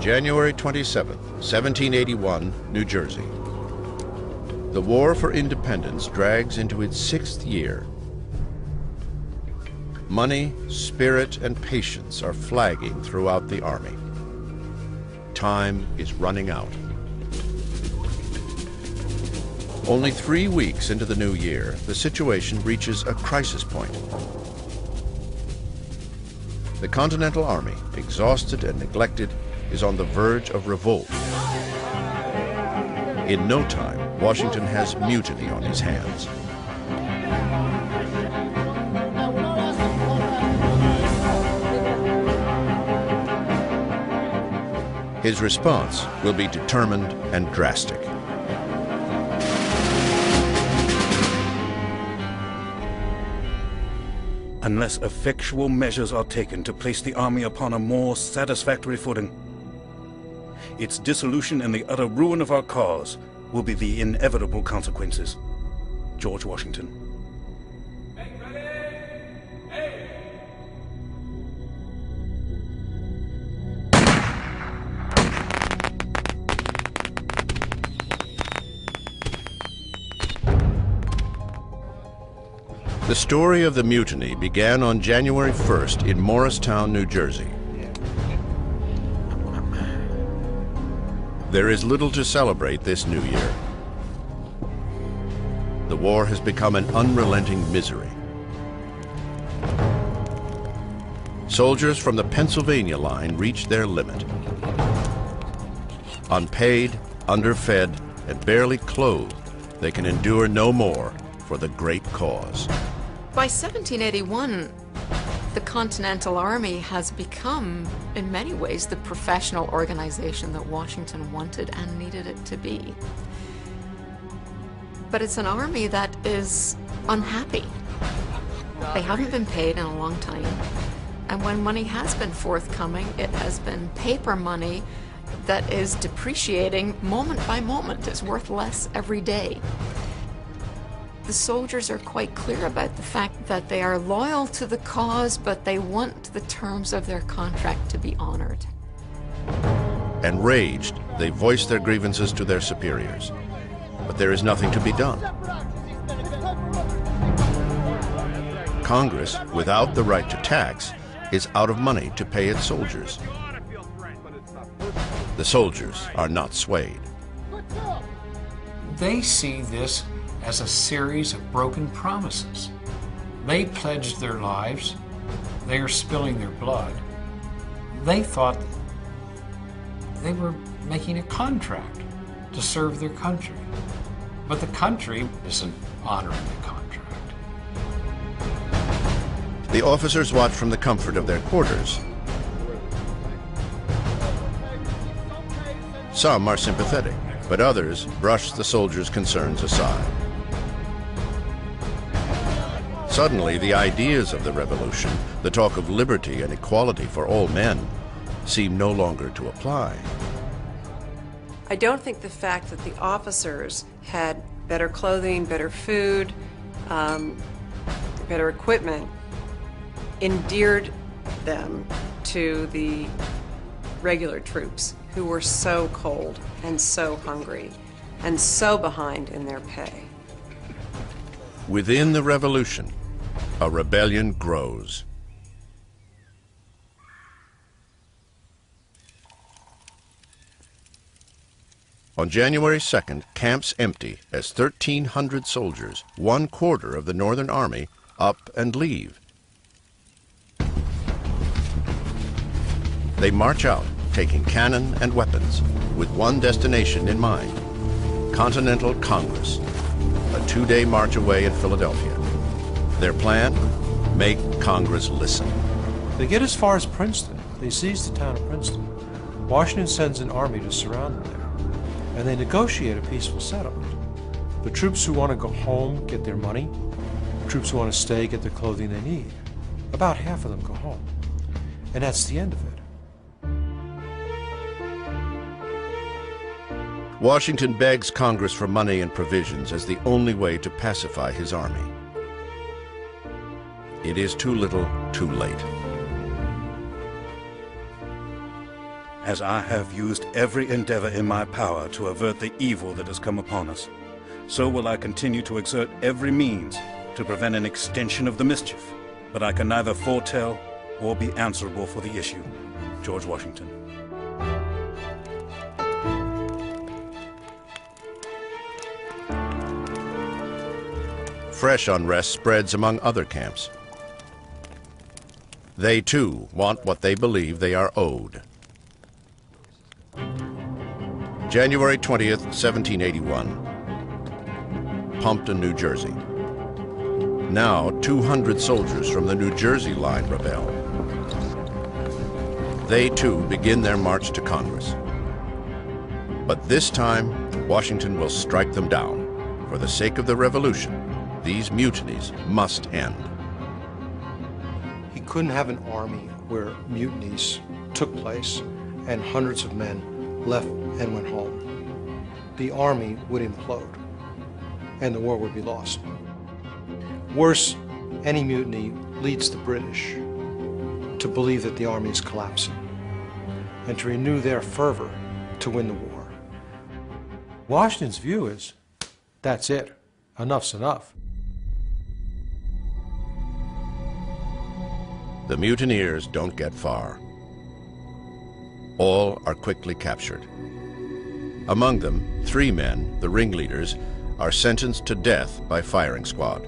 January 27, 1781, New Jersey. The war for independence drags into its 6th year. Money, spirit, and patience are flagging throughout the army. Time is running out. Only 3 weeks into the new year, the situation reaches a crisis point. The Continental Army, exhausted and neglected, is on the verge of revolt. In no time, Washington has mutiny on his hands. His response will be determined and drastic. Unless effectual measures are taken to place the army upon a more satisfactory footing, its dissolution and the utter ruin of our cause will be the inevitable consequences. George Washington. The story of the mutiny began on January 1st in Morristown, New Jersey. There is little to celebrate this new year. The war has become an unrelenting misery. Soldiers from the Pennsylvania line reached their limit. Unpaid, underfed, and barely clothed, they can endure no more for the great cause. By 1781, the Continental Army has become, in many ways, the professional organization that Washington wanted and needed it to be. But it's an army that is unhappy. They haven't been paid in a long time. And when money has been forthcoming, it has been paper money that is depreciating moment by moment. It's worth less every day. The soldiers are quite clear about the fact that they are loyal to the cause, but they want the terms of their contract to be honored. Enraged, they voice their grievances to their superiors. But there is nothing to be done. Congress, without the right to tax, is out of money to pay its soldiers. The soldiers are not swayed. They see this as a series of broken promises. They pledged their lives, they are spilling their blood, they thought they were making a contract to serve their country. But the country isn't honoring the contract. The officers watch from the comfort of their quarters. Some are sympathetic, but others brush the soldiers' concerns aside. Suddenly, the ideas of the revolution, the talk of liberty and equality for all men, seem no longer to apply. I don't think the fact that the officers had better clothing, better food, better equipment endeared them to the regular troops who were so cold and so hungry and so behind in their pay. Within the revolution, a rebellion grows. On January 2nd, camps empty as 1,300 soldiers, 1/4 of the Northern Army, up and leave. They march out, taking cannon and weapons, with one destination in mind: Continental Congress, a 2-day march away in Philadelphia. Their plan? Make Congress listen. They get as far as Princeton. They seize the town of Princeton. Washington sends an army to surround them there, and they negotiate a peaceful settlement. The troops who want to go home get their money. The troops who want to stay get the clothing they need. About half of them go home. And that's the end of it. Washington begs Congress for money and provisions as the only way to pacify his army. It is too little, too late. As I have used every endeavor in my power to avert the evil that has come upon us, so will I continue to exert every means to prevent an extension of the mischief. But I can neither foretell or be answerable for the issue. George Washington. Fresh unrest spreads among other camps. They too want what they believe they are owed. January 20th, 1781. Pompton, New Jersey. Now 200 soldiers from the New Jersey line rebel. They too begin their march to Congress. But this time, Washington will strike them down. For the sake of the revolution, these mutinies must end. He couldn't have an army where mutinies took place and hundreds of men left and went home. The army would implode and the war would be lost. Worse, any mutiny leads the British to believe that the army is collapsing and to renew their fervor to win the war. Washington's view is, that's it, enough's enough. The mutineers don't get far. All are quickly captured. Among them, 3 men, the ringleaders, are sentenced to death by firing squad.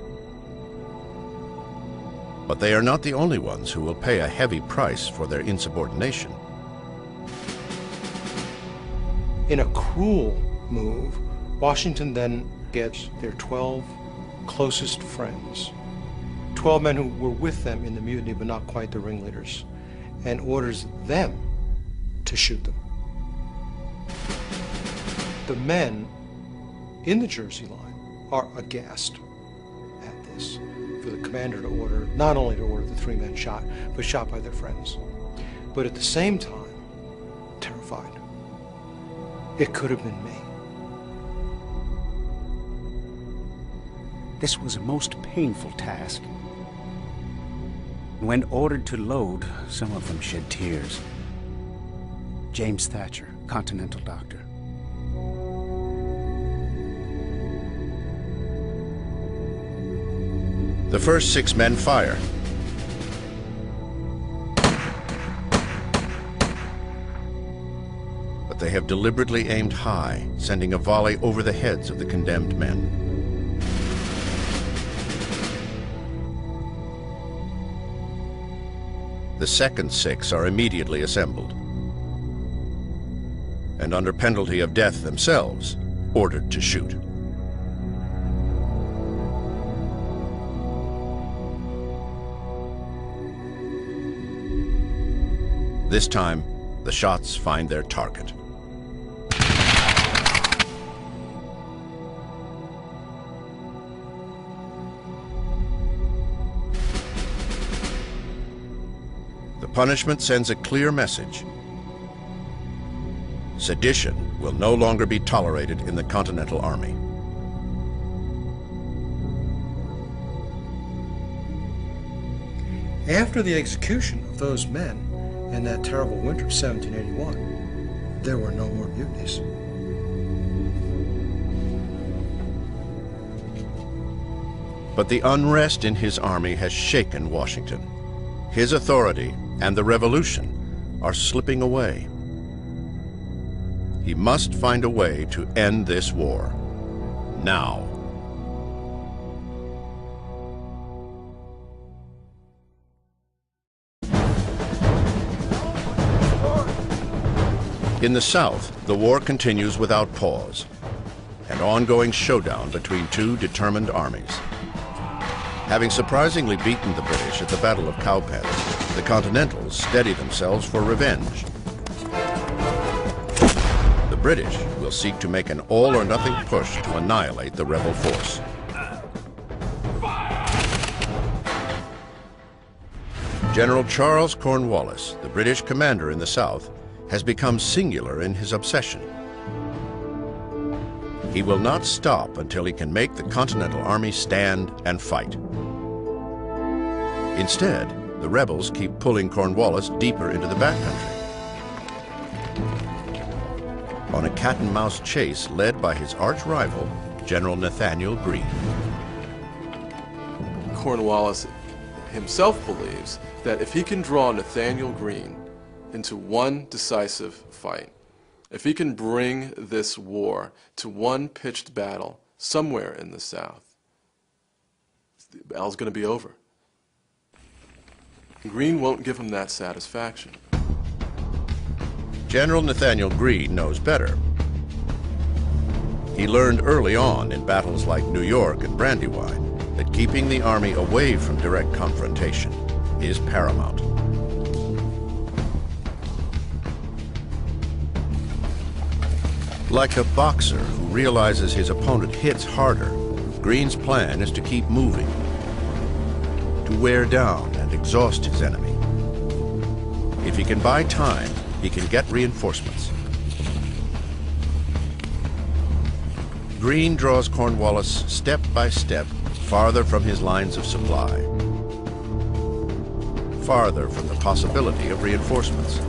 But they are not the only ones who will pay a heavy price for their insubordination. In a cruel move, Washington then gets their 12 closest friends, 12 men who were with them in the mutiny but not quite the ringleaders, and orders them to shoot them. The men in the Jersey line are aghast at this, for the commander to order, not only to order the 3 men shot, but shot by their friends. But at the same time, terrified. It could have been me. This was a most painful task. When ordered to load, some of them shed tears. James Thatcher, Continental doctor. The first 6 men fire. But they have deliberately aimed high, sending a volley over the heads of the condemned men. the second 6 are immediately assembled, and under penalty of death themselves, ordered to shoot. This time, the shots find their target. The punishment sends a clear message. Sedition will no longer be tolerated in the Continental Army. After the execution of those men in that terrible winter of 1781, there were no more mutinies. But the unrest in his army has shaken Washington. His authority and the revolution are slipping away. He must find a way to end this war. Now. In the South, the war continues without pause, an ongoing showdown between two determined armies. Having surprisingly beaten the British at the Battle of Cowpen, the Continentals steady themselves for revenge. The British will seek to make an all-or-nothing push to annihilate the rebel force. General Charles Cornwallis, the British commander in the South, has become singular in his obsession. He will not stop until he can make the Continental Army stand and fight. Instead, the rebels keep pulling Cornwallis deeper into the backcountry. On a cat-and-mouse chase led by his arch-rival, General Nathaniel Greene. Cornwallis himself believes that if he can draw Nathaniel Greene into one decisive fight, if he can bring this war to one pitched battle somewhere in the South, the battle's going to be over. Greene won't give him that satisfaction. General Nathaniel Greene knows better. He learned early on in battles like New York and Brandywine that keeping the army away from direct confrontation is paramount. Like a boxer who realizes his opponent hits harder, Greene's plan is to keep moving, to wear down and exhaust his enemy. If he can buy time, he can get reinforcements. Greene draws Cornwallis step by step farther from his lines of supply, farther from the possibility of reinforcements,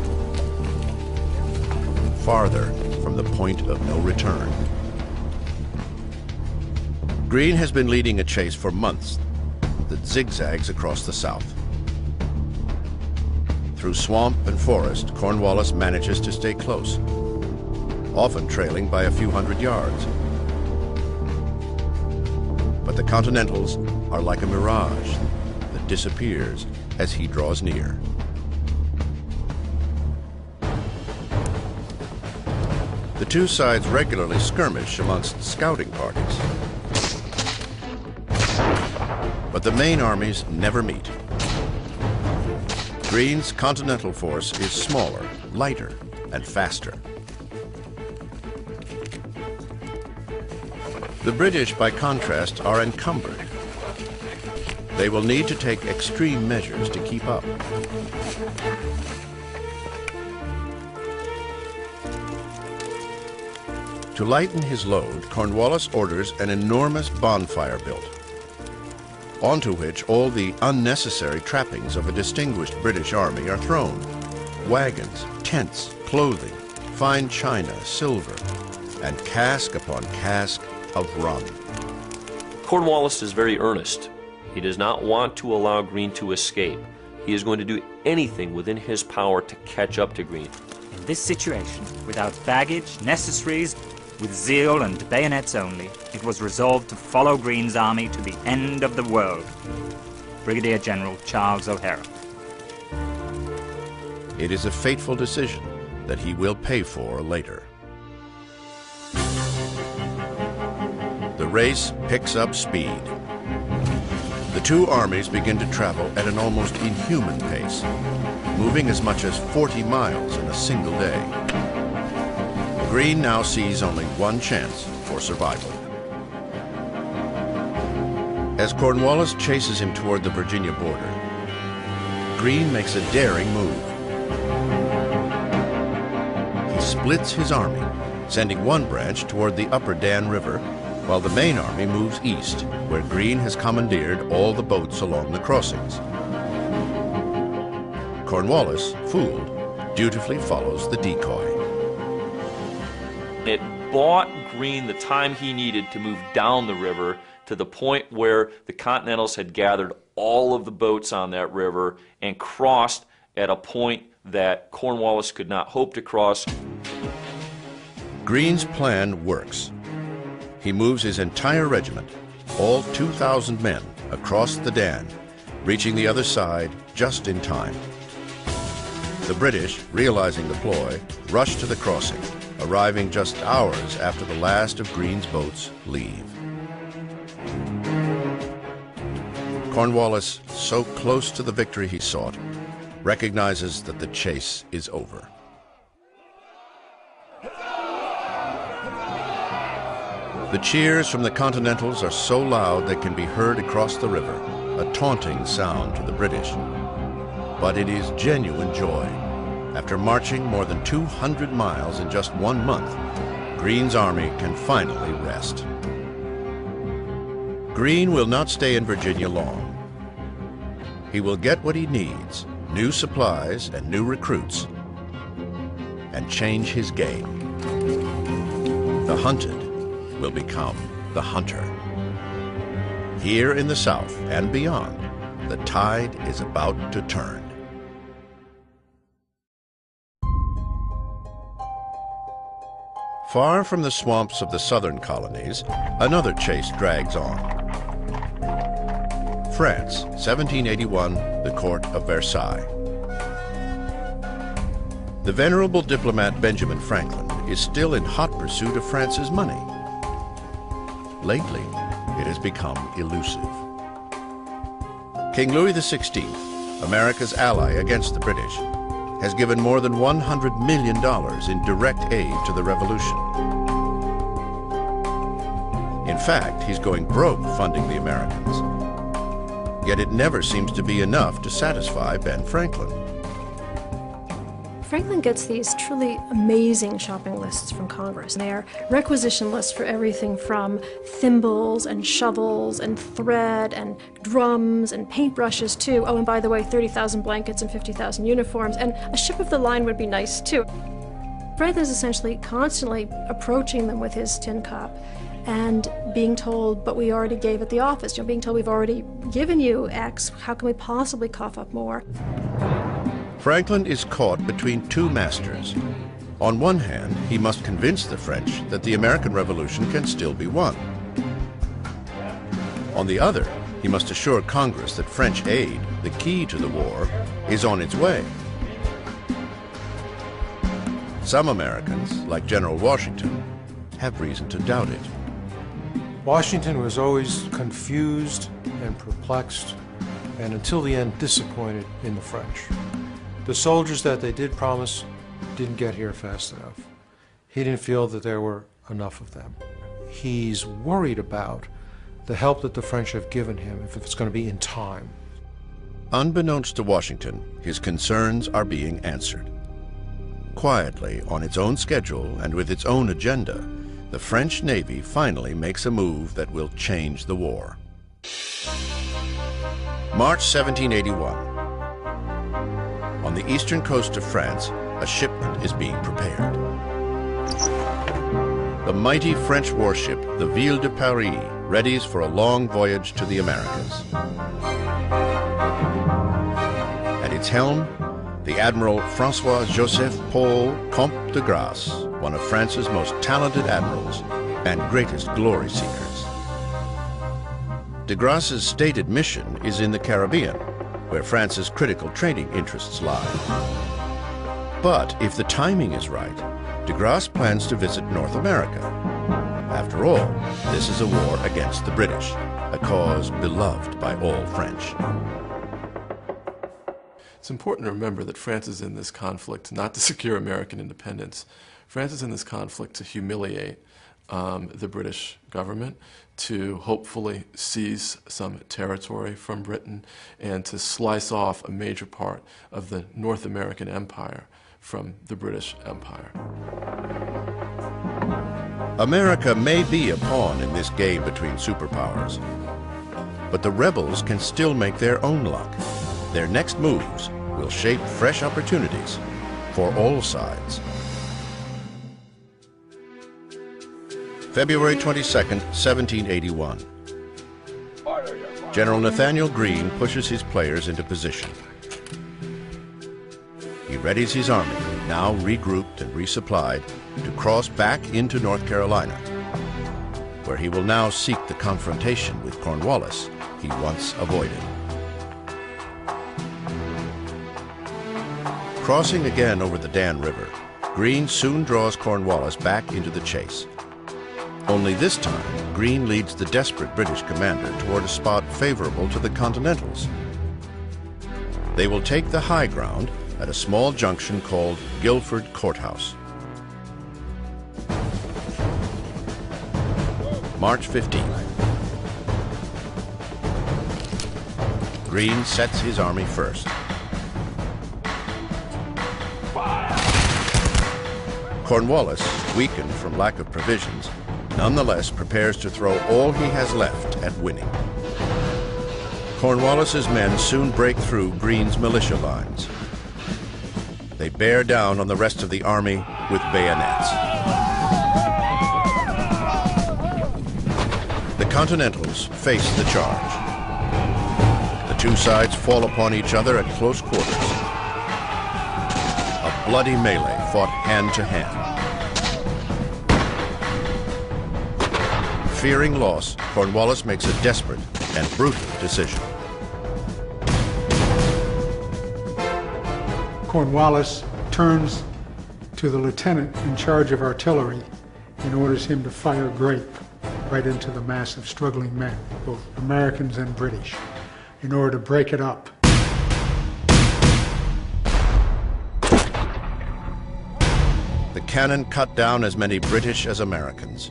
farther from the point of no return. Greene has been leading a chase for months that zigzags across the South. Through swamp and forest, Cornwallis manages to stay close, often trailing by a few hundred yards. But the Continentals are like a mirage that disappears as he draws near. The two sides regularly skirmish amongst scouting parties. But the main armies never meet. Greene's Continental force is smaller, lighter, and faster. The British, by contrast, are encumbered. They will need to take extreme measures to keep up. To lighten his load, Cornwallis orders an enormous bonfire built, onto which all the unnecessary trappings of a distinguished British army are thrown. Wagons, tents, clothing, fine china, silver, and cask upon cask of rum. Cornwallis is very earnest. He does not want to allow Greene to escape. He is going to do anything within his power to catch up to Greene. In this situation, without baggage, necessaries, with zeal and bayonets only, it was resolved to follow Greene's army to the end of the world. Brigadier General Charles O'Hara. It is a fateful decision that he will pay for later. The race picks up speed. The two armies begin to travel at an almost inhuman pace, moving as much as 40 miles in a single day. Greene now sees only one chance for survival. As Cornwallis chases him toward the Virginia border, Greene makes a daring move. He splits his army, sending one branch toward the upper Dan River, while the main army moves east, where Greene has commandeered all the boats along the crossings. Cornwallis, fooled, dutifully follows the decoy. It bought Greene the time he needed to move down the river to the point where the Continentals had gathered all of the boats on that river and crossed at a point that Cornwallis could not hope to cross. Greene's plan works. He moves his entire regiment, all 2,000 men, across the Dan, reaching the other side just in time. The British, realizing the ploy, rush to the crossing, arriving just hours after the last of Greene's boats leave. Cornwallis, so close to the victory he sought, recognizes that the chase is over. The cheers from the Continentals are so loud they can be heard across the river, a taunting sound to the British. But it is genuine joy. After marching more than 200 miles in just 1 month, Greene's army can finally rest. Greene will not stay in Virginia long. He will get what he needs, new supplies and new recruits, and change his game. The hunted will become the hunter. Here in the South and beyond, the tide is about to turn. Far from the swamps of the southern colonies, another chase drags on. France, 1781, the court of Versailles. The venerable diplomat Benjamin Franklin is still in hot pursuit of France's money. Lately, it has become elusive. King Louis XVI, America's ally against the British, has given more than $100 million in direct aid to the revolution. In fact, he's going broke funding the Americans. Yet it never seems to be enough to satisfy Ben Franklin. Franklin gets these truly amazing shopping lists from Congress. They are requisition lists for everything from thimbles and shovels and thread and drums and paintbrushes too. Oh, and by the way, 30,000 blankets and 50,000 uniforms, and a ship of the line would be nice too. Franklin's essentially constantly approaching them with his tin cup and being told, but we already gave at the office. Being told we've already given you X, how can we possibly cough up more? Franklin is caught between two masters. On one hand, he must convince the French that the American Revolution can still be won. On the other, he must assure Congress that French aid, the key to the war, is on its way. Some Americans, like General Washington, have reason to doubt it. Washington was always confused and perplexed, and until the end disappointed in the French. The soldiers that they did promise didn't get here fast enough. He didn't feel that there were enough of them. He's worried about the help that the French have given him, if it's going to be in time. Unbeknownst to Washington, his concerns are being answered. Quietly, on its own schedule and with its own agenda, the French Navy finally makes a move that will change the war. March 1781. On the eastern coast of France, a shipment is being prepared. The mighty French warship, the Ville de Paris, readies for a long voyage to the Americas. At its helm, the Admiral François-Joseph Paul Comte de Grasse, one of France's most talented admirals and greatest glory seekers. De Grasse's stated mission is in the Caribbean, where France's critical trading interests lie. But if the timing is right, de Grasse plans to visit North America. After all, this is a war against the British, a cause beloved by all French. It's important to remember that France is in this conflict not to secure American independence. France is in this conflict to humiliate the British government, to hopefully seize some territory from Britain, and to slice off a major part of the North American empire from the British Empire. America may be a pawn in this game between superpowers, but the rebels can still make their own luck. Their next moves will shape fresh opportunities for all sides. February 22nd, 1781. General Nathanael Greene pushes his players into position. He readies his army, now regrouped and resupplied, to cross back into North Carolina, where he will now seek the confrontation with Cornwallis he once avoided. Crossing again over the Dan River, Greene soon draws Cornwallis back into the chase. Only this time, Greene leads the desperate British commander toward a spot favorable to the Continentals. They will take the high ground at a small junction called Guilford Courthouse. March 15th. Greene sets his army first. Cornwallis, weakened from lack of provisions, nonetheless prepares to throw all he has left at winning. Cornwallis's men soon break through Greene's militia lines. They bear down on the rest of the army with bayonets. The Continentals face the charge. The two sides fall upon each other at close quarters. A bloody melee fought hand to hand. Fearing loss, Cornwallis makes a desperate and brutal decision. Cornwallis turns to the lieutenant in charge of artillery and orders him to fire grape right into the mass of struggling men, both Americans and British, in order to break it up. The cannon cut down as many British as Americans.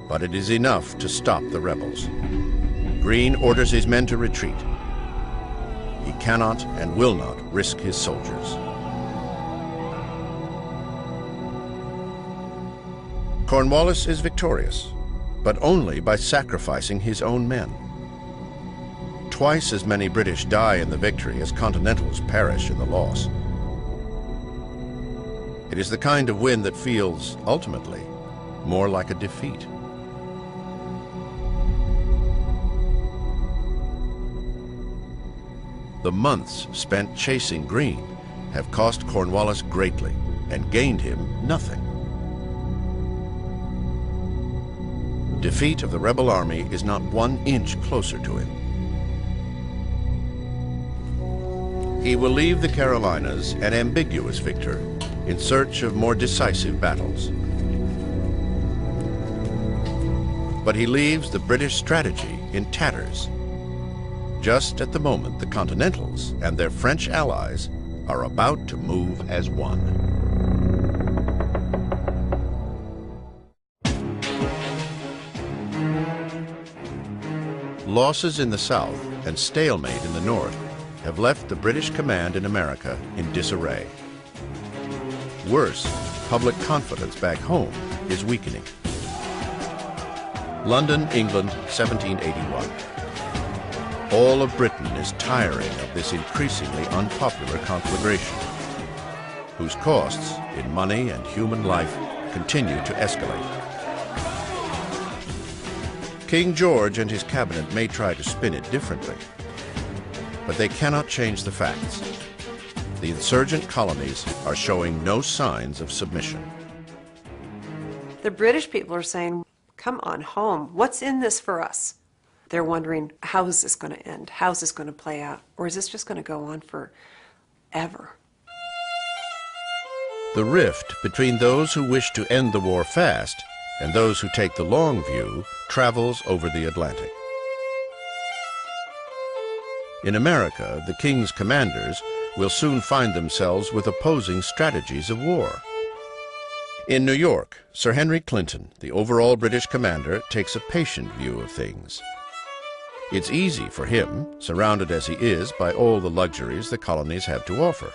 But it is enough to stop the rebels. Greene orders his men to retreat. He cannot and will not risk his soldiers. Cornwallis is victorious, but only by sacrificing his own men. Twice as many British die in the victory as Continentals perish in the loss. It is the kind of win that feels, ultimately, more like a defeat. The months spent chasing Greene have cost Cornwallis greatly and gained him nothing. Defeat of the rebel army is not 1 inch closer to him. He will leave the Carolinas an ambiguous victor in search of more decisive battles. But he leaves the British strategy in tatters, just at the moment the Continentals and their French allies are about to move as one. Losses in the south and stalemate in the north have left the British command in America in disarray. Worse, public confidence back home is weakening. London, England, 1781. All of Britain is tiring of this increasingly unpopular conflagration, whose costs in money and human life continue to escalate. King George and his cabinet may try to spin it differently, but they cannot change the facts. The insurgent colonies are showing no signs of submission. The British people are saying, come on home. What's in this for us? They're wondering, how is this going to end? How is this going to play out? Or is this just going to go on forever? The rift between those who wish to end the war fast and those who take the long view travels over the Atlantic. In America, the king's commanders will soon find themselves with opposing strategies of war. In New York, Sir Henry Clinton, the overall British commander, takes a patient view of things. It's easy for him, surrounded as he is by all the luxuries the colonies have to offer.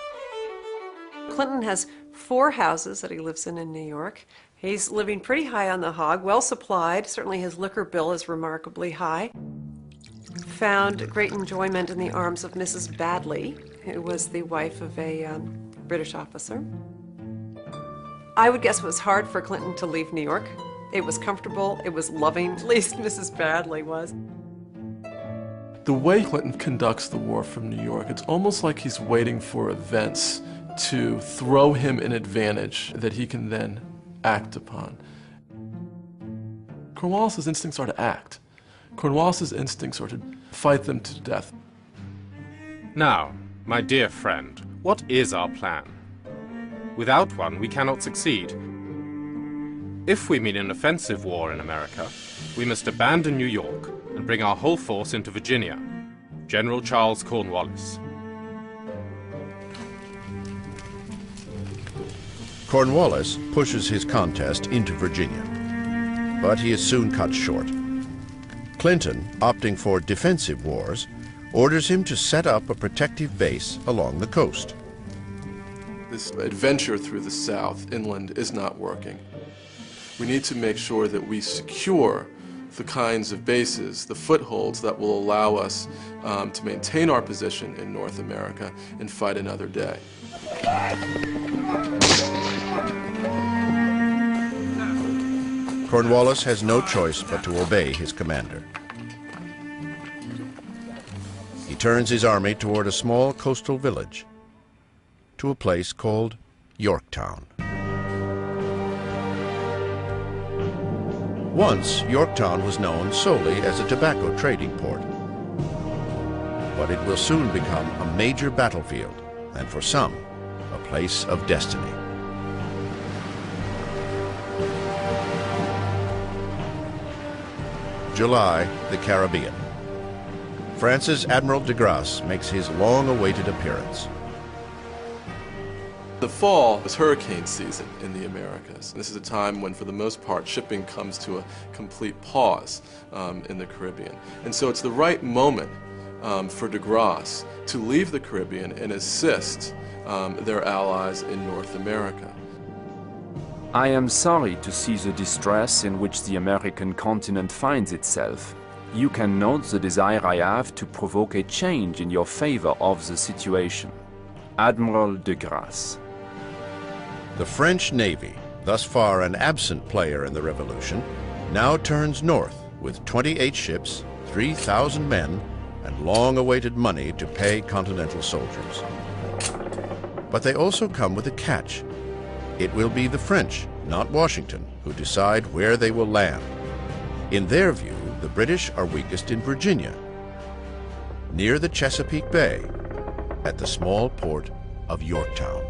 Clinton has 4 houses that he lives in New York. He's living pretty high on the hog, well supplied. Certainly his liquor bill is remarkably high. Found great enjoyment in the arms of Mrs. Badley, who was the wife of a British officer. I would guess it was hard for Clinton to leave New York. It was comfortable, it was loving, at least Mrs. Badley was. The way Clinton conducts the war from New York, it's almost like he's waiting for events to throw him an advantage that he can then act upon. Cornwallis's instincts are to act. Cornwallis's instincts are to fight them to death. Now, my dear friend, what is our plan? Without one, we cannot succeed. If we mean an offensive war in America, we must abandon New York and bring our whole force into Virginia. General Charles Cornwallis. Cornwallis pushes his contest into Virginia, but he is soon cut short. Clinton, opting for defensive wars, orders him to set up a protective base along the coast. This adventure through the South inland is not working. We need to make sure that we secure the kinds of bases, the footholds that will allow us to maintain our position in North America and fight another day. Cornwallis has no choice but to obey his commander. He turns his army toward a small coastal village, to a place called Yorktown. Once, Yorktown was known solely as a tobacco trading port. But it will soon become a major battlefield, and for some, a place of destiny. July, the Caribbean. France's Admiral de Grasse makes his long-awaited appearance. The fall is hurricane season in the Americas. This is a time when, for the most part, shipping comes to a complete pause in the Caribbean. And so it's the right moment for de Grasse to leave the Caribbean and assist their allies in North America. I am sorry to see the distress in which the American continent finds itself. You can note the desire I have to provoke a change in your favor of the situation. Admiral de Grasse. The French Navy, thus far an absent player in the Revolution, now turns north with 28 ships, 3,000 men, and long-awaited money to pay Continental soldiers. But they also come with a catch. It will be the French, not Washington, who decide where they will land. In their view, the British are weakest in Virginia, near the Chesapeake Bay, at the small port of Yorktown.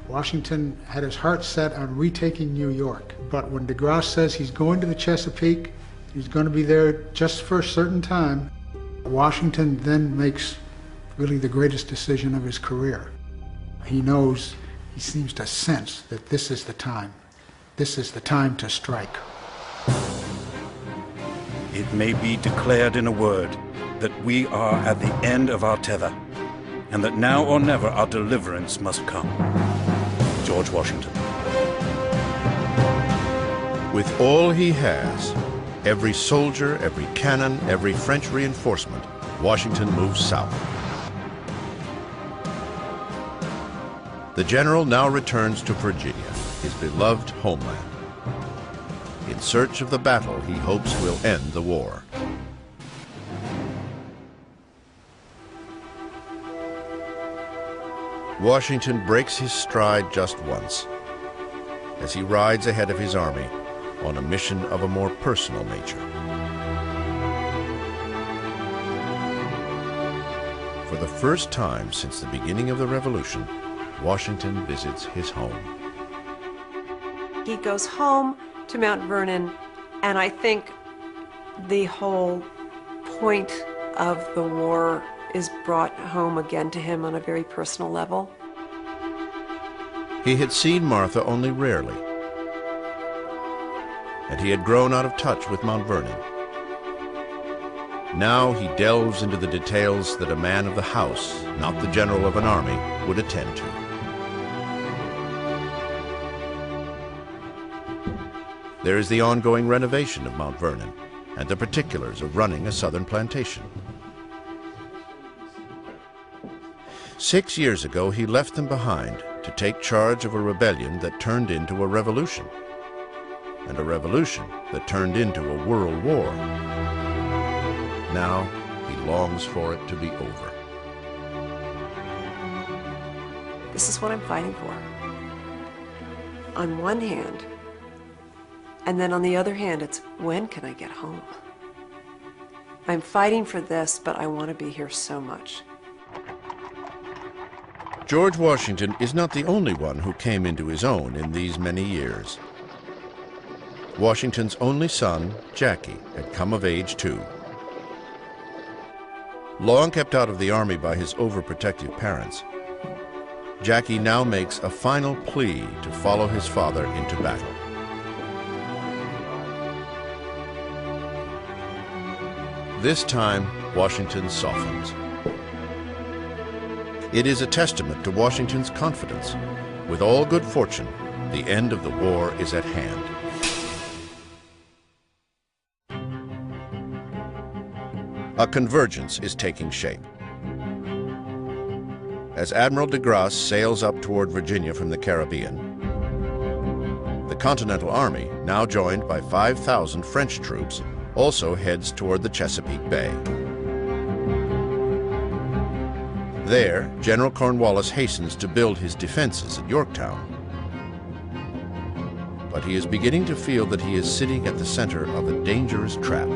Washington had his heart set on retaking New York, but when de Grasse says he's going to the Chesapeake, he's going to be there just for a certain time, Washington then makes really the greatest decision of his career. He knows, he seems to sense that this is the time. This is the time to strike. It may be declared in a word that we are at the end of our tether, and that now or never our deliverance must come. George Washington. With all he has, every soldier, every cannon, every French reinforcement, Washington moves south. The general now returns to Virginia, his beloved homeland. In search of the battle he hopes will end the war. Washington breaks his stride just once, as he rides ahead of his army on a mission of a more personal nature. For the first time since the beginning of the Revolution, Washington visits his home. He goes home to Mount Vernon, and I think the whole point of the war is brought home again to him on a very personal level. He had seen Martha only rarely, and he had grown out of touch with Mount Vernon. Now he delves into the details that a man of the house, not the general of an army, would attend to. There is the ongoing renovation of Mount Vernon and the particulars of running a southern plantation. 6 years ago, he left them behind to take charge of a rebellion that turned into a revolution, and a revolution that turned into a world war. Now, he longs for it to be over. This is what I'm fighting for. On one hand, and then on the other hand, it's when can I get home? I'm fighting for this, but I want to be here so much. George Washington is not the only one who came into his own in these many years. Washington's only son, Jackie, had come of age too. Long kept out of the army by his overprotective parents, Jackie now makes a final plea to follow his father into battle. This time, Washington softens. It is a testament to Washington's confidence. With all good fortune, the end of the war is at hand. A convergence is taking shape. As Admiral de Grasse sails up toward Virginia from the Caribbean, the Continental Army, now joined by 5,000 French troops, also heads toward the Chesapeake Bay. There, General Cornwallis hastens to build his defenses at Yorktown. But he is beginning to feel that he is sitting at the center of a dangerous trap.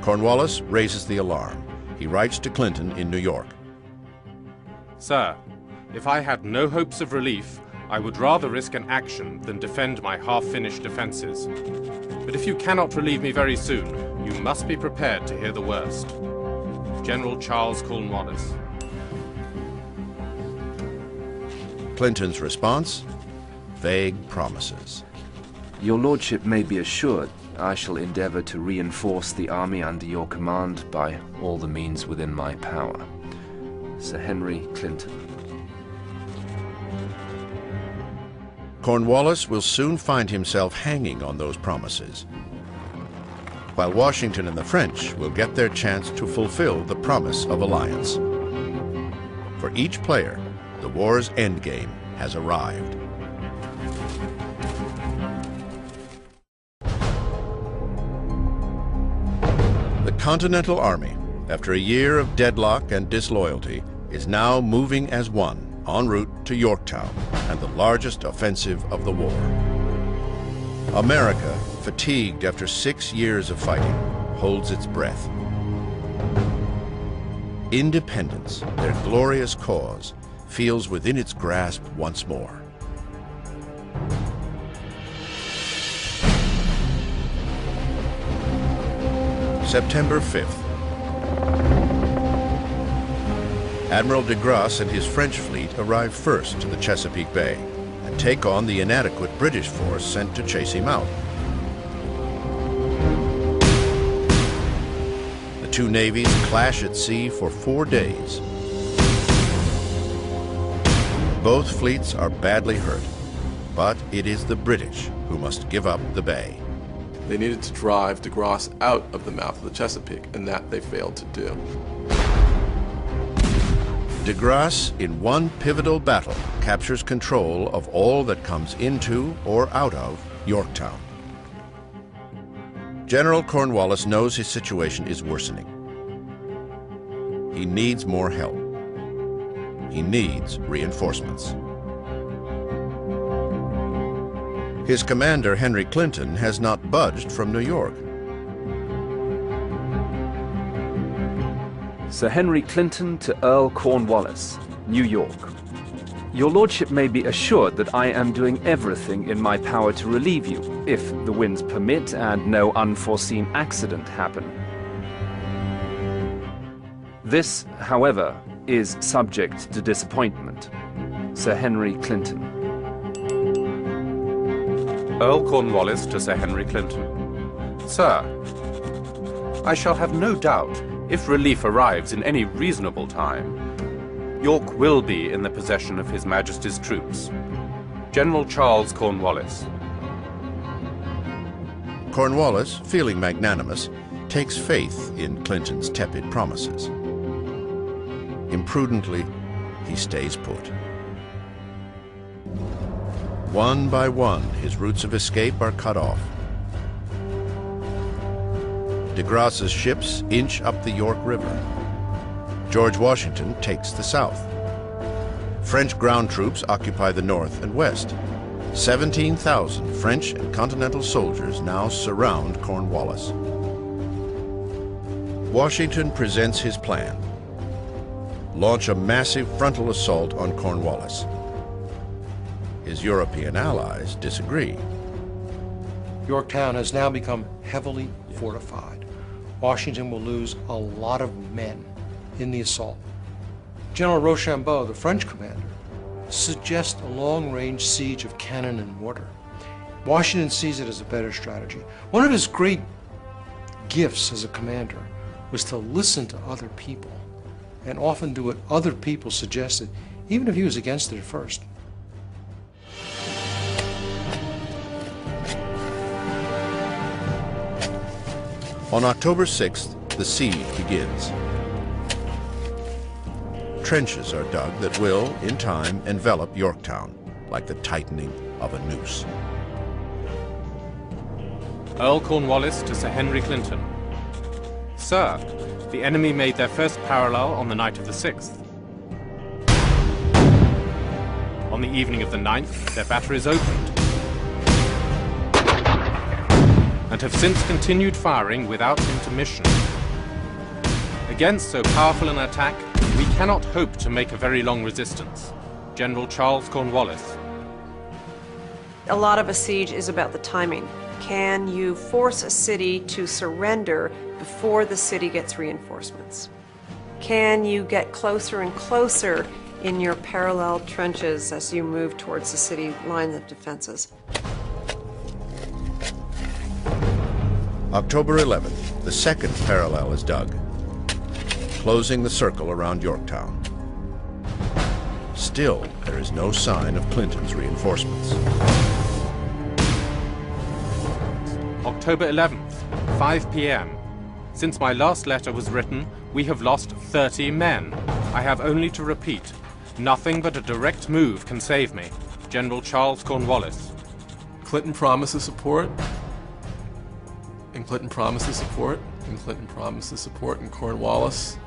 Cornwallis raises the alarm. He writes to Clinton in New York. Sir, if I had no hopes of relief, I would rather risk an action than defend my half-finished defenses. But if you cannot relieve me very soon, you must be prepared to hear the worst. General Charles Cornwallis. Clinton's response? Vague promises. Your lordship may be assured I shall endeavor to reinforce the army under your command by all the means within my power. Sir Henry Clinton. Cornwallis will soon find himself hanging on those promises, while Washington and the French will get their chance to fulfill the promise of alliance. For each player, the war's endgame has arrived. The Continental Army, after a year of deadlock and disloyalty, is now moving as one en route to Yorktown and the largest offensive of the war. America, fatigued after 6 years of fighting, holds its breath. Independence, their glorious cause, feels within its grasp once more. September 5th. Admiral de Grasse and his French fleet arrive first to the Chesapeake Bay and take on the inadequate British force sent to chase him out. The two navies clash at sea for 4 days. Both fleets are badly hurt, but it is the British who must give up the bay. They needed to drive de Grasse out of the mouth of the Chesapeake, and that they failed to do. De Grasse, in one pivotal battle, captures control of all that comes into or out of Yorktown. General Cornwallis knows his situation is worsening. He needs more help. He needs reinforcements. His commander, Henry Clinton, has not budged from New York. Sir Henry Clinton to Earl Cornwallis, New York. Your lordship may be assured that I am doing everything in my power to relieve you, if the winds permit and no unforeseen accident happen. This, however, is subject to disappointment. Sir Henry Clinton. Earl Cornwallis to Sir Henry Clinton. Sir, I shall have no doubt, if relief arrives in any reasonable time, York will be in the possession of His Majesty's troops. General Charles Cornwallis. Cornwallis, feeling magnanimous, takes faith in Clinton's tepid promises. Imprudently, he stays put. One by one, his routes of escape are cut off. De Grasse's ships inch up the York River. George Washington takes the south. French ground troops occupy the north and west. 17,000 French and Continental soldiers now surround Cornwallis. Washington presents his plan. Launch a massive frontal assault on Cornwallis. His European allies disagree. Yorktown has now become heavily fortified. Washington will lose a lot of men in the assault. General Rochambeau, the French commander, suggests a long-range siege of cannon and mortar. Washington sees it as a better strategy. One of his great gifts as a commander was to listen to other people and often do what other people suggested, even if he was against it at first. On October 6th, the siege begins. Trenches are dug that will, in time, envelop Yorktown, like the tightening of a noose. Earl Cornwallis to Sir Henry Clinton. Sir, the enemy made their first parallel on the night of the 6th. On the evening of the 9th, their batteries opened, and have since continued firing without intermission. Against so powerful an attack, we cannot hope to make a very long resistance. General Charles Cornwallis. A lot of a siege is about the timing. Can you force a city to surrender before the city gets reinforcements? Can you get closer and closer in your parallel trenches as you move towards the city line of defenses? October 11th, the second parallel is dug, closing the circle around Yorktown. Still, there is no sign of Clinton's reinforcements. October 11th, 5 p.m. Since my last letter was written, we have lost 30 men. I have only to repeat, nothing but a direct move can save me. General Charles Cornwallis. Clinton promises support, and Clinton promises support, and Clinton promises support, and Cornwallis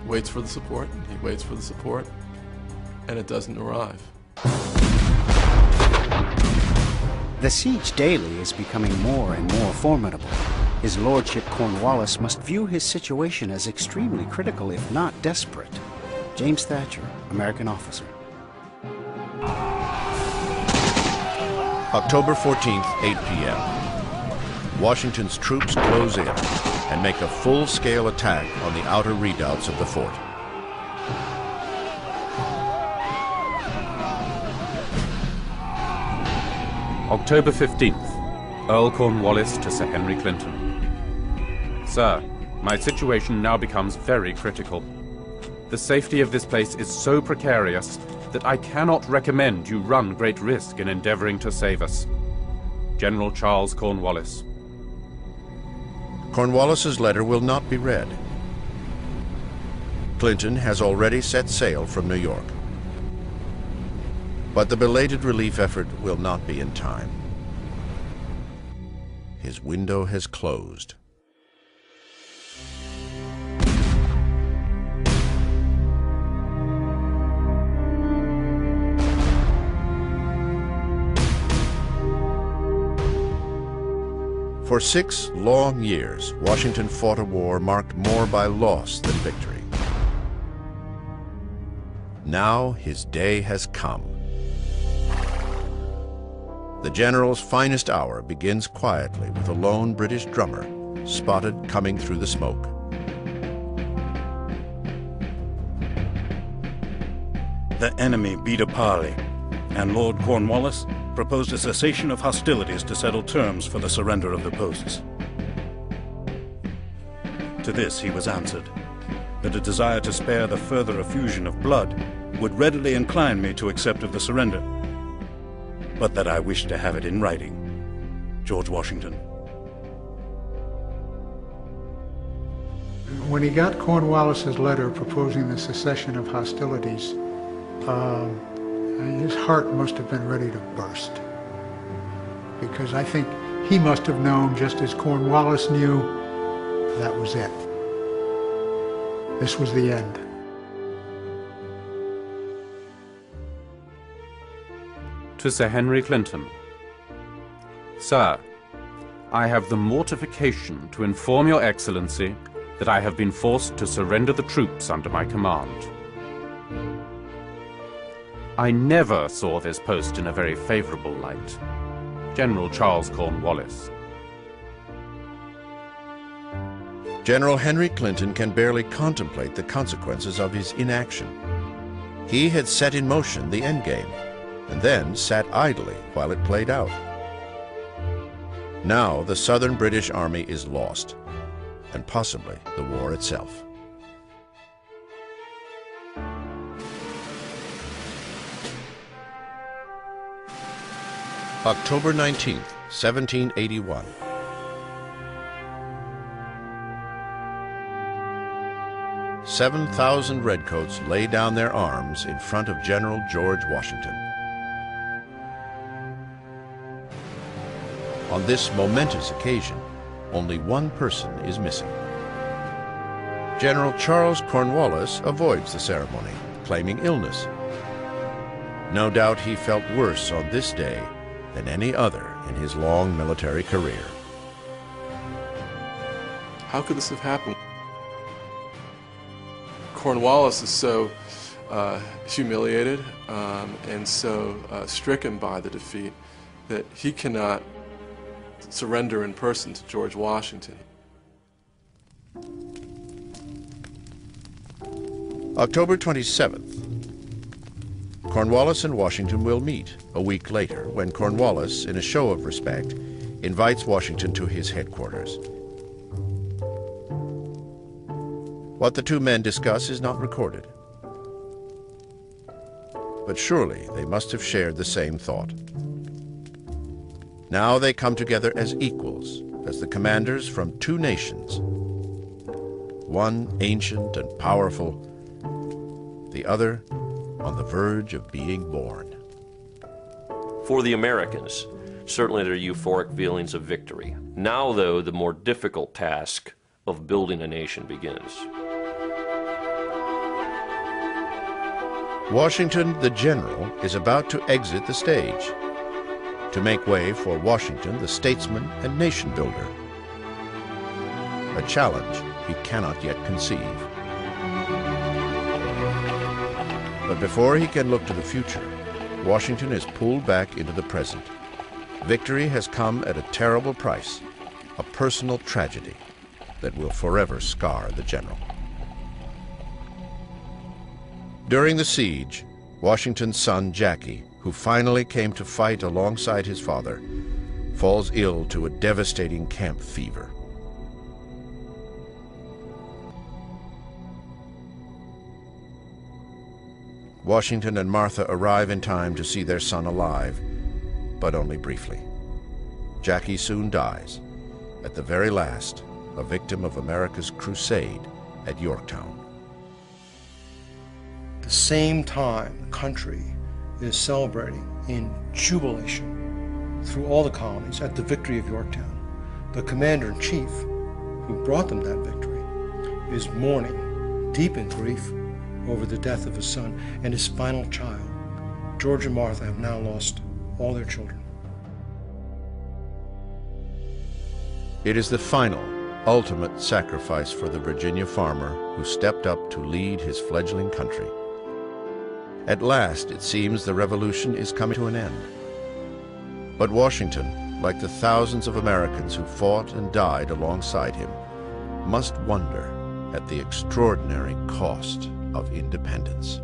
waits for the support, and he waits for the support, and it doesn't arrive. The siege daily is becoming more and more formidable. His Lordship Cornwallis must view his situation as extremely critical, if not desperate. James Thatcher, American officer. October 14th, 8 p.m. Washington's troops close in and make a full-scale attack on the outer redoubts of the fort. October 15th, Earl Cornwallis to Sir Henry Clinton. Sir, my situation now becomes very critical. The safety of this place is so precarious that I cannot recommend you run great risk in endeavoring to save us. General Charles Cornwallis. Cornwallis's letter will not be read. Clinton has already set sail from New York. But the belated relief effort will not be in time. His window has closed. For 6 long years, Washington fought a war marked more by loss than victory. Now his day has come. The general's finest hour begins quietly with a lone British drummer spotted coming through the smoke. The enemy beat a parley, and Lord Cornwallis proposed a cessation of hostilities to settle terms for the surrender of the posts. To this he was answered that a desire to spare the further effusion of blood would readily incline me to accept of the surrender, but that I wished to have it in writing. George Washington. When he got Cornwallis's letter proposing the cessation of hostilities, his heart must have been ready to burst. Because I think he must have known, just as Cornwallis knew, that was it. This was the end. To Sir Henry Clinton. Sir, I have the mortification to inform your Excellency that I have been forced to surrender the troops under my command. I never saw this post in a very favorable light. General Charles Cornwallis. General Henry Clinton can barely contemplate the consequences of his inaction. He had set in motion the endgame, and then sat idly while it played out. Now the Southern British Army is lost, and possibly the war itself. October 19th, 1781. "7,000 redcoats lay down their arms in front of General George Washington. On this momentous occasion, only one person is missing. General Charles Cornwallis avoids the ceremony, claiming illness. No doubt he felt worse on this day than any other in his long military career. How could this have happened? Cornwallis is so humiliated and so stricken by the defeat that he cannot surrender in person to George Washington. October 27th. Cornwallis and Washington will meet a week later when Cornwallis, in a show of respect, invites Washington to his headquarters. What the two men discuss is not recorded. But surely they must have shared the same thought. Now they come together as equals, as the commanders from two nations. One ancient and powerful, the other on the verge of being born. For the Americans, certainly there are euphoric feelings of victory. Now, though, the more difficult task of building a nation begins. Washington, the general, is about to exit the stage to make way for Washington, the statesman and nation builder. A challenge he cannot yet conceive. But before he can look to the future, Washington is pulled back into the present. Victory has come at a terrible price, a personal tragedy that will forever scar the general. During the siege, Washington's son, Jackie, who finally came to fight alongside his father, falls ill to a devastating camp fever. Washington and Martha arrive in time to see their son alive, but only briefly. Jackie soon dies, at the very last, a victim of America's crusade at Yorktown. At the same time, the country is celebrating in jubilation through all the colonies at the victory of Yorktown. The commander-in-chief, who brought them that victory, is mourning, deep in grief, over the death of his son and his final child. George and Martha have now lost all their children. It is the final, ultimate sacrifice for the Virginia farmer who stepped up to lead his fledgling country. At last, it seems the revolution is coming to an end. But Washington, like the thousands of Americans who fought and died alongside him, must wonder at the extraordinary cost of independence.